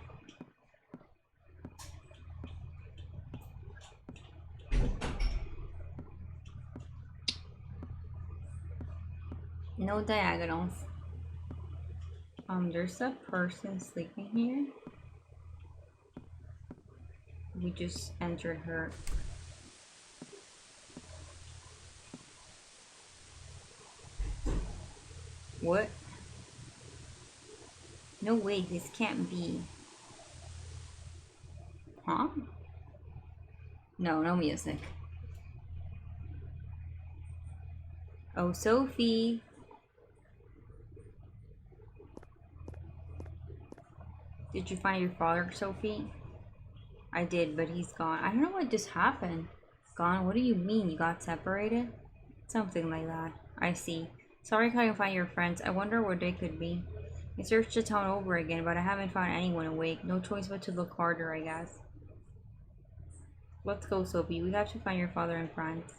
No diagonals. There's a person sleeping here. We just entered her. What? No way, this can't be. Huh? No music. Oh, Sophie. Did you find your father, Sophie? I did, but he's gone. I don't know what just happened. Gone? What do you mean? You got separated? Something like that. I see. Sorry I couldn't find your friends. I wonder where they could be. I searched the town over again, but I haven't found anyone awake. No choice but to look harder, I guess. Let's go, Sophie. We have to find your father and friends.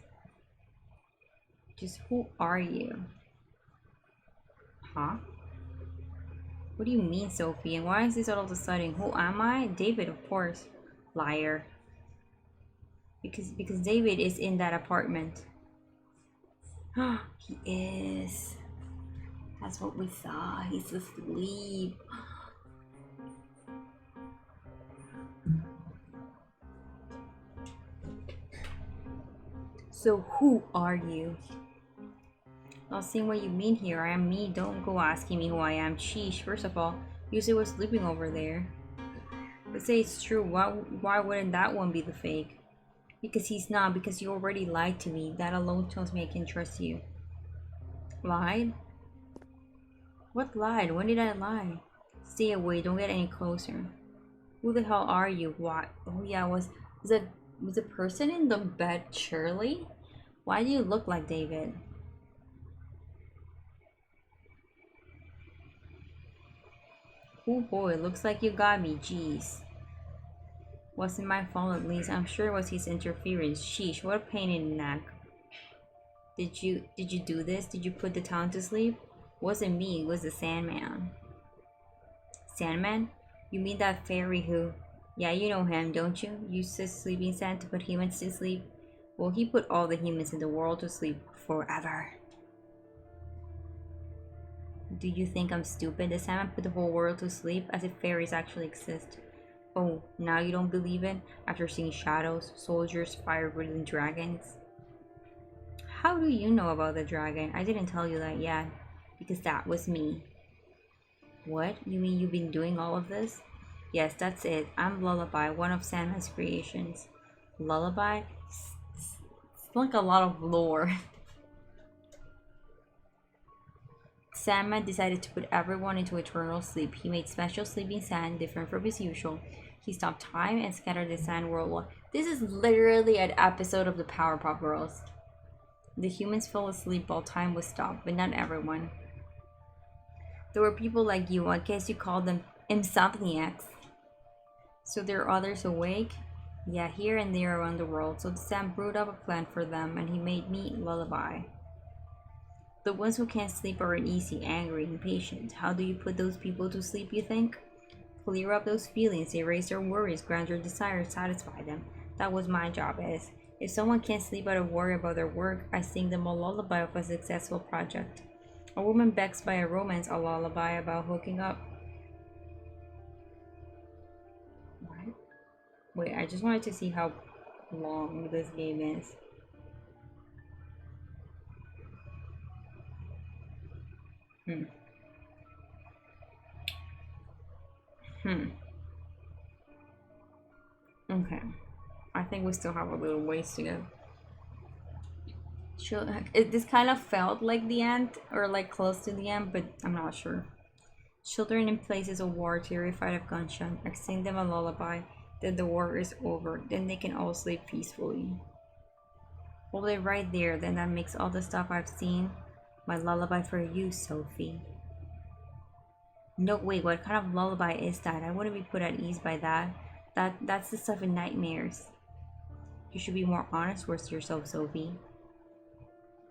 Just who are you? Huh? What do you mean, Sophie? And why is this all of a sudden? Who am I? David, of course. Liar. Because David is in that apartment. He is. That's what we saw. He's asleep. So who are you? Not seeing what you mean here. I am me. Don't go asking me who I am. Sheesh. First of all, you say we're sleeping over there. But say it's true. Why wouldn't that one be the fake? Because he's not. Because you already lied to me. That alone tells me I can trust you. Lied? What lied? When did I lie? Stay away. Don't get any closer. Who the hell are you? What? Oh yeah, was the person in the bed Shirley? Why do you look like David? Oh boy, looks like you got me. Jeez. Wasn't my fault at least. I'm sure it was his interference. Sheesh, what a pain in the neck. Did you do this? Did you put the town to sleep? Wasn't me, it was the Sandman. Sandman? You mean that fairy who... Yeah, you know him, don't you? Used his sleeping sand to put humans to sleep. Well, he put all the humans in the world to sleep forever. Do you think I'm stupid? The Sandman put the whole world to sleep as if fairies actually exist. Oh, now you don't believe it? After seeing shadows, soldiers, fire-breathing dragons? How do you know about the dragon? I didn't tell you that yet. Because that was me. What? You mean you've been doing all of this? Yes, that's it. I'm Lullaby, one of Sandman's creations. Lullaby? It's like a lot of lore. Sandman decided to put everyone into eternal sleep. He made special sleeping sand, different from his usual. He stopped time and scattered the sand worldwide. This is literally an episode of the Powerpuff Girls. The humans fell asleep while time was stopped, but not everyone. There were people like you, I guess you call them insomniacs. So there are others awake? Yeah, here and there around the world. So Sam brewed up a plan for them and he made me lullaby. The ones who can't sleep are uneasy, angry, impatient. How do you put those people to sleep, you think? Clear up those feelings, erase their worries, grant their desires, satisfy them. That was my job as. If someone can't sleep out of worry about their work, I sing them a lullaby of a successful project. A woman begs by a romance, a lullaby about hooking up. What? Wait, I just wanted to see how long this game is. Hmm. Hmm. Okay. I think we still have a little ways to go. Sure. This kind of felt like the end, or like close to the end, but I'm not sure. Children in places of war, terrified of gunshot, I sing them a lullaby that the war is over, then they can all sleep peacefully. Well, they're right there, then that makes all the stuff I've seen my lullaby for you, Sophie. No, wait, what kind of lullaby is that? I wouldn't be put at ease by that. That's the stuff in nightmares. You should be more honest with yourself, Sophie.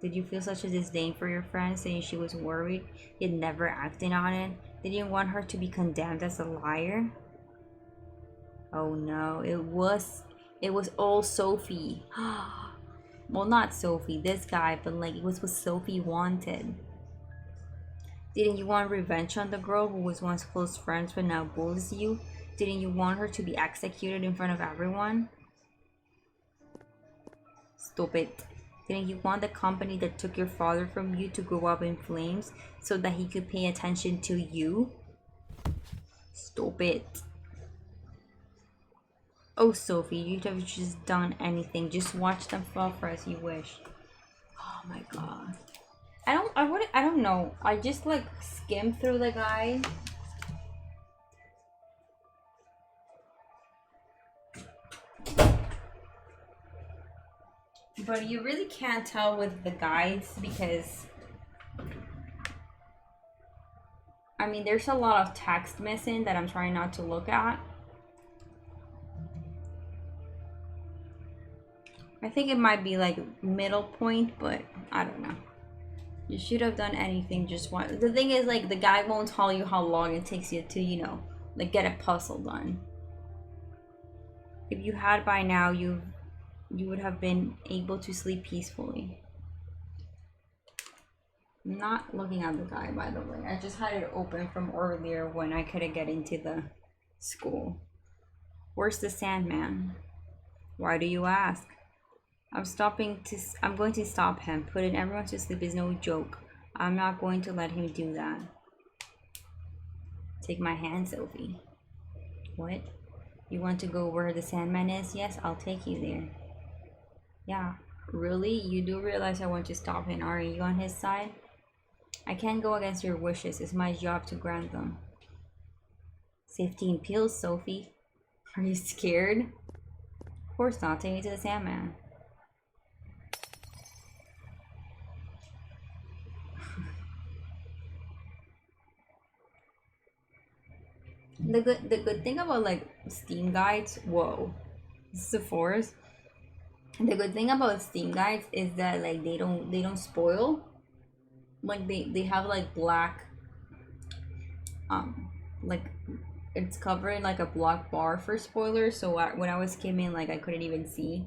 Did you feel such a disdain for your friend, saying she was worried, yet never acting on it? Did you want her to be condemned as a liar? Oh no, it was all Sophie. Well, not Sophie, this guy, but like it was what Sophie wanted. Didn't you want revenge on the girl who was once close friends but now bullies you? Didn't you want her to be executed in front of everyone? Stupid. Didn't you want the company that took your father from you to go up in flames so that he could pay attention to you? Stupid. Oh, Sophie, you'd have just done anything. Just watch them fall for as you wish. Oh my god. I don't know. I just like skimmed through the guy. But you really can't tell with the guides because I mean there's a lot of text missing that I'm trying not to look at. I think it might be like middle point, but I don't know. You should have done anything just one. The thing is, like, the guy won't tell you how long it takes you to, like, get a puzzle done. If you had by now, you would have been able to sleep peacefully. I'm not looking at the guy, by the way. I just had it open from earlier when I couldn't get into the school. Where's the Sandman? Why do you ask? I'm going to stop him. Putting everyone to sleep is no joke. I'm not going to let him do that. Take my hand, Sophie. What? You want to go where the Sandman is? Yes, I'll take you there. Yeah, really? You do realize I want to stop him, aren't you on his side? I can't go against your wishes. It's my job to grant them. Safety and pills, Sophie. Are you scared? Of course not. Take me to the Sandman. The good thing about like Steam guides, whoa, this is a forest. The good thing about Steam guides is that like they don't spoil. Like they have like black like it's covering like a black bar for spoilers. So when I was skimming, like I couldn't even see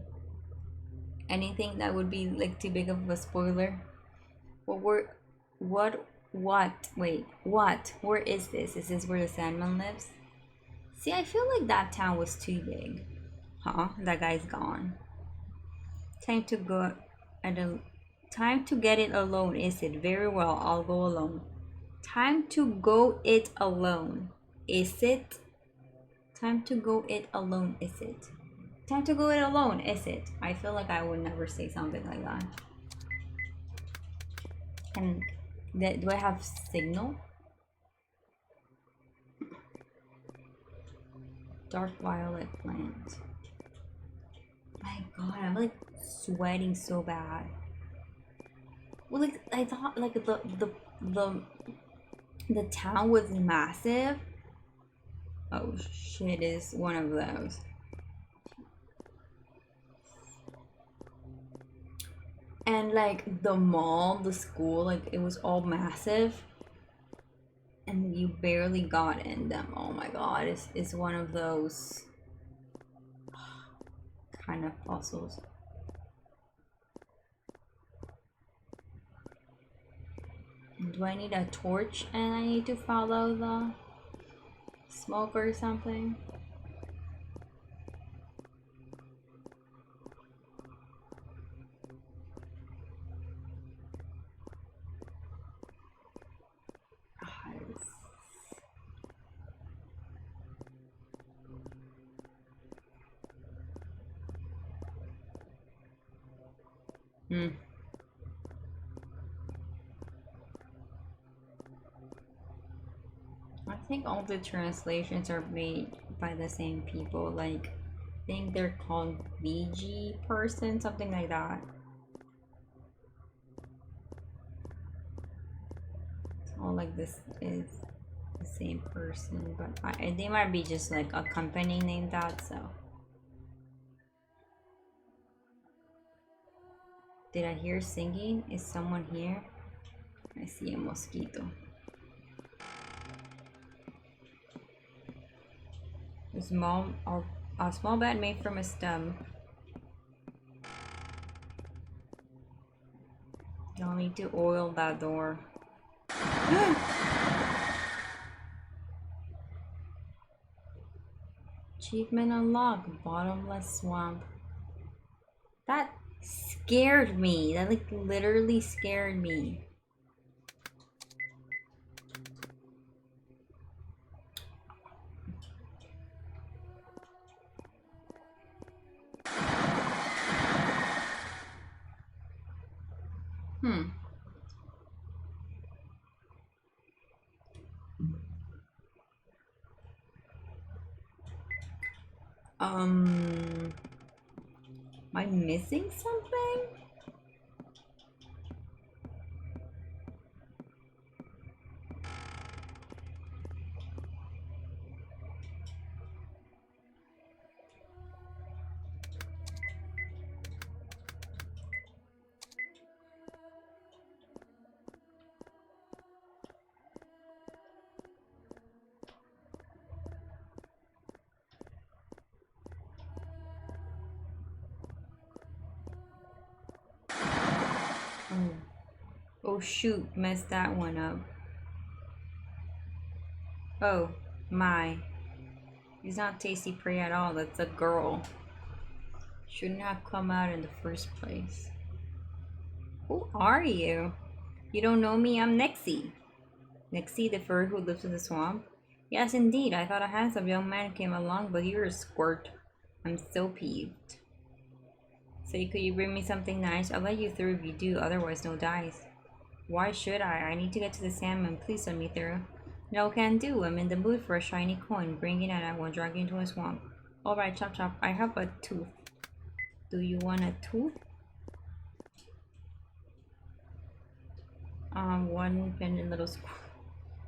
anything that would be like too big of a spoiler. What? Where is this? Is this where the Sandman lives? See, I feel like that town was too big. Huh? That guy's gone. Time to go time to get it alone, is it? Very well, I'll go alone. Time to go it alone. Is it? Time to go it alone, is it? Time to go it alone, is it? I feel like I would never say something like that. And do I have signal? Dark violet plant. My god, I'm like sweating so bad. Well, like I thought, like the town was massive. Oh shit, is one of those. And like the mall, the school, like it was all massive and you barely got in them. Oh my god, it's one of those kind of puzzles. Do I need a torch and I need to follow the smoke or something? Hmm. I think all the translations are made by the same people. Like, I think they're called VG person, something like that. It's all like this is the same person, but they might be just like a company named that. So, did I hear singing? Is someone here? I see a mosquito. A small bat made from a stem. Y'all need to oil that door. Achievement unlocked. Bottomless swamp. That scared me. That like literally scared me. Hmm. Am I missing something? Oh. Oh shoot, messed that one up. Oh my. He's not tasty prey at all. That's a girl. Shouldn't have come out in the first place. Who are you? You don't know me? I'm Nexie. Nexie, the furry who lives in the swamp? Yes, indeed. I thought a handsome young man came along, but you're a squirt. I'm so peeved. Say, could you bring me something nice? I'll let you through if you do, otherwise no dice. Why should I? I need to get to the salmon. Please let me through. No can do. I'm in the mood for a shiny coin. Bring it and I won't drag you into a swamp. Alright, chop chop. I have a tooth. Do you want a tooth? One pendant little squirrel.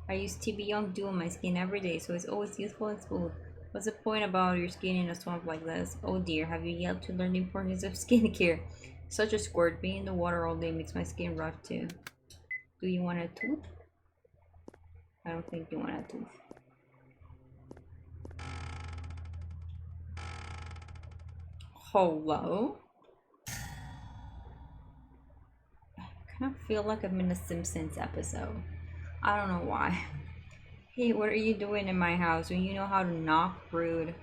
I use TB Young Dew on my skin every day, so it's always youthful and smooth. What's the point about your skin in a swamp like this? Oh dear, have you yet to learn the importance of skincare? Such a squirt. Being in the water all day makes my skin rough too. Do you want a tooth? I don't think you want a tooth. Hello? I kind of feel like I'm in a Simpsons episode. I don't know why. Hey, what are you doing in my house when you know how to knock? Rude.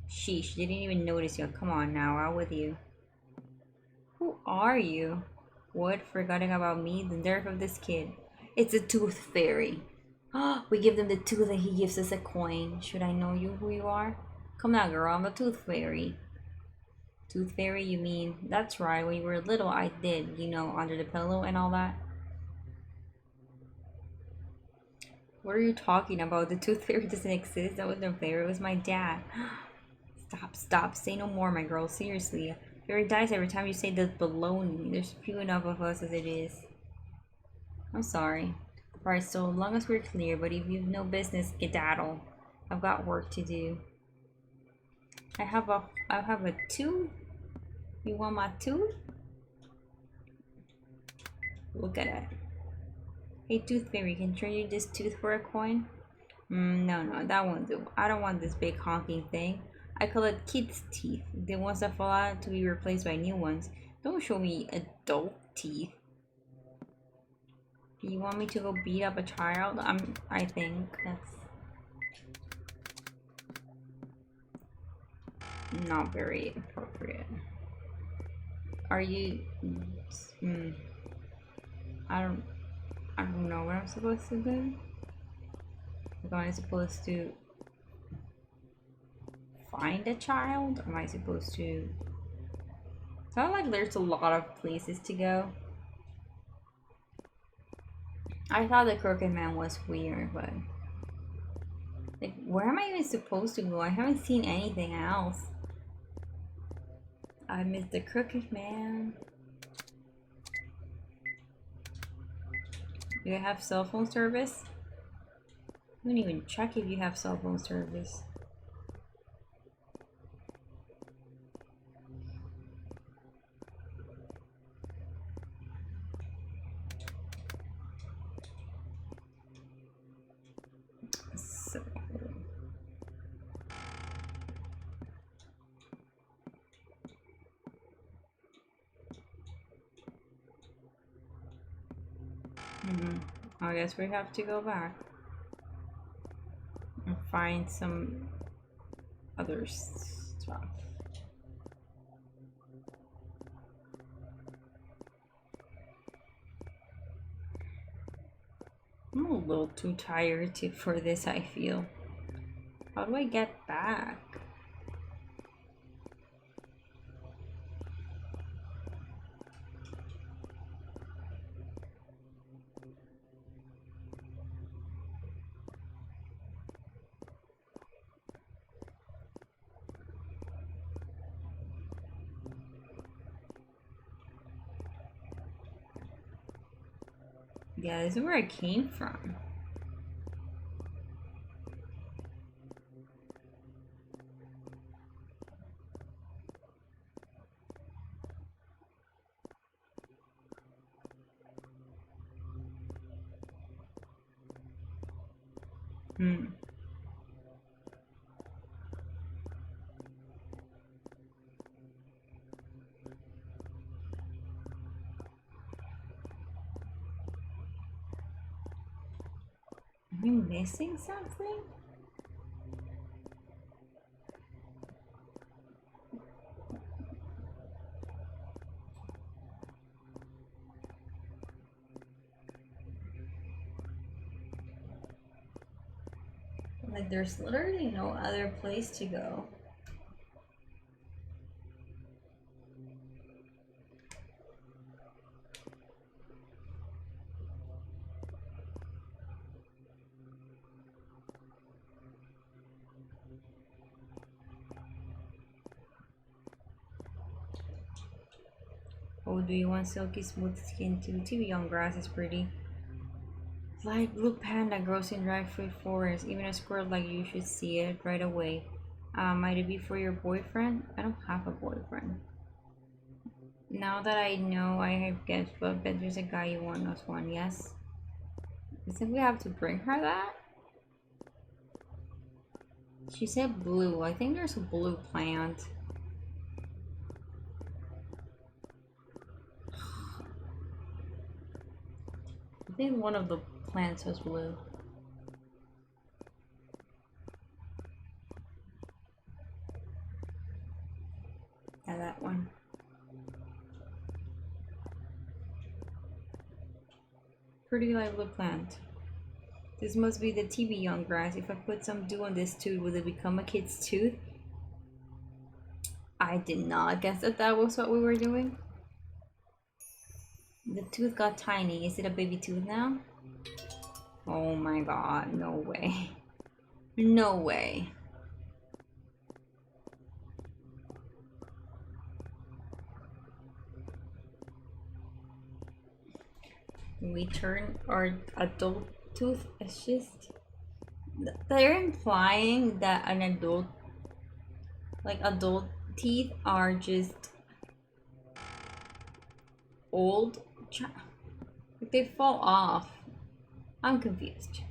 Sheesh, didn't even notice you. Come on now, out with you. Who are you? What? Forgetting about me? The nerve of this kid. It's a tooth fairy. We give them the tooth and he gives us a coin. Should I know you who you are? Come now, girl, I'm a tooth fairy. Tooth fairy, you mean? That's right, when you were little I did, you know, under the pillow and all that. What are you talking about? The tooth fairy doesn't exist. That was no fairy, it was my dad. Stop, say no more, my girl, seriously. Fairy dies every time you say the baloney. There's few enough of us as it is. I'm sorry. Right, so long as we're clear, but if you've no business, skedaddle. I've got work to do. I have a tooth. You want my tooth? Look at it. Hey, Tooth Fairy, can trade you this tooth for a coin? No, that won't do. I don't want this big honking thing. I call it kids' teeth. The ones that fall out to be replaced by new ones. Don't show me adult teeth. You want me to go beat up a child? I think that's not very appropriate. Are you? I don't know what I'm supposed to do. Like, am I supposed to find a child? Am I supposed to? Sounds like there's a lot of places to go. I thought the Crooked Man was weird, but like, where am I even supposed to go? I haven't seen anything else. I missed the Crooked Man. Do you have cell phone service? I don't even check if you have cell phone service. So I guess we have to go back and find some other stuff. I'm a little too tired for this, I feel. How do I get back? Yeah, this is where I came from. Am I missing something? Like, there's literally no other place to go. Oh, do you want silky smooth skin too? TV on grass is pretty. Light blue panda grows in dry fruit forest. Even a squirrel like you should see it right away. Might it be for your boyfriend? I don't have a boyfriend. Now that I know, I have guessed, but bet there's a guy you want us one, yes? I think we have to bring her that? She said blue. I think there's a blue plant. I think one of the plants was blue. Yeah, that one. Pretty light blue plant. This must be the TV young grass. If I put some dew on this tooth, will it become a kid's tooth? I did not guess that was what we were doing. The tooth got tiny. Is it a baby tooth now? Oh my god, no way. No way. We turn our adult tooth. It's just they're implying that an adult, like adult teeth, are just old? Like they fall off. I'm confused.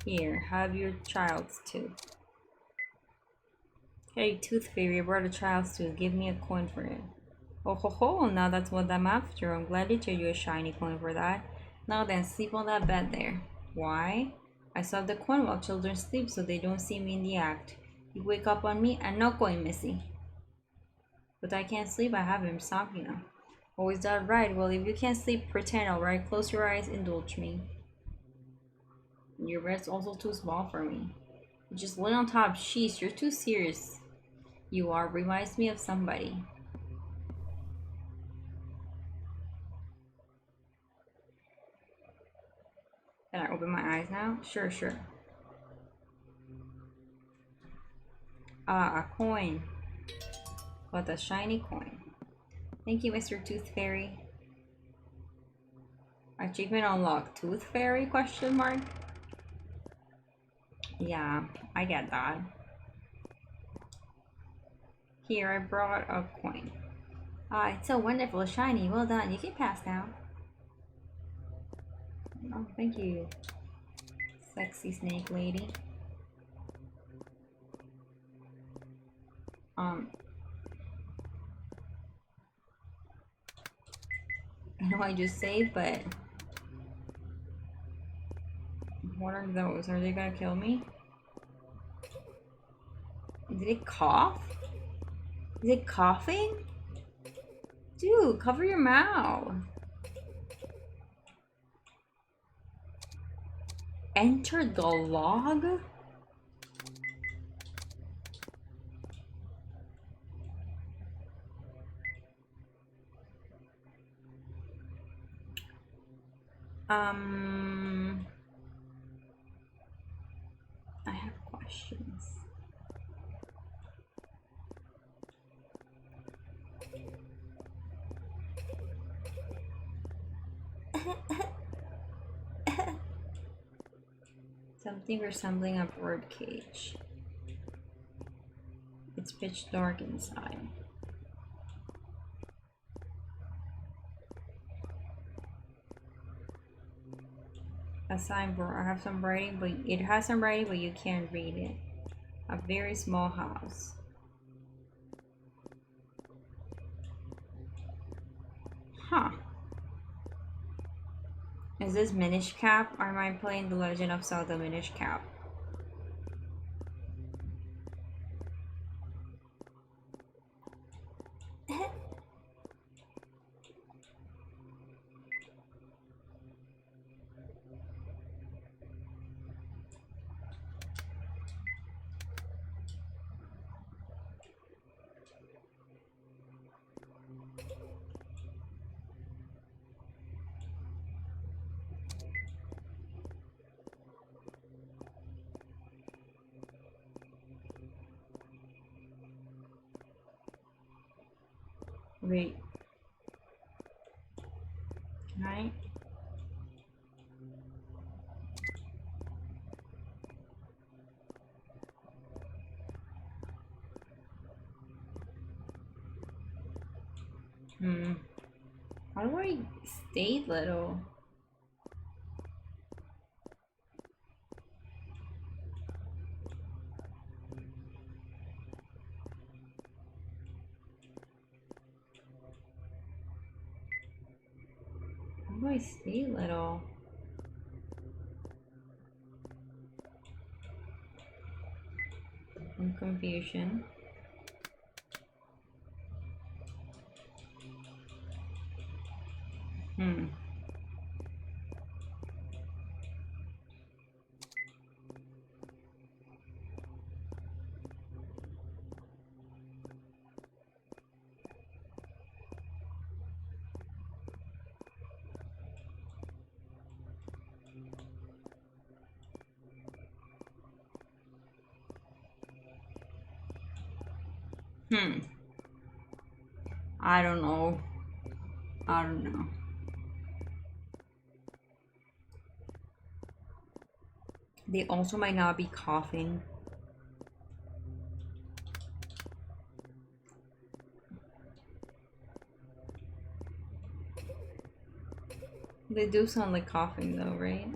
Here, have your child's tooth. Hey, Tooth Fairy, I brought a child's tooth. Give me a coin for it. Oh ho ho, now that's what I'm after. I'm glad to trade you a shiny coin for that. Now then, sleep on that bed there. Why? I solve the coin while children sleep so they don't see me in the act. You wake up on me and no coin missing. But I can't sleep, I have insomnia. Oh, is that right? Well, if you can't sleep, pretend, alright? Close your eyes, indulge me. Your bed's also too small for me. You just lay on top. Sheesh, you're too serious. You are. Reminds me of somebody. Can I open my eyes now? Sure, sure. Ah, a coin. What a shiny coin. Thank you, Mr. Tooth Fairy. Achievement unlocked. Tooth Fairy? Question mark. Yeah, I get that. Here, I brought a coin. Ah, it's so wonderful, shiny. Well done. You can pass now. Oh, thank you, sexy snake lady. I know I just saved, but what are those? Are they gonna kill me? Did it cough? Is it coughing? Dude, cover your mouth. Enter the log? I have questions. Something resembling a bird cage. It's pitch dark inside. A signboard. I have some writing, but it has some writing, but you can't read it. A very small house. Huh. Is this Minish Cap? Or am I playing The Legend of Zelda Minish Cap? Wait. Can I? How do I stay little? How do I stay little? I'm confusion. I don't know. I don't know. They also might not be coughing. They do sound like coughing though, right?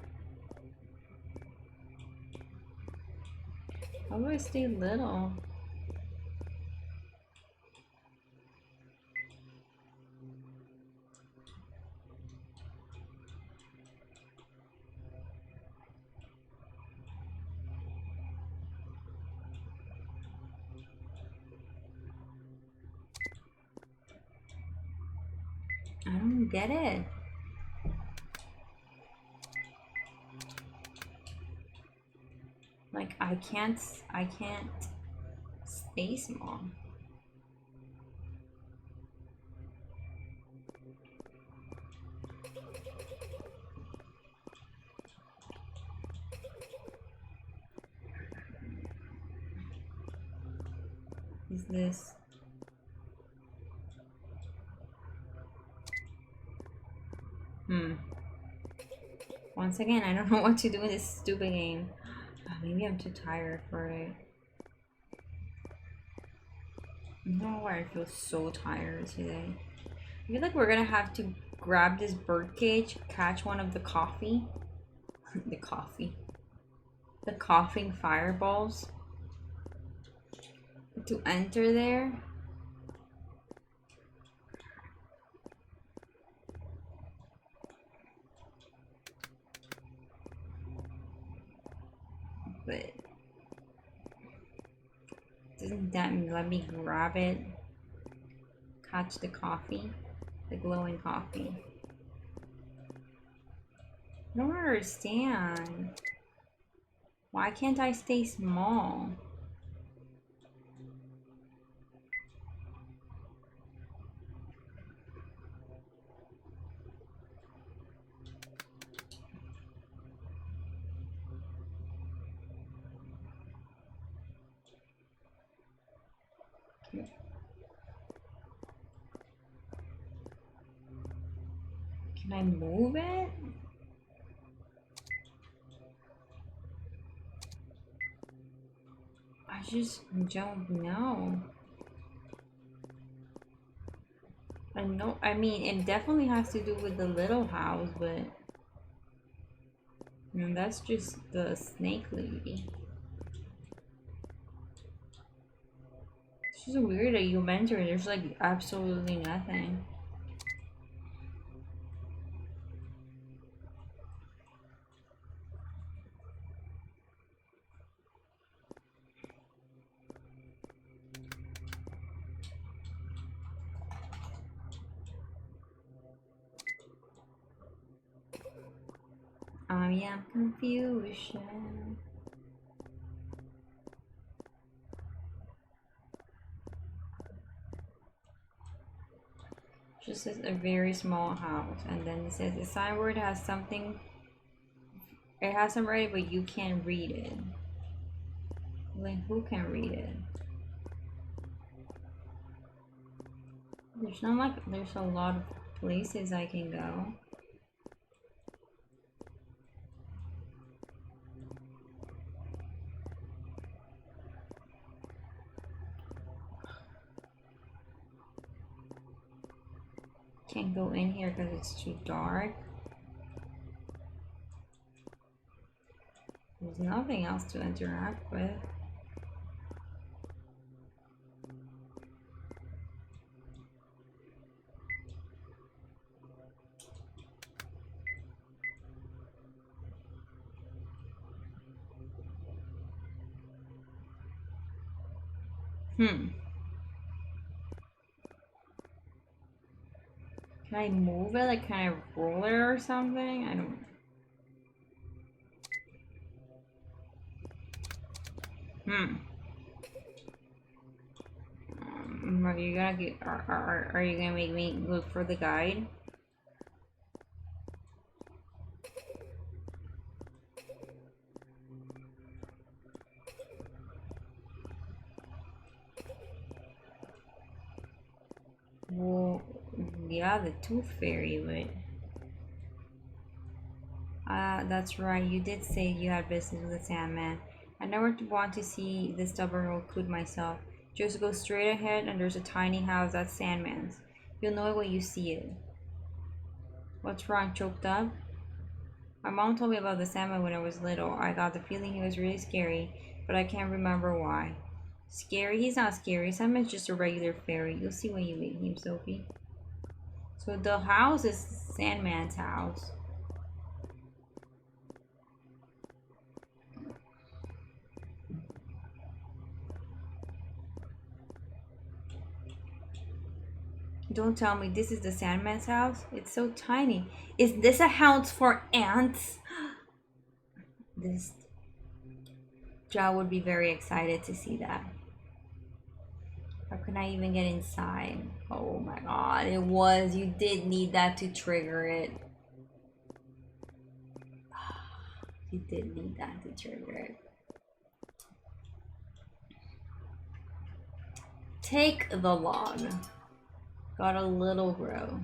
How do I stay little? I don't get it. Like I can't stay small. Is this? Once again, I don't know what to do in this stupid game. Maybe I'm too tired for it. I don't know why I feel so tired today. I feel like we're gonna have to grab this bird cage, catch one of the coffee. the coffee. The coughing fireballs. To enter there. But doesn't that let me grab it? Catch the coffee? The glowing coffee. I don't understand. Why can't I stay small? Can I move it? I just don't know. I know, I mean, it definitely has to do with the little house, but that's just the snake lady. It's just weird that you mentioned there's like absolutely nothing. I am confusion. Just says a very small house, and then it says the signboard has something. It has some writing, but you can't read it. Like who can read it? There's not like there's a lot of places I can go. Can't go in here because it's too dark. There's nothing else to interact with. Can I move it? Like, can I roll it or something? I don't. Are you gonna get? Are you gonna make me look for the guide? Well, yeah, the tooth fairy, but that's right. You did say you had business with the Sandman. I never want to see the stubborn old coot myself. Just go straight ahead, and there's a tiny house that's Sandman's. You'll know it when you see it. What's wrong? Choked up? My mom told me about the Sandman when I was little. I got the feeling he was really scary, but I can't remember why. Scary? He's not scary. Sandman's just a regular fairy. You'll see when you meet him, Sophie. So the house is Sandman's house. Don't tell me this is the Sandman's house. It's so tiny. Is this a house for ants? This Joe would be very excited to see that. How can I even get inside? Oh my god, it was. You did need that to trigger it. You did need that to trigger it. Take the log. Got a little grow.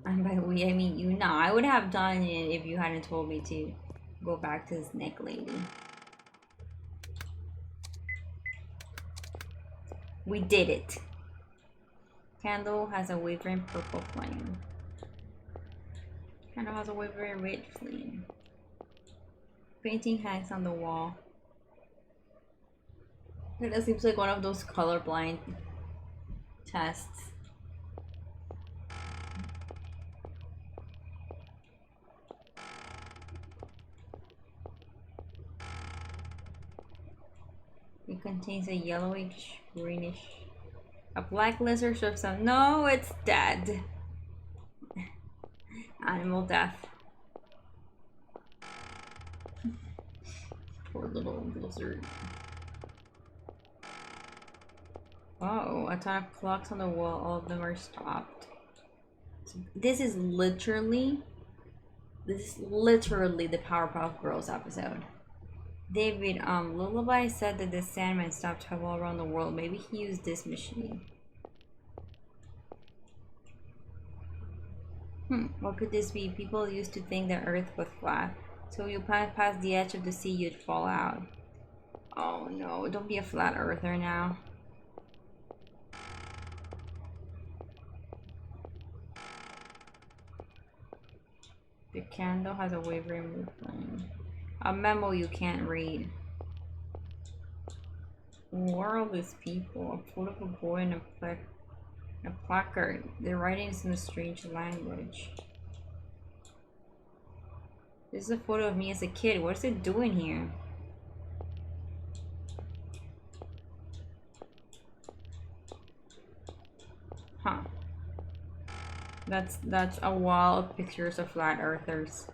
And by we, I mean you. Nah, I would have done it if you hadn't told me to go back to this neck lady. We did it. Candle has a wavering purple flame. Candle has a wavering red flame. Painting hangs on the wall. That seems like one of those colorblind tests. It contains a yellowish, greenish. A black lizard with some. No, it's dead. Animal death. Poor little lizard. Oh, a ton of clocks on the wall. All of them are stopped. So this is literally the Powerpuff Girls episode. David, Lullaby said that the Sandman stopped travel around the world. Maybe he used this machine. What could this be? People used to think the Earth was flat. So you pass past the edge of the sea, you'd fall out. Oh no, don't be a flat earther now. The candle has a wavering movement. A memo you can't read. Where are all these people? A photo of a boy and a placard. They're writing in some strange language. This is a photo of me as a kid. What's it doing here? Huh. That's a wall of pictures of flat earthers.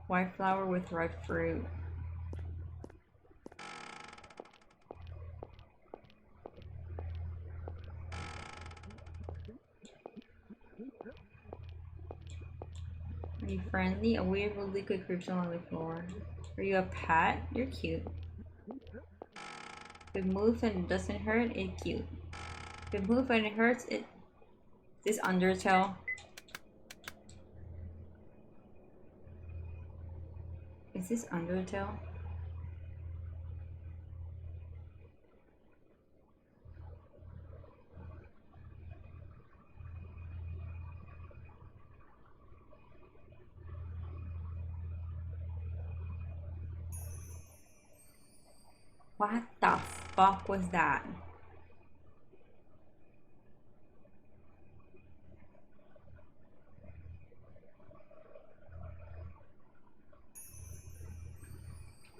White flower with red fruit. Are you friendly? A weird liquid creeps along the floor. Are you a pet? You're cute. If it moves and it doesn't hurt, it's cute. If it moves and it hurts, it... This Undertale. Is this Undertale? What the fuck was that?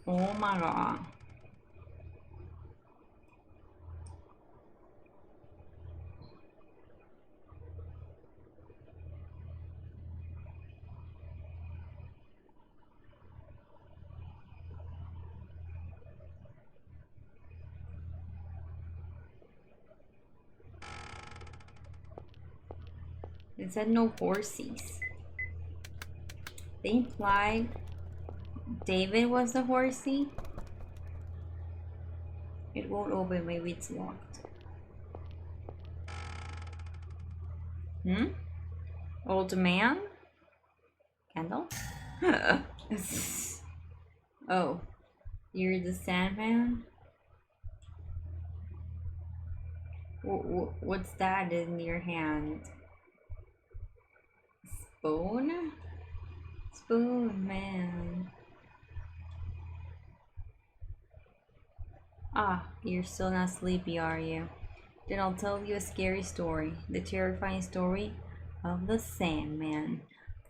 Oh my god. It said no horsies. They implied David was the horsey. It won't open, maybe it's locked. Hmm? Old man? Candle? Oh, you're the Sandman? What's that in your hand? Spoon? Spoon man. Ah, you're still not sleepy, are you? Then I'll tell you a scary story. The terrifying story of the Sandman.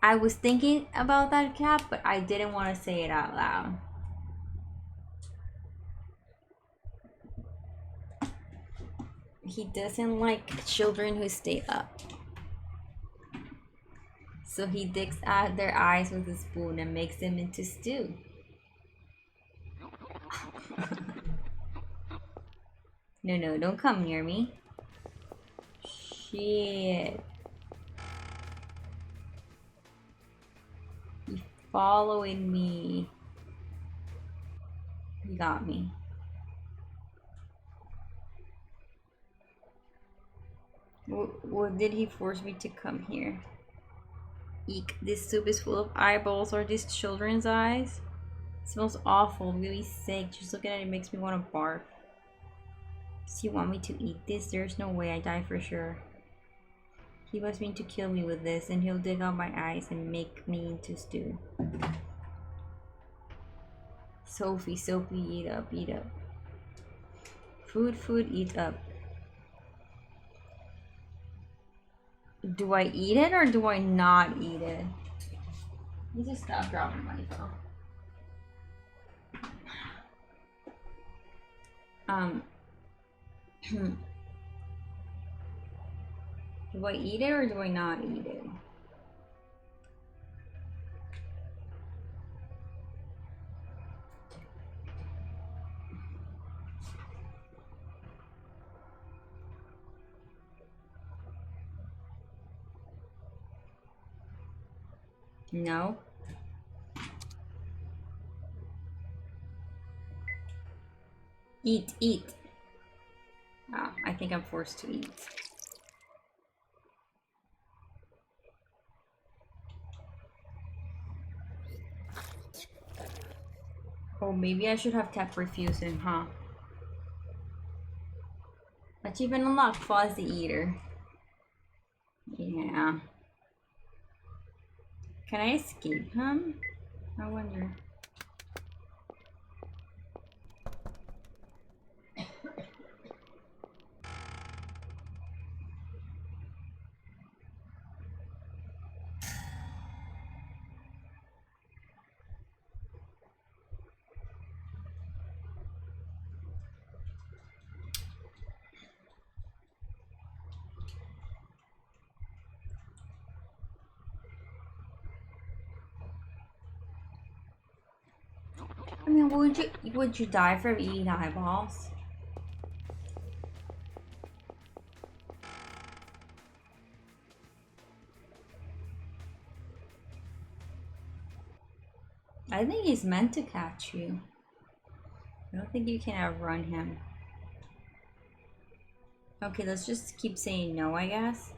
I was thinking about that, Cap, but I didn't want to say it out loud. He doesn't like children who stay up. So he digs out their eyes with a spoon and makes them into stew. No, don't come near me. Shit. He's following me. He got me. What did he force me to come here? Eek, this soup is full of eyeballs. Are these children's eyes? It smells awful. I'm gonna be sick. Just looking at it makes me want to barf. Does he want me to eat this? There's no way I die for sure. He wants me to kill me with this, and he'll dig out my eyes and make me into stew. Sophie, eat up, eat up. Food, eat up. Do I eat it or do I not eat it? Let me just stop dropping my phone. Do I eat it or do I not eat it? No. Eat. Ah, I think I'm forced to eat. Oh, maybe I should have kept refusing, huh? Achievement unlocked, Fuzzy Eater. Yeah. Can I escape him? I wonder. I mean, would you die from eating eyeballs? I think he's meant to catch you. I don't think you can outrun him. Okay, let's just keep saying no, I guess.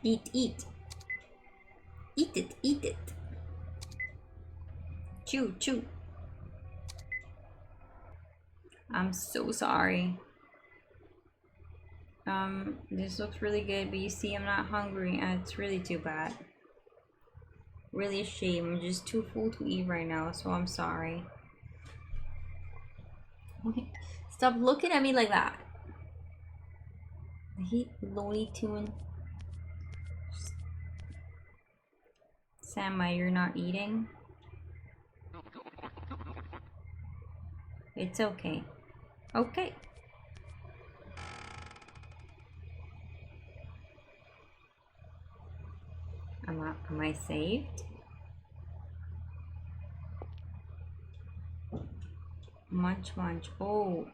Eat. Eat it. Chew. I'm so sorry. This looks really good, but you see I'm not hungry and it's really too bad. Really a shame. I'm just too full to eat right now, so I'm sorry. Stop looking at me like that. I hate Looney Tune. Samma, you're not eating? It's okay. Okay. Am I saved? Munch. Oh.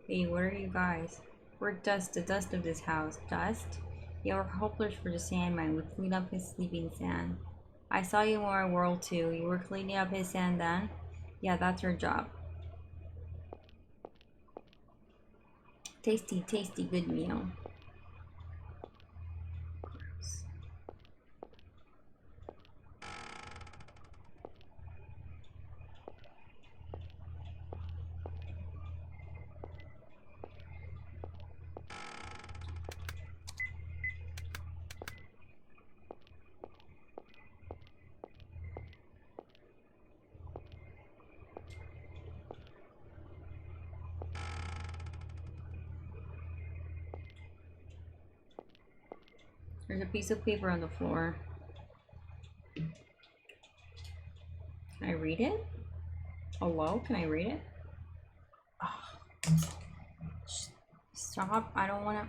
Hey, what are you guys? We're dust, the dust of this house. Dust? Yeah, we're hopeless for the Sandman. We clean up his sleeping sand. I saw you in our world too. You were cleaning up his sand then? Yeah, that's her job. Tasty, tasty, good meal. There's a piece of paper on the floor. Can I read it? Hello? Can I read it? Oh. Stop. I don't want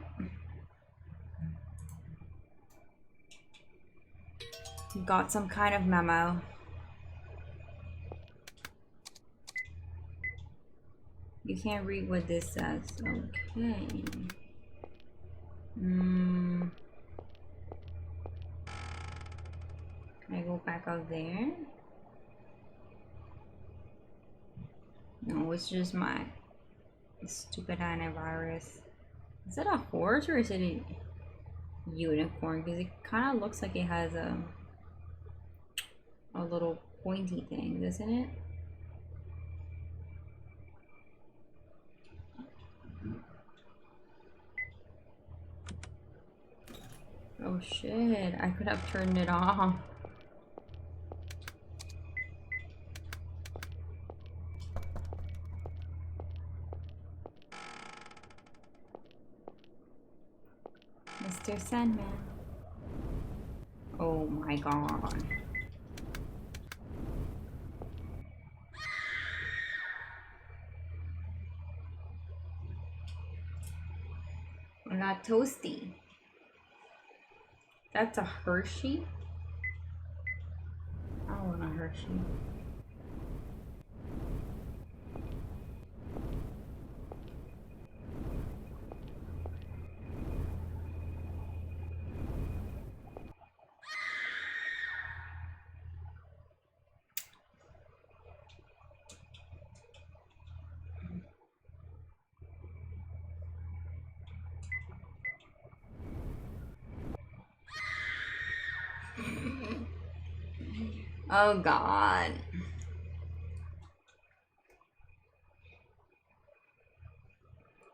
to. Got some kind of memo. You can't read what this says. Okay. Can I go back out there? No, it's just my stupid antivirus. Is it a horse or is it a unicorn? Because it kind of looks like it has a little pointy thing, doesn't it? Oh shit, I could have turned it off. Mr. Sandman. Oh my god. I got toasty. That's a Hershey? I don't want a Hershey. Oh god.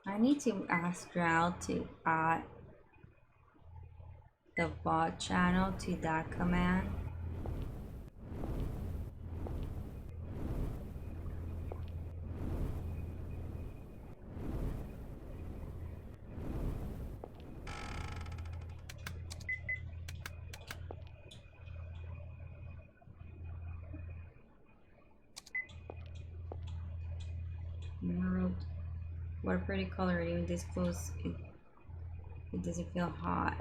I need to ask Drow to add the VOD channel to that command. Emerald. What a pretty color. Even this close, it doesn't feel hot.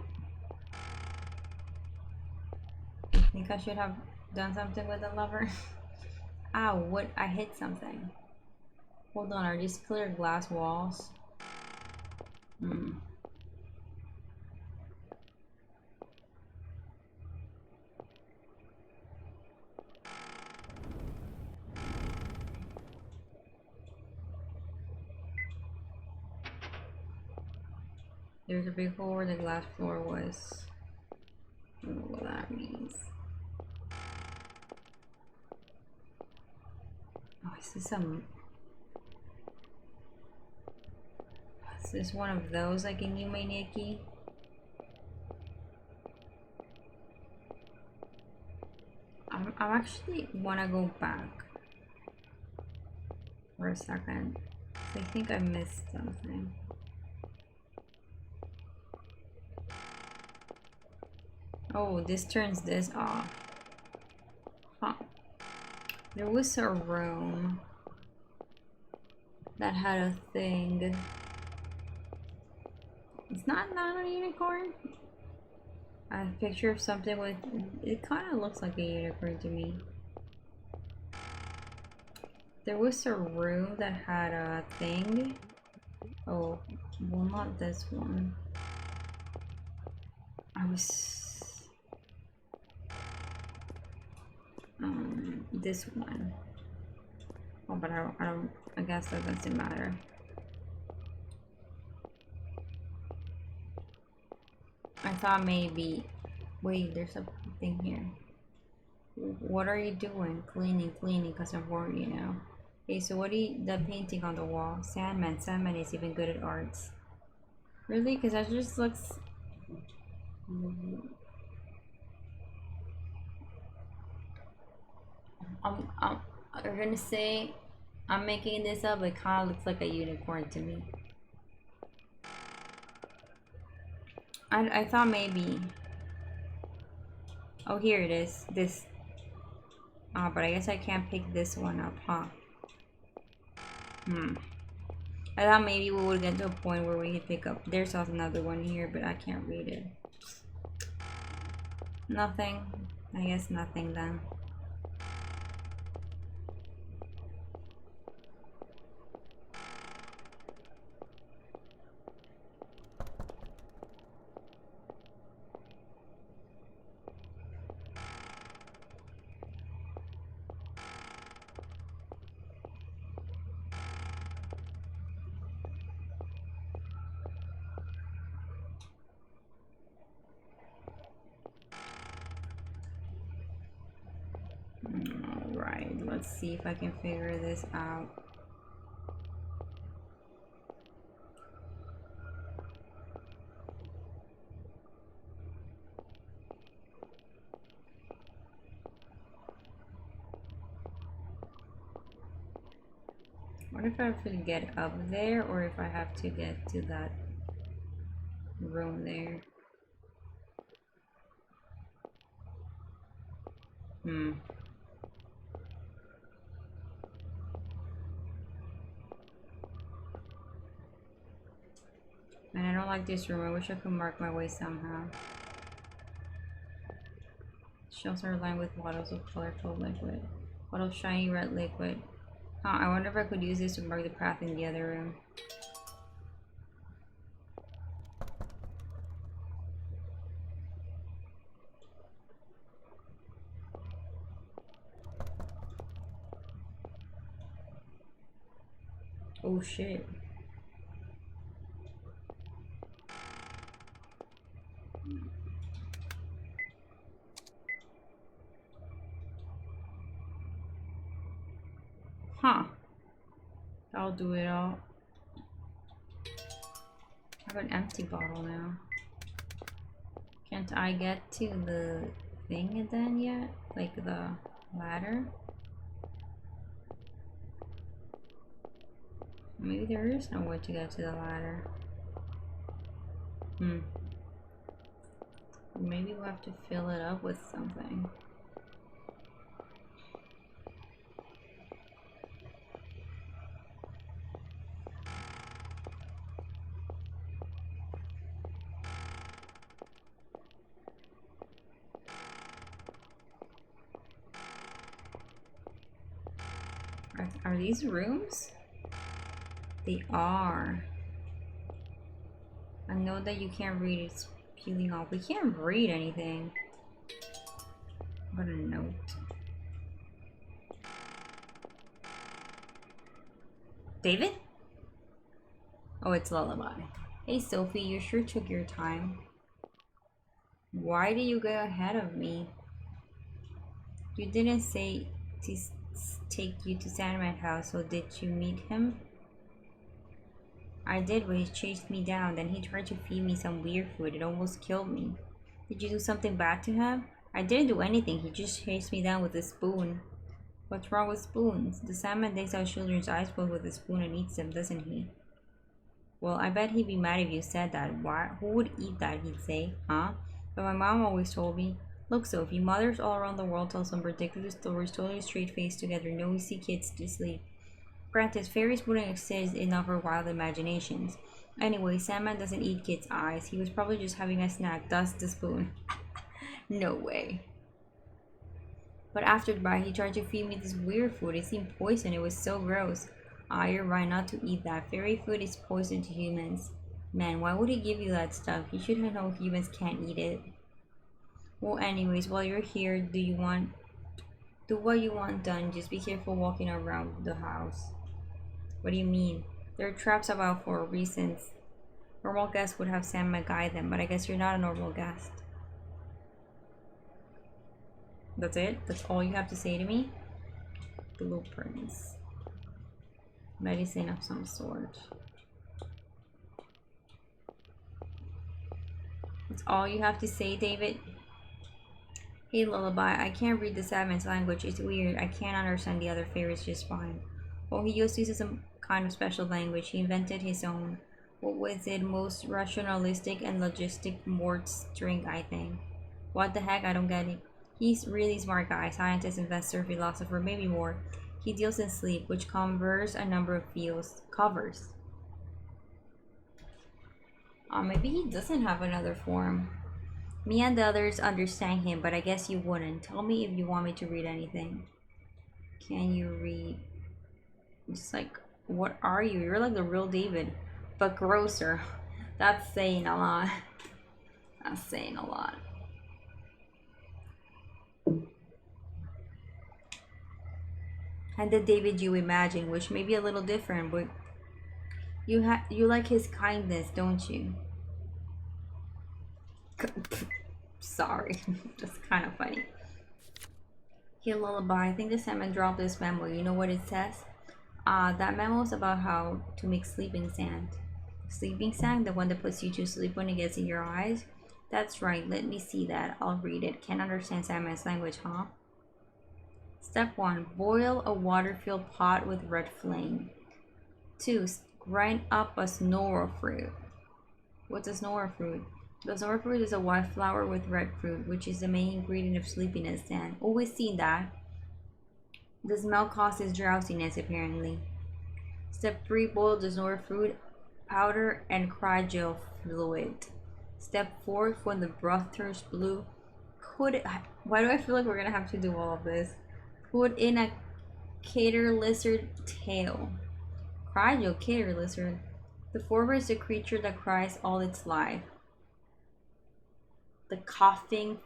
I think I should have done something with the lever. Ow, what? I hit something. Hold on, are these clear glass walls? There's a big hole where the glass floor was. I don't know what that means. Oh, is this is this one of those like in Yumeniki? I'm actually wanna go back for a second. I think I missed something. Oh, this turns this off. Huh. There was a room that had a thing. It's not a unicorn. A picture of something with, it kind of looks like a unicorn to me. There was a room that had a thing. Oh, well, not this one. This one. Oh, but I guess that doesn't matter. I thought maybe, wait, there's a thing here. What are you doing? Cleaning, because I'm bored, you know. Okay, so what the painting on the wall? Sandman is even good at arts. Really? Because that just looks... I'm gonna say, I'm making this up, it kind of looks like a unicorn to me. I thought maybe... Oh, here it is. This. Ah, but I guess I can't pick this one up, huh? I thought maybe we would get to a point where we could pick up. There's also another one here, but I can't read it. Nothing. I guess nothing then. Alright, let's see if I can figure this out. What if I have to get up there, or if I have to get to that room there? And I don't like this room. I wish I could mark my way somehow. Shelves are lined with bottles of colorful liquid. Bottle of shiny red liquid. Huh, I wonder if I could use this to mark the path in the other room. Oh shit. Huh. I'll do it all. I have an empty bottle now. Can't I get to the thing then yet? Like the ladder? Maybe there is no way to get to the ladder. Maybe we'll have to fill it up with something. Are these rooms? They are. I know that you can't read, it's peeling off. We can't read anything. What a note. David? Oh, it's Lullaby. Hey Sophie, you sure took your time. Why did you go ahead of me? You didn't say to take you to Sandman's house, so did you meet him? I did, but he chased me down. Then he tried to feed me some weird food. It almost killed me. Did you do something bad to him? I didn't do anything. He just chased me down with a spoon. What's wrong with spoons? The Sandman takes out children's eyes with a spoon and eats them, doesn't he? Well, I bet he'd be mad if you said that. Why? Who would eat that, he'd say, huh? But my mom always told me, look, Sophie, mothers all around the world tell some ridiculous stories, totally straight-faced together, noisy kids to sleep. Granted, fairies wouldn't exist enough for wild imaginations. Anyway, Sandman doesn't eat kids' eyes. He was probably just having a snack, thus the spoon. No way. But after the bite, he tried to feed me this weird food. It seemed poison. It was so gross. Ah, you're right not to eat that. Fairy food is poison to humans. Man, why would he give you that stuff? He should have known humans can't eat it. Well, anyways, while you're here, do you want Do what you want done. Just be careful walking around the house. What do you mean? There are traps about for reasons. Normal guests would have Sam guide them, but I guess you're not a normal guest. That's it? That's all you have to say to me? Blueprints. Medicine of some sort. That's all you have to say, David? Hey, Lullaby, I can't read the Savage language. It's weird. I can't understand the other fairies just fine. Well, he uses some kind of special language. He invented his own. What was it? Most rationalistic and logistic word string, I think. What the heck? I don't get it. He's really smart guy. Scientist, investor, philosopher, maybe more. He deals in sleep, which covers a number of fields. Covers. Maybe he doesn't have another form. Me and the others understand him, but I guess you wouldn't. Tell me if you want me to read anything. Can you read? It's like, what are you? You're like the real David, but grosser. That's saying a lot. That's saying a lot. And the David you imagine, which may be a little different, but you like his kindness, don't you? Sorry, that's kind of funny. Hey Lullaby, I think the salmon dropped this memo. You know what it says? That memo is about how to make sleeping sand. Sleeping sand, the one that puts you to sleep when it gets in your eyes? That's right, let me see that. I'll read it. Can't understand salmon's language, huh? Step 1. Boil a water-filled pot with red flame. 2. Grind up a snore fruit. What's a snore fruit? The snore fruit is a white flower with red fruit, which is the main ingredient of sleepiness sand. Always seen that. The smell causes drowsiness, apparently. Step 3. Boil the snore fruit powder and crygel fluid. Step 4. When the broth turns blue, why do I feel like we're gonna have to do all of this? Put in a cater lizard tail. Crygel cater lizard. The former is the creature that cries all its life. The coughing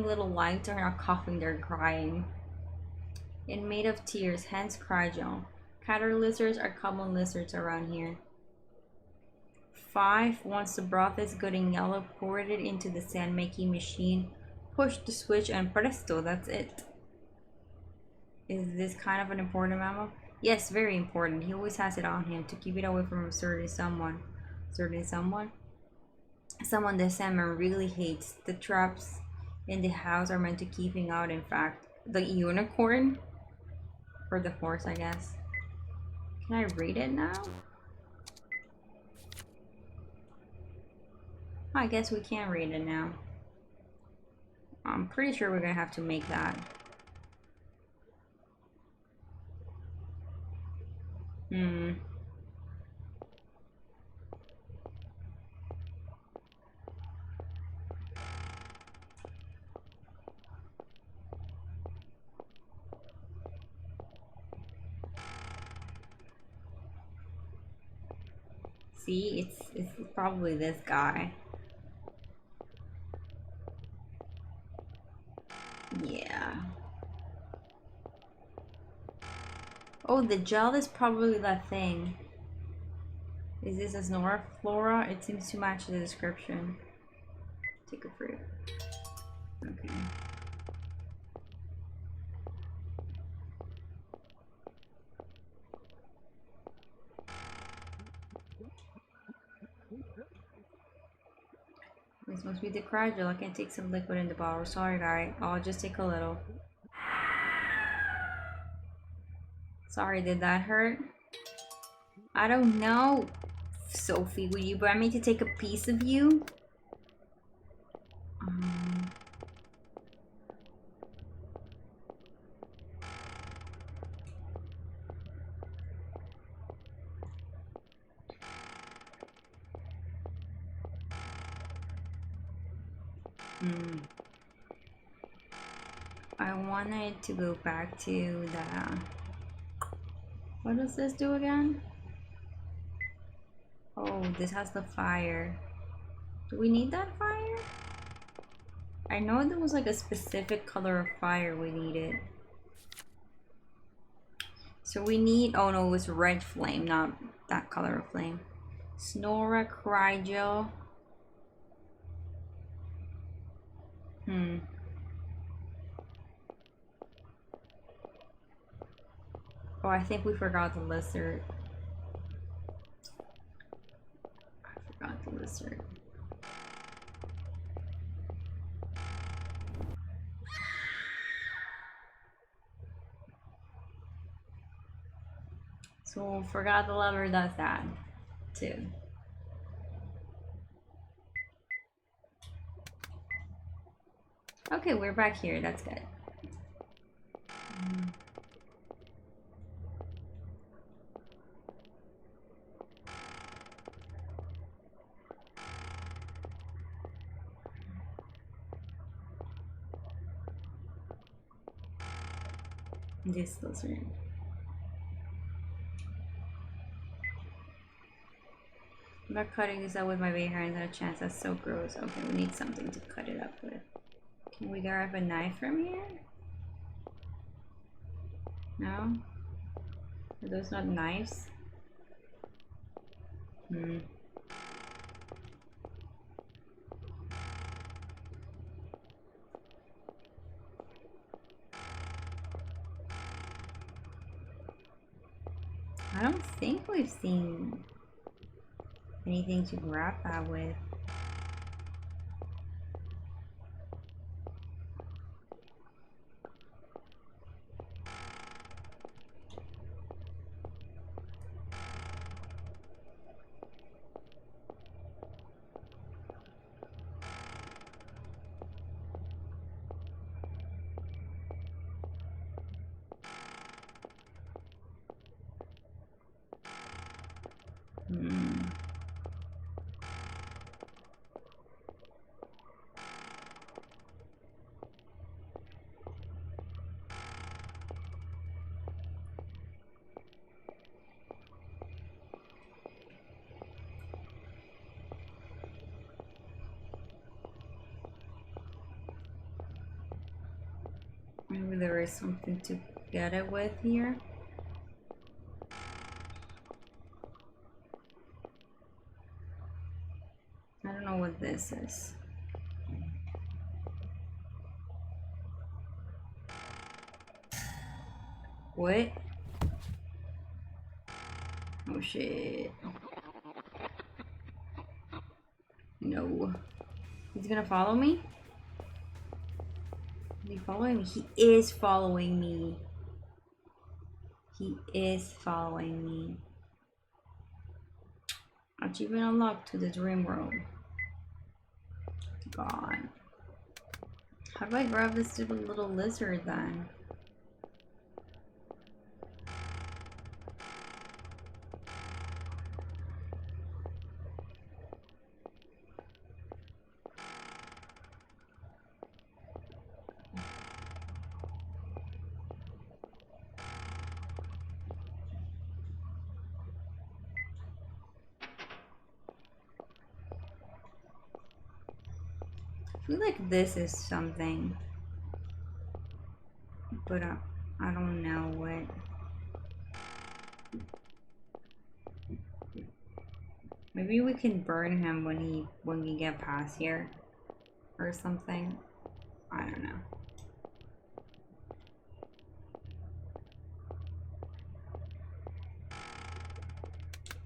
little lights are not coughing, they're crying. And made of tears, hence crygel. Cater lizards are common lizards around here. 5. Once the broth is good and yellow, pour it into the sand making machine. Push the switch and presto, that's it. Is this kind of an important memo? Yes, very important. He always has it on him to keep it away from a certain someone. Certain someone? Someone the salmon really hates. The traps in the house are meant to keep him out, in fact. The unicorn? Or the horse, I guess. Can I read it now? I guess we can read it now. I'm pretty sure we're gonna have to make that. See, it's probably this guy. Yeah. Oh, the gel is probably that thing. Is this a Snora Flora? It seems to match the description. Take a fruit. Okay. This must be the crygel. I can take some liquid in the bottle. Sorry, guy. I'll just take a little. Sorry, did that hurt? I don't know. Sophie, will you want me to take a piece of you? I wanted to go back to the... What does this do again? Oh, this has the fire. Do we need that fire? I know there was like a specific color of fire we needed. So we need, oh no, it was red flame, not that color of flame. Snora Crygel. Oh, I think we forgot the lizard. I forgot the lizard. So forgot the lover does that too. Okay, we're back here. That's good. This lizard. I'm not cutting this up with my bare hands. Not a chance. That's so gross. Okay, we need something to cut it up with. Can we grab a knife from here? No? Are those not knives? I don't think we've seen anything to grab that with. Maybe there is something to get it with here. I don't know what this is. What? Oh shit. No. He's gonna follow me? Is he following me? He is following me. He is following me. Achievement unlocked to the dream world. God. How do I grab this stupid little lizard then? I feel like this is something, but I don't know what. Maybe we can burn him when we get past here, or something. I don't know.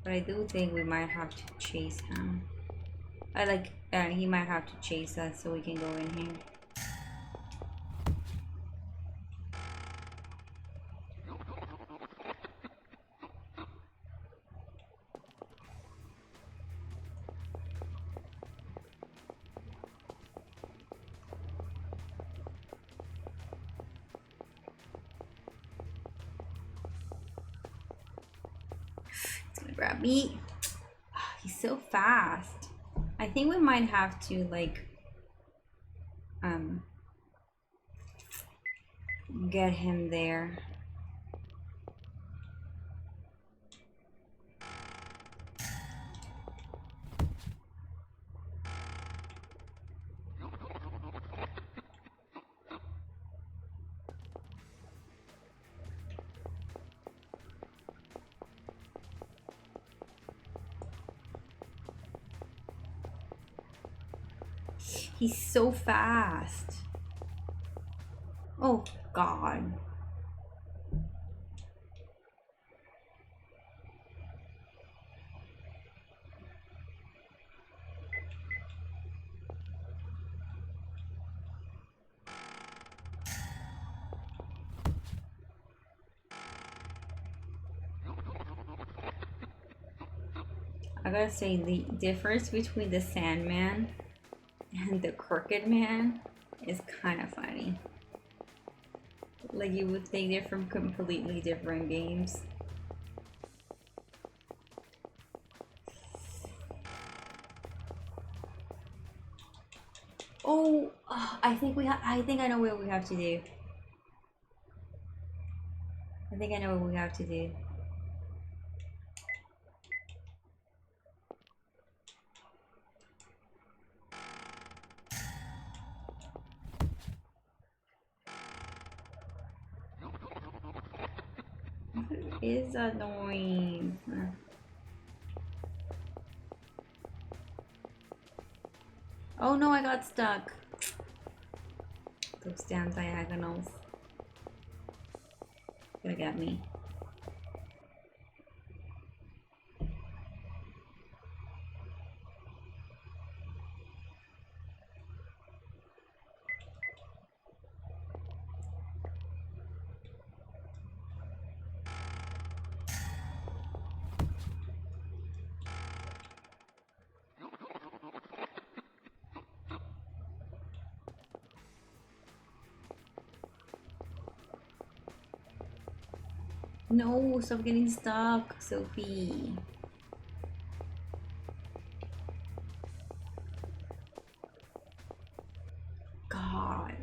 But I do think we might have to chase him. He might have to chase us so we can go in here. It's gonna grab me. He's so fast. I think we might have to like get him there. He's so fast. Oh, God. I gotta say, the difference between the Sandman and the Crooked Man is kind of funny. Like, you would think they're from completely different games. Oh, I think I think I know what we have to do. I think I know what we have to do. Is annoying. Oh no, I got stuck. Those damn diagonals. Gonna get me. No, stop getting stuck, Sophie. God.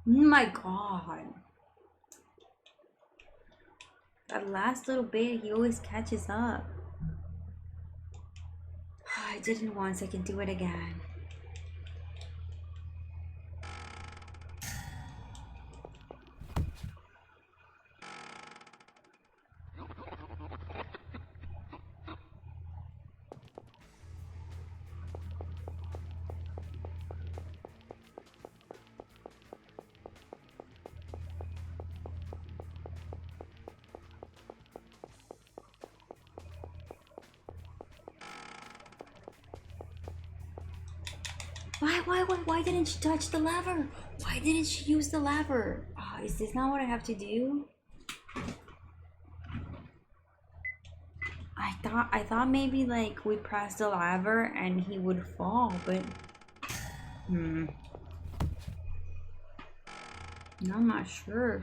My God. That last little bit, he always catches up. I did it once, I can do it again. Why didn't she touch the lever? Why didn't she use the lever? Oh, is this not what I have to do? I thought maybe like we press the lever and he would fall, but no, I'm not sure.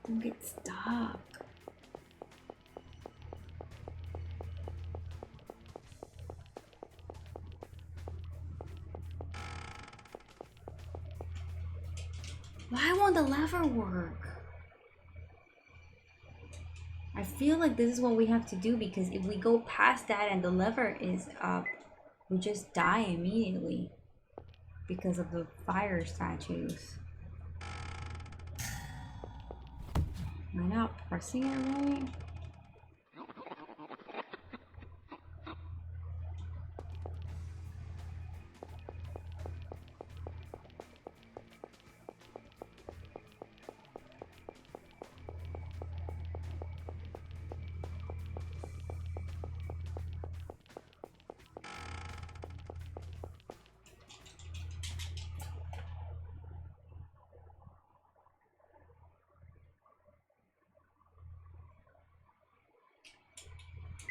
Don't get stuck. Why won't the lever work? I feel like this is what we have to do, because if we go past that and the lever is up, we just die immediately because of the fire statues. Am I not pressing it right?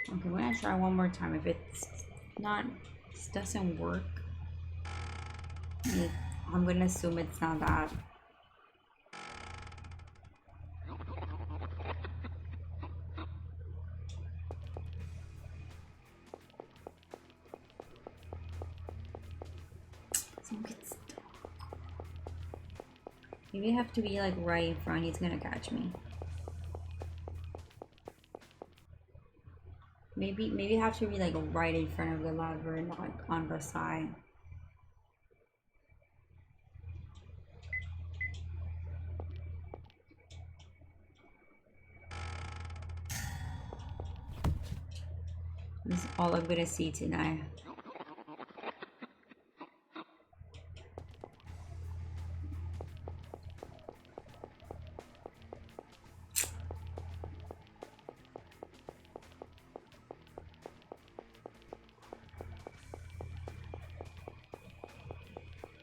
Okay, we're gonna try one more time. If it's not, this doesn't work, I'm gonna assume it's not that. Maybe I have to be like right in front. He's gonna catch me. Maybe I have to be like right in front of the lever, not on the side. This is all I'm gonna see tonight.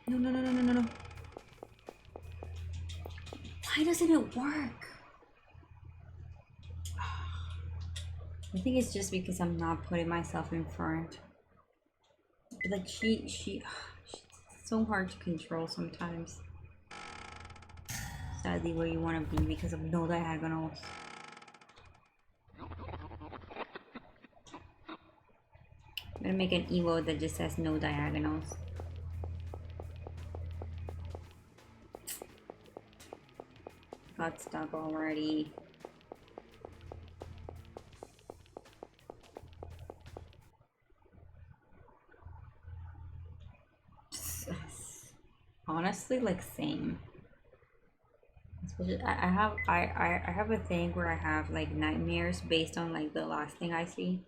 No, no, no, no, no, no, no. Why doesn't it work? I think it's just because I'm not putting myself in front. But like she's so hard to control sometimes. Sadly, where you want to be because of no diagonals. I'm gonna make an emote that just says no diagonals. Got stuck already. Honestly, like same. Especially, I have a thing where I have like nightmares based on like the last thing I see.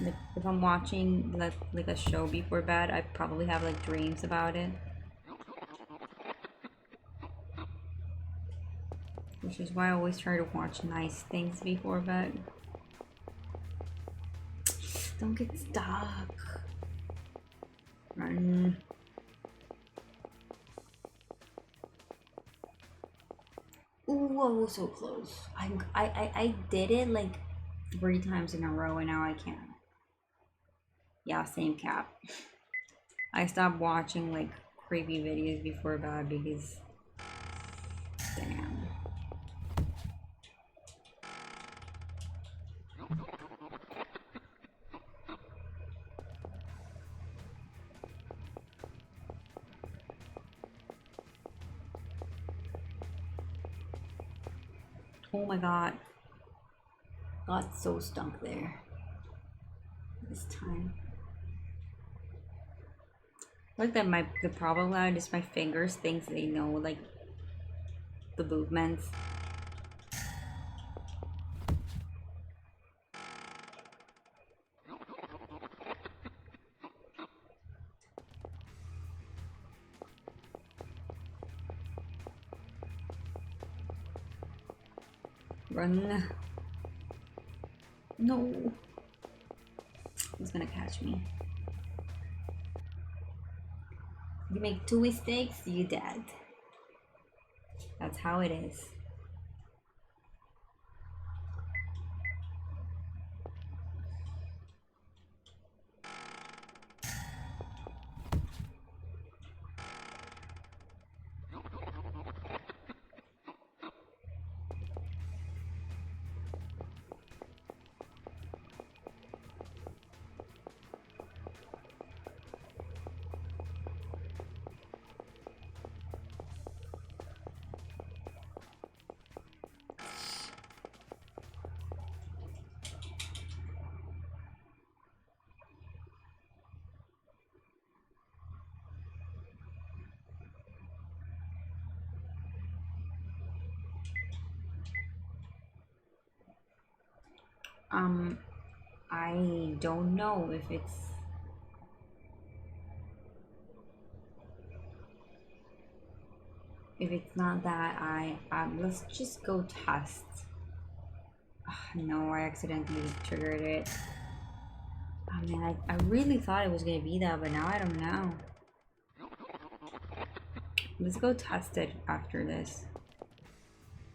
Like if I'm watching like a show before bed, I probably have like dreams about it. Which is why I always try to watch nice things before bed. Don't get stuck. Run. Ooh, I was so close. I did it like 3 times in a row and now I can't. Yeah, same cap. I stopped watching like creepy videos before bed because damn. Oh my god. Got so stuck there. This time. Like that the problem now is my fingers thinks they know like the movements. Run. No. He's gonna catch me. You make 2 mistakes, you dead. That's how it is. I don't know if it's not that let's just go test. No, I accidentally triggered it. I mean, I really thought it was gonna be that, but now I don't know. Let's go test it after this.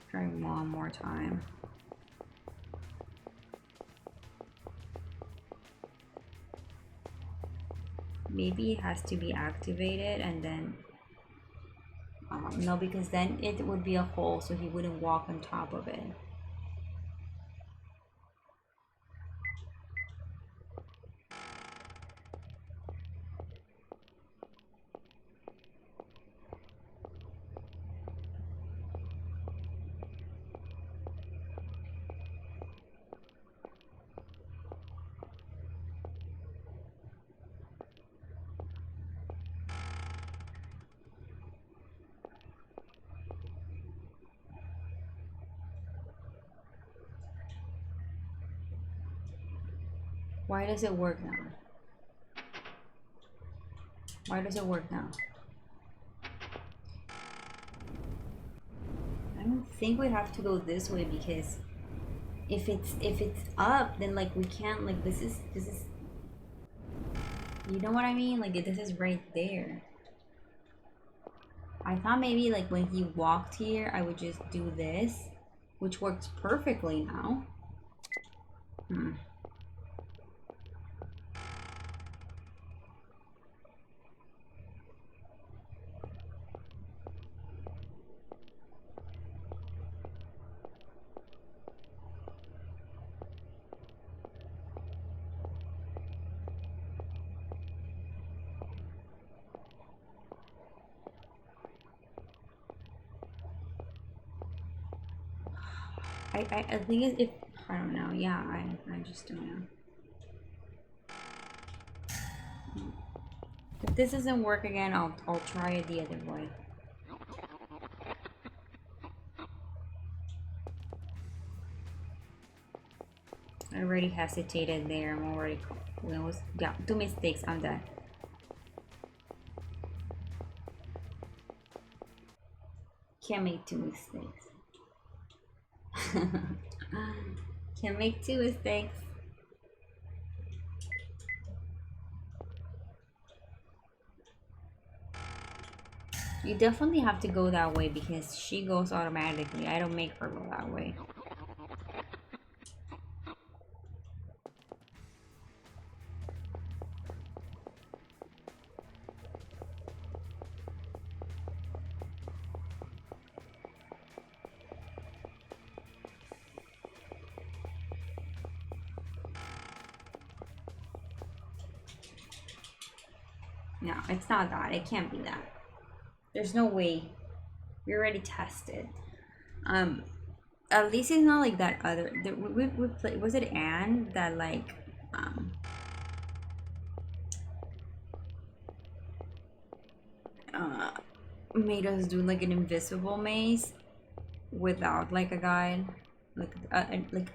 Try one more time. maybe it has to be activated and then no, because then it would be a hole, so he wouldn't walk on top of it. Why does it work now? Why does it work now? I don't think we have to go this way, because if it's up, then like we can't, like this is you know what I mean? Like this is right there. I thought maybe like when he walked here I would just do this, which works perfectly now. I think if I don't know, yeah, I just don't know. If this doesn't work again, I'll try it the other way. I already hesitated there. I'm already yeah, 2 mistakes. I'm done. Can't make 2 mistakes. Can't make 2 mistakes. You definitely have to go that way because she goes automatically. I don't make her go that way. No, it's not that. It can't be that. There's no way. We already tested. At least it's not like that other. We played. Was it Anne that like uh made us do like an invisible maze without like a guide, like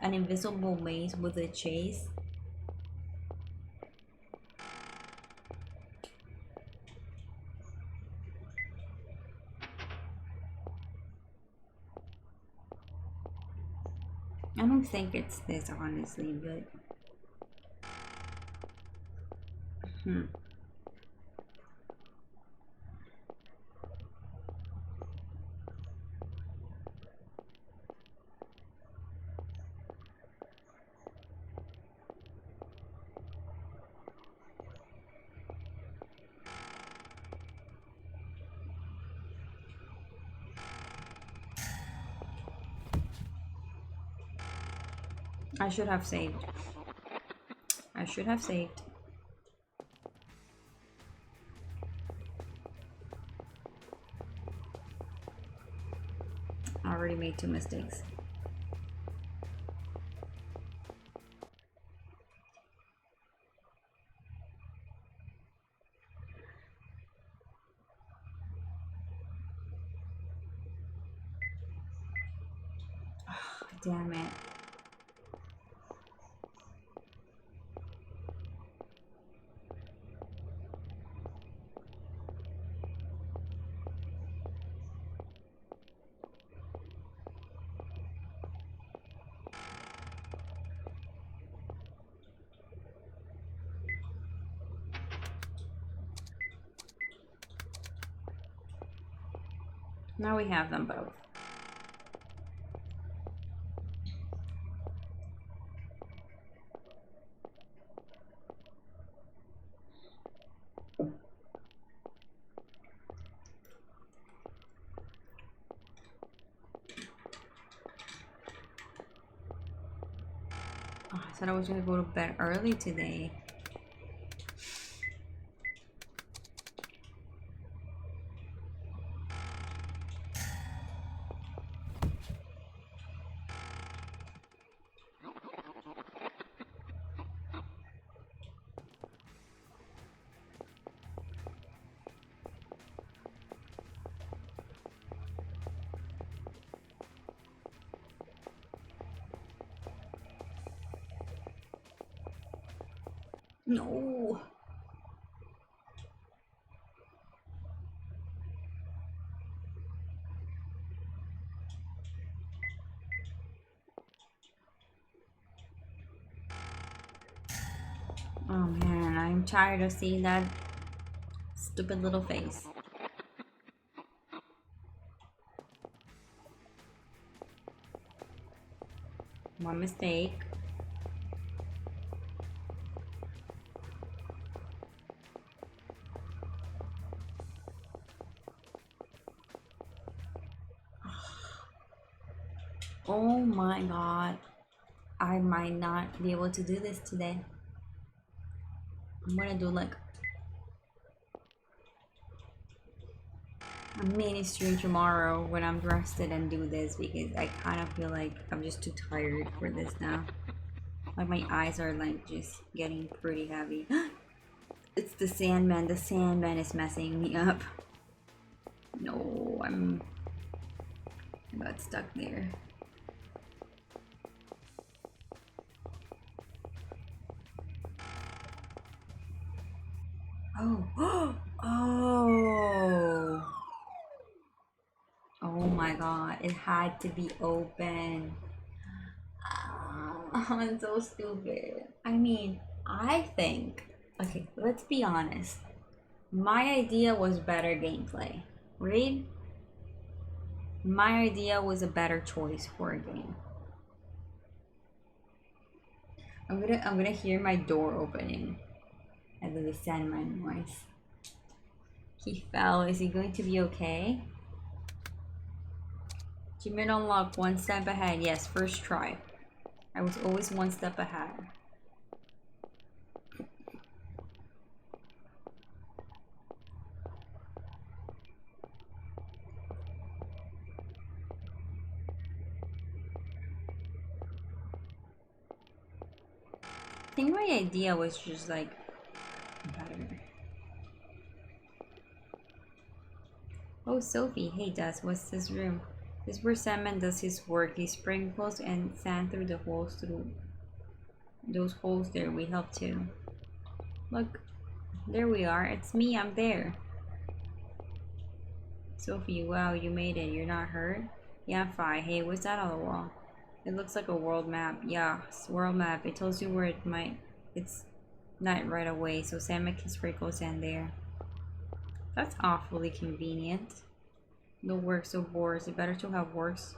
an invisible maze with a chase. I don't think it's this, honestly, but I should have saved. I should have saved. I already made 2 mistakes. Damn it. Now we have them both. Said I was gonna go to bed early today. No. Oh man, I'm tired of seeing that stupid little face. One mistake. Oh my god. I might not be able to do this today. I'm gonna do like a mini stream tomorrow when I'm rested and do this because I kind of feel like I'm just too tired for this now. Like my eyes are like just getting pretty heavy. It's the Sandman. The Sandman is messing me up. No, I got stuck there. Oh. Oh. Oh my god, it had to be open. I'm so stupid. I mean, I think, okay, let's be honest. My idea was better gameplay. Read? My idea was a better choice for a game. I'm gonna hear my door opening and then the Sandman noise. He fell. Is he going to be okay? Achievement unlocked, one step ahead. Yes, first try. I was always one step ahead. I think my idea was just like better. Oh, Sophie. Hey, Dust. What's this room? This is where Sandman does his work. He sprinkles and sand through the holes through those holes there. We help too. Look, there we are. It's me. I'm there. Sophie, wow, you made it. You're not hurt? Yeah, I'm fine. Hey, what's that on the wall? It looks like a world map. Yeah, it's a world map. It tells you where it might. It's not right away, so Sandman can sprinkle sand there. That's awfully convenient. No work, so bored. It better to have works.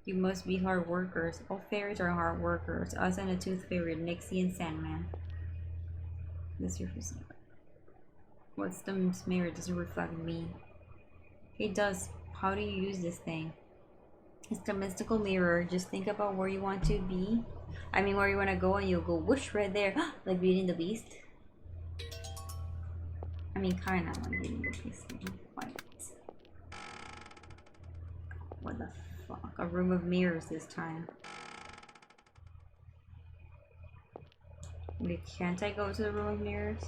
You must be hard workers. All fairies are hard workers. Us and the Tooth Fairy, Nixie and Sandman. This your first. What's the mirror? Does it reflect me? It does. How do you use this thing? It's the mystical mirror. Just think about where you want to be. I mean, where you want to go, and you'll go whoosh right there, like Beauty and the Beast. I mean, kind of like Beauty and the Beast. Quite. What the fuck? A room of mirrors this time. Wait, can't I go to the room of mirrors?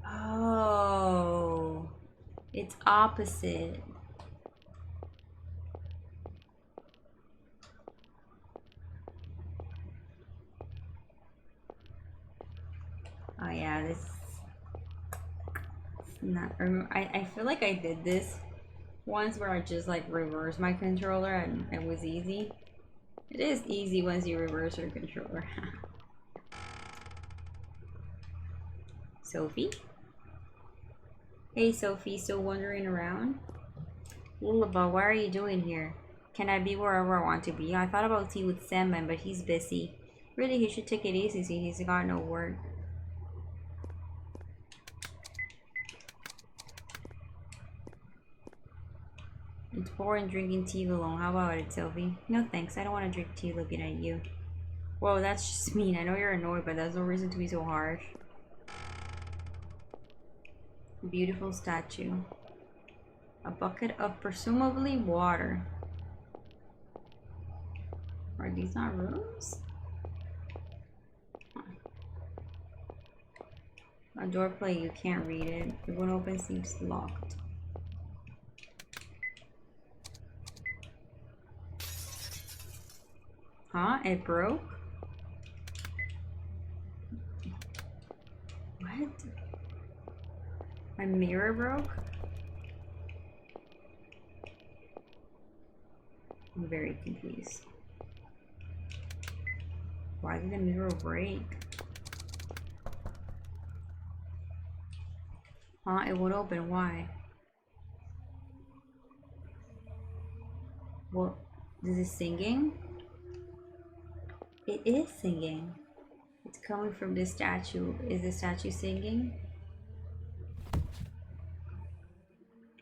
Oh, it's opposite. Oh yeah, this is not. I feel like I did this once where I just like reversed my controller and it was easy. It is easy once you reverse your controller. Sophie? Hey Sophie, still wandering around? Lullaby, what are you doing here? Can I be wherever I want to be? I thought about tea with Sandman, but he's busy. Really, he should take it easy since he's got no work. It's boring drinking tea alone. How about it, Sylvie? No thanks, I don't want to drink tea looking at you. Whoa, that's just mean. I know you're annoyed, but that's no reason to be so harsh. Beautiful statue. A bucket of presumably water. Are these not rooms? A door plate, you can't read it. It won't open, seems locked. Huh? It broke? What? My mirror broke? I'm very confused. Why did the mirror break? Huh? It would open. Why? What? Is it singing? It is singing. It's coming from this statue. Is the statue singing?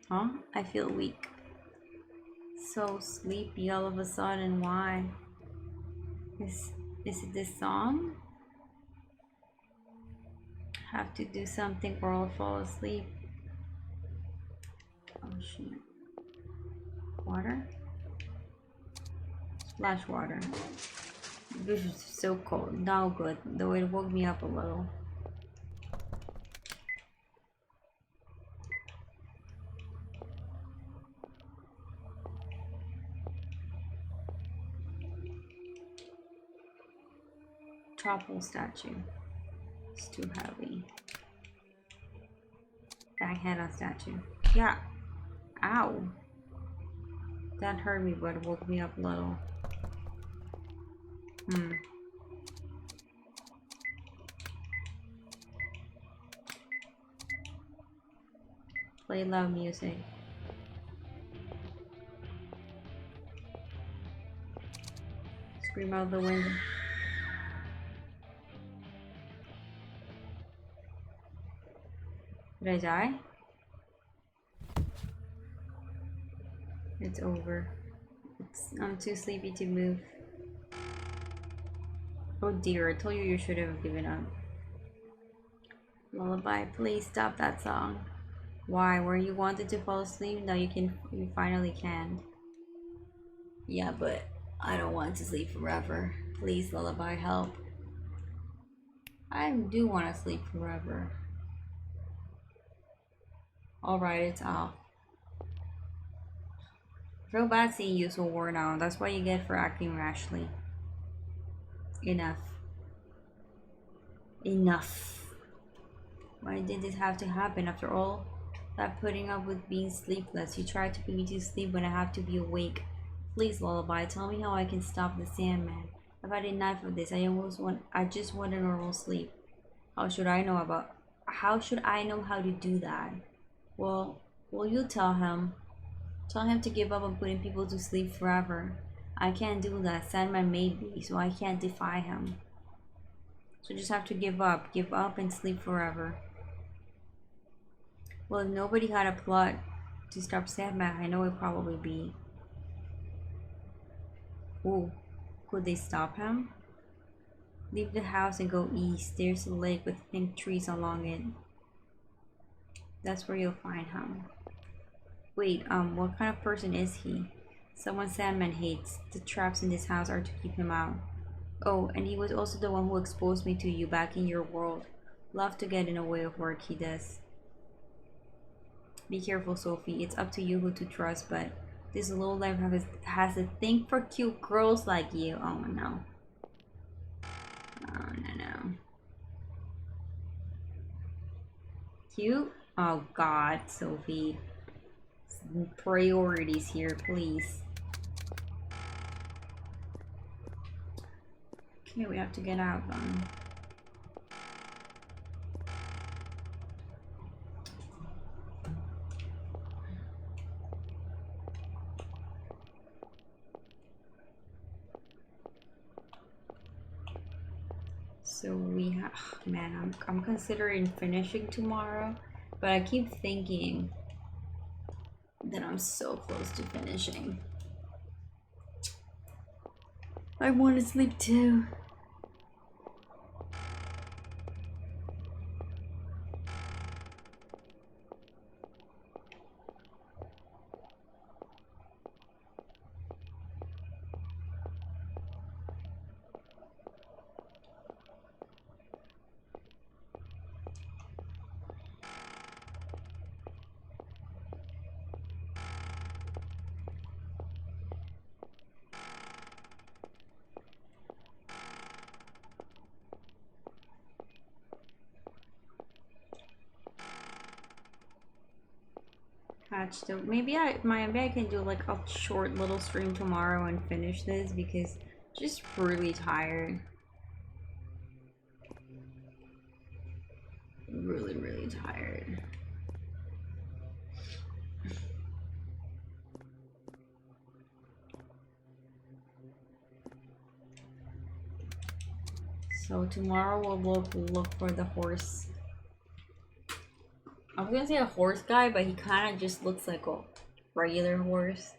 Huh? I feel weak. So sleepy all of a sudden. Why? Is it this song? Have to do something or I'll fall asleep. Oh shit. Water? Splash water. This is so cold. Now good, though it woke me up a little. Topple statue. It's too heavy. Back head on statue. Yeah. Ow. That hurt me, but it woke me up a little. Play loud music. Scream out the window. Did I die? It's over. I'm too sleepy to move. Oh dear, I told you you should have given up. Lullaby, please stop that song. Why? Were you wanted to fall asleep? Now you finally can. Yeah, but I don't want to sleep forever. Please, lullaby, help. I do want to sleep forever. Alright, it's off. I feel bad seeing you so worn out. That's what you get for acting rashly. Enough. Enough. Why did this have to happen? After all that putting up with being sleepless, you tried to put me to sleep when I have to be awake. Please, lullaby, tell me how I can stop the Sandman. I've had enough of this. I just want a normal sleep. How should I know how to do that? Well, you tell him. Tell him to give up on putting people to sleep forever. I can't do that. Sandman made me, so I can't defy him. So just have to give up. Give up and sleep forever. Well, if nobody had a plot to stop Sandman, I know it'd probably be. Ooh, could they stop him? Leave the house and go east. There's a lake with pink trees along it. That's where you'll find him. Wait, what kind of person is he? Someone Sandman hates. The traps in this house are to keep him out. Oh, and he was also the one who exposed me to you back in your world. Love to get in the way of work, he does. Be careful, Sophie. It's up to you who to trust, but this lowlife has a thing for cute girls like you. Oh no. Oh no. Cute? Oh god, Sophie. Priorities here, please. Okay, we have to get out then. So we have, man, I'm considering finishing tomorrow, but I keep thinking that I'm so close to finishing. I want to sleep too. So maybe I can do like a short little stream tomorrow and finish this because just really tired. Really tired. So tomorrow we'll look for the horse. I was gonna say a horse guy, but he kind of just looks like a regular horse.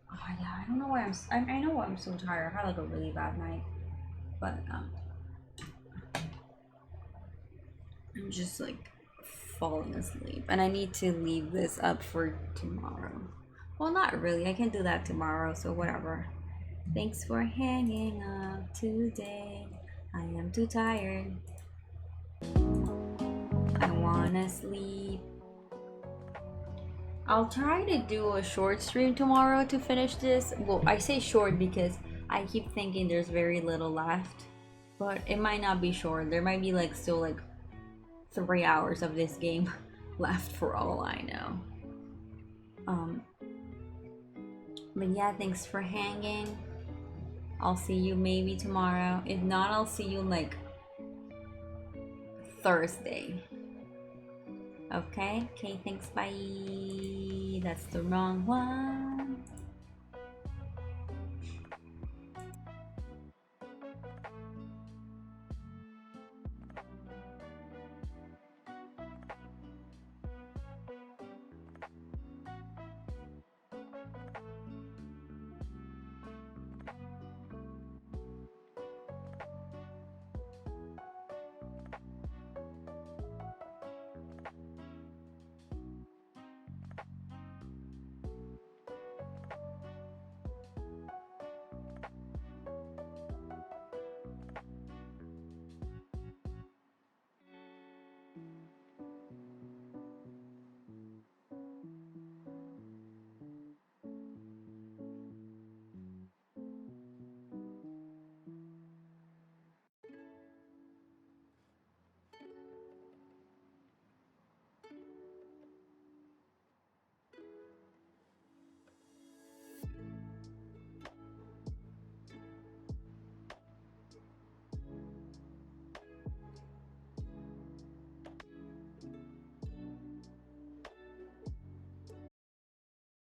Oh yeah, I don't know why I know why I'm so tired. I had like a really bad night, but I'm just like falling asleep, and I need to leave this up for tomorrow. Well, not really. I can do that tomorrow, so whatever. Thanks for hanging up today. I am too tired. I wanna sleep. I'll try to do a short stream tomorrow to finish this. Well, I say short because I keep thinking there's very little left. But it might not be short. There might be like still like 3 hours of this game left for all I know. But yeah, thanks for hanging. I'll see you maybe tomorrow. If not, I'll see you like Thursday. Okay, thanks, bye. That's the wrong one.